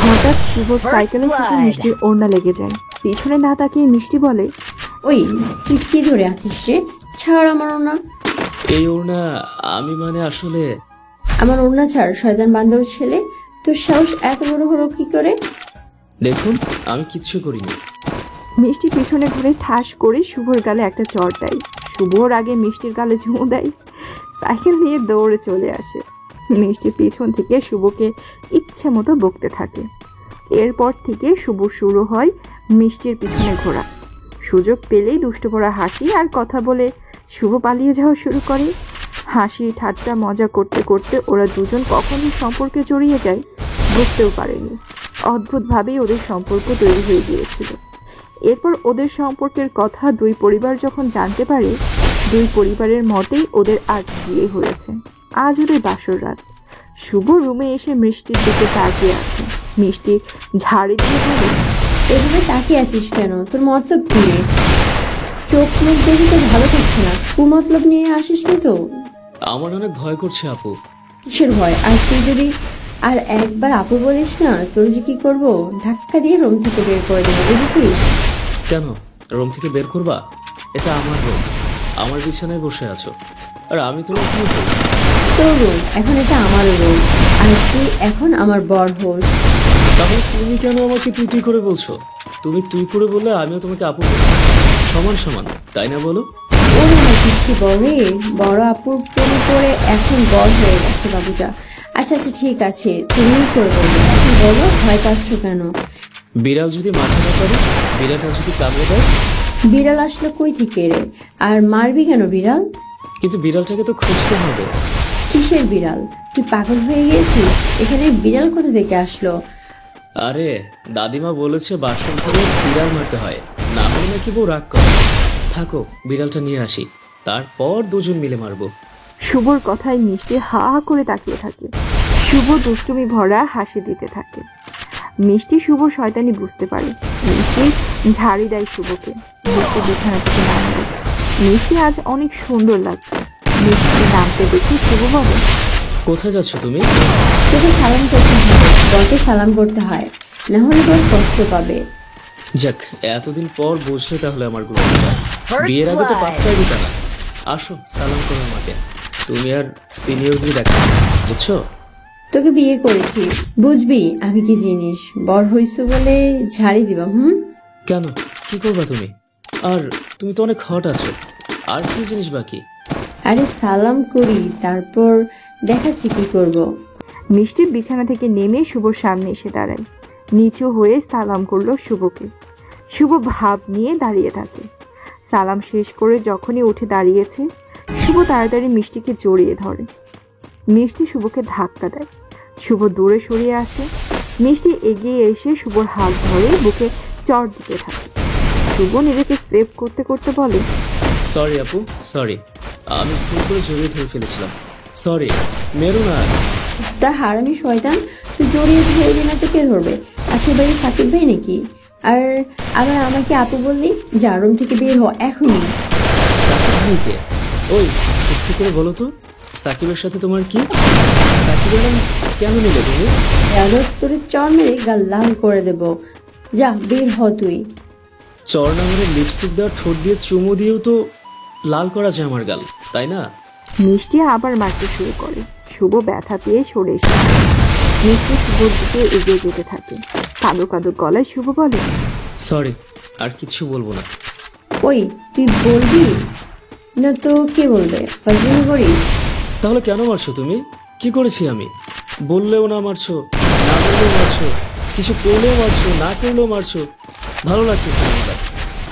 হঠাৎ শুভ সাইকেলের সাথে মিষ্টির ওড়না লেগে যায়। পিছনে না তাকিয়ে মিষ্টি বলে, ওই তুই কি ধরে আছিস রে? ছাড় আমার ওড়না। এই ওড়না আমি মানে আসলে। আমার ওড়না ছাড়, শয়তান বান্দর ছেলে। তোর সাহস এত বড় হলো কি করে? দেখুন, আমি কিচ্ছু করিনি। মিষ্টি পিছনে ঘুরে ঠাস করে শুভর গালে একটা চড় দেয়। শুভর আগে মিষ্টির গালে চুমু দেয়, সাইকেল নিয়ে দৌড়ে চলে আসে। মিষ্টি পিছন থেকে শুভকে ইচ্ছে মতো বকতে থাকে। এরপর থেকে শুভ শুরু হয় মিষ্টির পিছনে ঘোরা। সুযোগ পেলেই দুষ্ট পড়া হাসি আর কথা বলে শুভ পালিয়ে যাওয়া শুরু করে। হাসি ঠাট্টা মজা করতে করতে ওরা দুজন কখনই সম্পর্কে জড়িয়ে যায় বুঝতেও পারেনি। অদ্ভুতভাবেই ওদের সম্পর্ক তৈরি হয়ে গিয়েছিল। এরপর ওদের সম্পর্কের কথা 2 পরিবার যখন জানতে পারে, 2 পরিবারের মতেই ওদের আজ বিয়ে হয়েছে। আজ ওদের বাসর রাত। শুভ রুমে এসে মিষ্টির দিকে তাকিয়ে আছে। মিষ্টি ঝাড়ি দিয়ে বলে, এভাবে তাকিয়ে আছিস কেন? তোর মতলব কি? চোখ মুখ দেখে তো ভালো থাকছে না। মতলব নিয়ে আসিস নি তো? আমার অনেক ভয় করছে আপু। কিসের ভয়? আর তুই যদি আর একবার আপু বলিস না, তোর যে কি করবো, ধাক্কা দিয়ে রুম থেকে বের করে দেবো, বুঝেছিস? কেন রুম থেকে বের করবা? এটা আমার রুম, আমার বিছানায় বসে আছো, আর আমি তোমার কি করব? তোর রুম, এখন এটা আমার রুম, আর তুই এখন আমার বর হোস। তাহলে তুমি কেন আমাকে তুই করে বলছো? তুমি তুই করে বললে আমিও তোমাকে আপু বলবো। সমান সমান, তাই না বলো? ও কিছু বলে, বড় আপুর প্রেমে পড়ে এখন বর হয়ে গেছে বাবুটা। আচ্ছা আচ্ছা ঠিক আছে, তুমি করে বলবে। এখন বলো, ভয় পাচ্ছ কেন? বিড়াল যদি মাথা না পারে, বিড়ালটা যদি কামড়ে দেয়? বিড়াল আসলো কই থেকে রে? আর মারবি কেন বিড়াল? কিন্তু বিড়ালটাকে তো খুঁজতে হবে। কিসের বিড়াল? তুই পাগল হয়ে গেছিস? এখানে বিড়াল কোথা থেকে আসলো? আরে দাদিমা বলেছে বাসন ঘরে বিড়াল মারতে হয়, না হলে নাকি বউ রাগ করে। থাকো, বিড়ালটা নিয়ে আসি, তারপর দুজন মিলে মারবো। শুভর কথায় মিষ্টি হা হা করে তাকিয়ে থাকে। শুভ দুষ্টুমি ভরা হাসি দিতে থাকে। মিষ্টি শুভ শয়তানি বুঝতে পারে। মিষ্টি ঝাড়ি দেয় শুভকে। মিষ্টি বিছানা থেকে নামবে। মিষ্টি আজ অনেক সুন্দর লাগছে। মিষ্টি নামতে দেখে শুভ বলে, কোথায় যাচ্ছ তুমি? তোকে সালাম করতে হবে, বরকে সালাম করতে হয়, না হলে তোর কষ্ট পাবে। যাক, এতদিন পর বুঝলে তাহলে আমার গুণটা। বিয়ের আগে তো পাত্তাই দিতা না। আসো, সালাম করো আমাকে। তুমি আর সিনিয়রদের দেখা, বুঝছো? তোকে বিয়ে করেছি, বুঝবি আমি কি জিনিস। বর হইছো বলে ঝাড়ি দিবা? কেন, কি করবা তুমি? আর তুমি তো অনেক হট আছো, আর কি জিনিস বাকি? আরে সালাম করি, তারপর দেখাচ্ছি কি করব। মিষ্টি বিছানা থেকে নেমে শুভর সামনে এসে দাঁড়ায়। নিচু হয়ে সালাম করলো শুভকে। শুভ ভাব নিয়ে দাঁড়িয়ে থাকে। সালাম শেষ করে যখনই উঠে দাঁড়িয়েছে, শুভ তাড়াতাড়ি মিষ্টিকে জড়িয়ে ধরে। মিষ্টি শুভকে ধাক্কা দেয়। শুভ দূরে সরিয়ে আসে। মিষ্টি এগিয়ে এসে শুভর হাত ধরে বুকে চড় দিতে থাকে। শুভ নিজেকে সেভ করতে করতে বলে, সরি আপু, সরি, আমি ভুল করে জড়িয়ে ধরে ফেলেছিলাম। সরি, মেরো না। তা হারামি শয়তান, তুই জড়িয়ে ধরবি না তো কে ধরবে? আশির বাড়ি সাকিব ভাই নাকি? আর আবার আমাকে আপু বললি? যা রুম থেকে বের হ এখনই। সাকিব ভাইকে? ওই সত্যি করে বলো তো, সাকিবের সাথে তোমার কি? সাকিবের নাম কেন নিলে তুমি? তোর চর মেরে গাল লাল করে দেব। যা বের হ তুই। চর না মেরে লিপস্টিক দেওয়া ঠোঁট দিয়ে চুমু দিয়েও তো লাল করা যায় আমার গাল, তাই না? মিষ্টি আবার মারতে শুরু করে। শুভ ব্যথা পেয়ে সরে এসে মিষ্টি শুভর দিকে এগিয়ে যেতে থাকে। কাঁদো কাঁদো গলায় শুভ বলে, সরি, আর কিচ্ছু বলবো না। ওই তুই বলবি না তো কে বলবে? ফাজলামি করিস? তাহলে কেন মারছো তুমি? কি করেছি আমি? বললেও না মারছো, না বললেও মারছো, কিছু করলেও মারছো, না করলেও মারছো। ভালো লাগতেছে না আমার।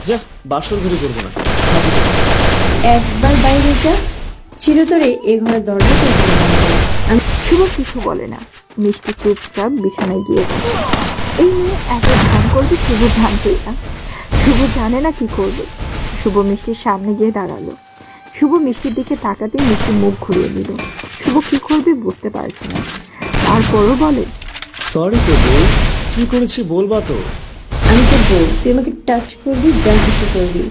যা, বাসর ঘুরে করবো না। একবার বাইরে যা, চিরতরে এ ঘরের দরজা শুভ কিছু বলে না। মিষ্টি চুপচাপ বিছানায় গিয়ে বসে। এই নিয়ে এত ধ্যান করবে শুভ জানতেই না। শুভ জানে না কি করবে। শুভ মিষ্টির সামনে গিয়ে দাঁড়ালো। শুভ মিষ্টির দিকে তাকাতেই মিষ্টি মুখ ঘুরিয়ে নিল। শুভ কি করবে বুঝতে পারছে না। তারপরও বলে, সরি তো বউ, কি করেছি বলবা তো? আমি তো বল, তুই আমাকে টাচ করবি, যা কিছু করবি।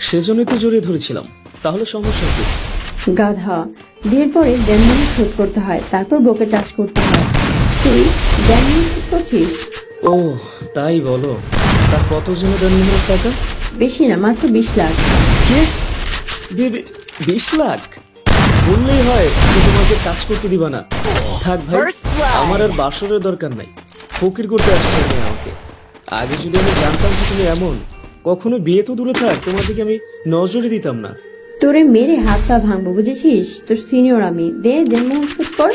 সেজন্যই তো জড়িয়ে ধরেছিলাম। তাহলে সমস্যা কি? গাধা, বিয়ের পরে দেনমোহর শোধ করতে হয়, তারপর বউকে টাচ করতে হয়। তুই দেনমোহর শোধ করছিস? ও তাই বলো। তার কত জন্য দেনমোহরের টাকা? বেশি না, মাত্র 20 লাখ। কে? 20 লাখ? বললেই হয় যে তোমাকে কাজ করতে দিবা না। থাক ভাই, আমার আর বাসরের দরকার নাই। ফকির করতে আসছে আমাকে। আগে যদি আমি জানতাম যে তুমি এমন, কখনো বিয়ে তো দূরে থাক, তোমার দিকে আমি নজরে দিতাম না। তোরে মেরে হাত পা ভাঙবো, বুঝেছিস? তোর সিনিয়র আমি। দে দেনমোহর শোধ কর।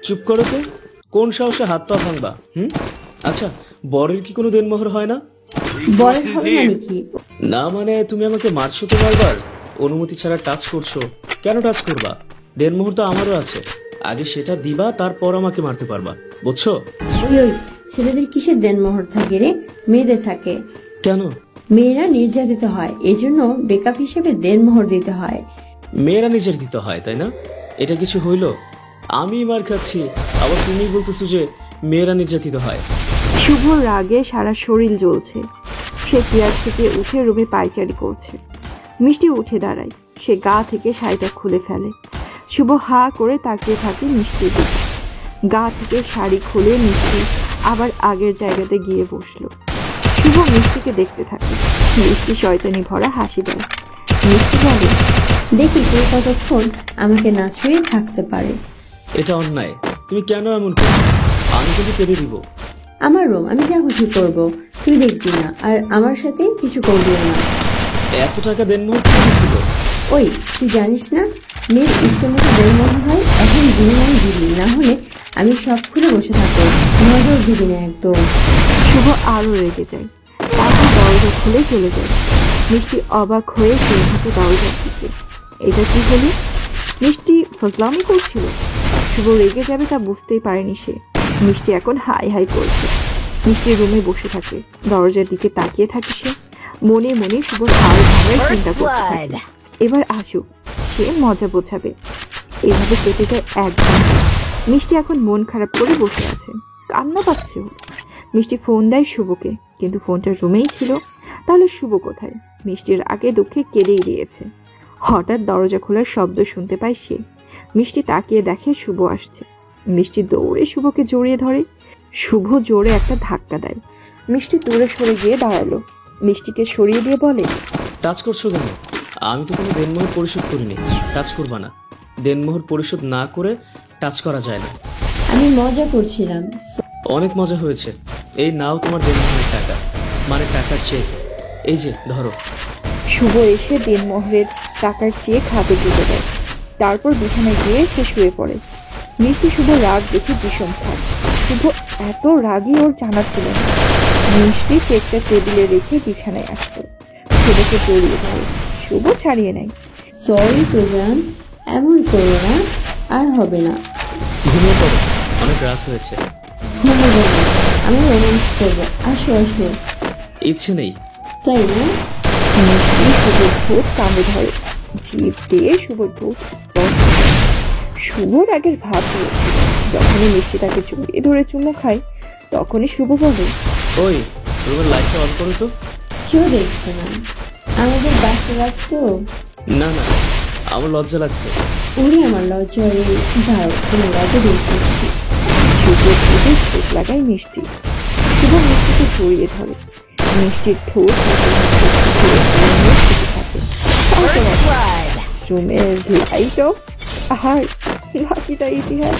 চুপ করো তো। কোন সাহসে হাত পা ভাঙবা? আচ্ছা, বরের কি কোনো দেনমোহর হয় না? বরের হবে মানে কি? না মানে তুমি আমাকে মারছো তো বারবার, অনুমতি ছাড়া টাচ করছো। কেন টাচ করবা? দেনমোহর তো আমারও আছে। আগে সেটা দিবা, তারপর আমাকে মারতে পারবা, বুঝছো? ওই ছেলেদের কিসের দেনমোহর থাকে রে? মেয়েদের থাকে। কেন? মেয়েরা নির্যাতিত হয়, এজন্য বেকআপ হিসেবে দেনমোহর দিতে হয়। মেয়েরা নিজের দিতে হয়, তাই না? এটা কিছু হইল? আমি মার খাচ্ছি, আবার তুমি বলতেছো যে মেয়েরা নির্যাতিত হয়। শুভ রাগে সারা শরীর জ্বলছে। সে চেয়ার থেকে উঠে রুমে পায়চারি করছে। মিষ্টি উঠে দাঁড়ায়। সে গা থেকে শাড়িটা খুলে ফেলে। শুভ হা করে তাকিয়ে থাকে মিষ্টির দিকে। গা থেকে শাড়ি খুলে মিষ্টি আবার আগের জায়গাতে গিয়ে বসলো। শুভ মিষ্টিকে দেখতে থাকে। মিষ্টি শয়তানি ভরা হাসি দেয়। মিষ্টি বলে, দেখি কে কতক্ষণ আমাকে না ছুঁয়ে থাকতে পারে। এটা অন্যায়। তুমি কেন এমন করো? আমি কিন্তু কেঁদে দিব। আমার রুম, আমি যা খুশি করবো, তুই দেখবি না, আর আমার সাথে কিছু করবিও না। এত টাকা দেনমোহর কি ছিল? ওই তুই জানিস না, মেয়ের ইচ্ছে মতো দেনমোহর হয়। এখন বিনিময় দিবি, না হলে আমি সব খুলে বসে থাকবো। নজর দিবি না একদম। শুভ আরো রেগে যায়। তারপর দরজা খুলে চলে যায়। মিষ্টি অবাক হয়ে চলে থাকে দরজার দিকে। এটা কি হলো? মিষ্টি ফজলামি করছিল। শুভ রেগে যাবে তা বুঝতেই পারেনি সে। মিষ্টি এখন হাই হাই করছে। মিষ্টি রুমে বসে থাকে, দরজার দিকে তাকিয়ে থাকে সে। মনে মনে শুভ হাল ভাঙার চিন্তা করতে থাকে। এবার আসুক, সে মজা বোঝাবে। এভাবে কেটে যায় 1 ঘন্টা। মিষ্টি এখন মন খারাপ করে বসে আছে, কান্না পাচ্ছে। মিষ্টি ফোন দেয় শুভকে, কিন্তু ফোনটা রুমেই ছিল। তাহলে শুভ কোথায়? মিষ্টির আগে দুঃখে কেঁদেই দিয়েছে। হঠাৎ দরজা খোলার শব্দ শুনতে পায় সে। মিষ্টি তাকিয়ে দেখে শুভ আসছে। মিষ্টি দৌড়ে শুভকে জড়িয়ে ধরে। শুভ জোরে একটা ধাক্কা দেয়। মিষ্টি দূরে সরে গিয়ে দাঁড়ালো। মিষ্টিকে সরিয়ে দিয়ে বলে, টাচ করছো কেন? আমি তো কোনো দেনমোহর পরিশোধ করিনি। টাচ করবা না। দেনমোহর পরিশোধ না করে টাচ করা যায় না। আমি মজা করছিলাম। অনেক মজা হয়েছে। এই নাও তোমার দেনমোহরের টাকা, মানে টাকার চেক। এই যে ধরো। শুভ এসে দেনমোহরের টাকার চেক হাতে তুলে দেয়। তারপর বিছানায় গিয়ে সে শুয়ে পড়ে। মিষ্টি শুভ রাগ দেখে ভীষণ খায়। শুভ এত রাগই ওর জানা ছিল না। মিষ্টি চেকটা টেবিলে রেখে বিছানায় আসতো। শুভকে জড়িয়ে ধরে। শুভ ছাড়িয়ে নেয়। সরি তো জান, এমন করো না, আর হবে না। ঘুমিয়ে পড়ো, অনেক রাত হয়েছে। ঘুমোবো না, আমি রোম্যান্স করবো। আসো আসো। ইচ্ছে নেই। তাই না? মিষ্টি শুভর ঠোঁট কামড়ে ধরে। জিভ দিয়ে শুভর ঠোঁট শুভর আগের ভাব হয়েছিল। যখনই মিষ্টি তাকে জড়িয়ে ধরে চুমো খায়, তখনই শুভ বলে, ওই রুমের লাইটটা অন করো তো। কেউ দেখছে না, আমাদের বাসে রাখতো। না না, আমার লজ্জা লাগছে। ওরে আমার লজ্জা রে। দাঁড়াও, তুমি লজ্জা দেখছি। শুভর ঠোঁটে ঠোঁট লাগায় মিষ্টি। শুভ মিষ্টিকে জড়িয়ে ধরে। মিষ্টির ঠোঁট রুমের লাইট অফ। আর বাকিটা ইতিহাস।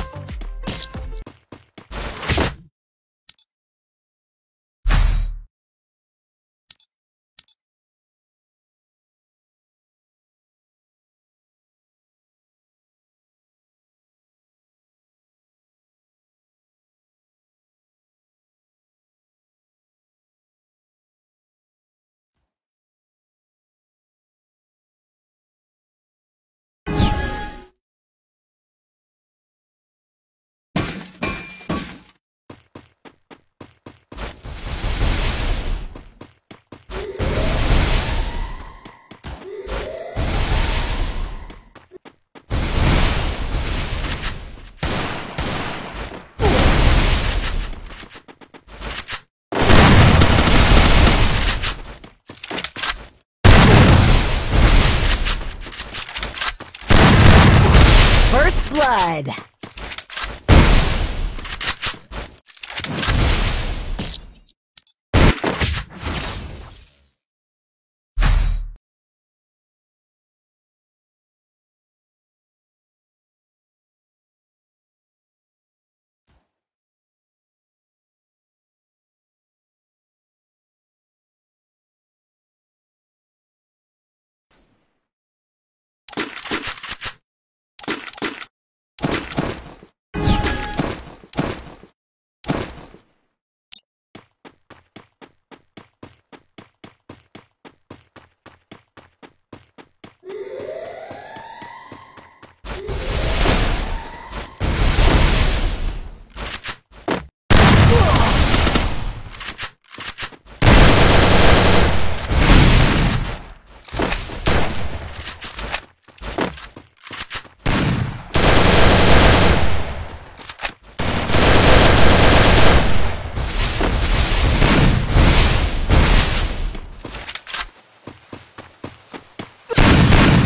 blood.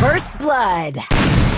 First blood.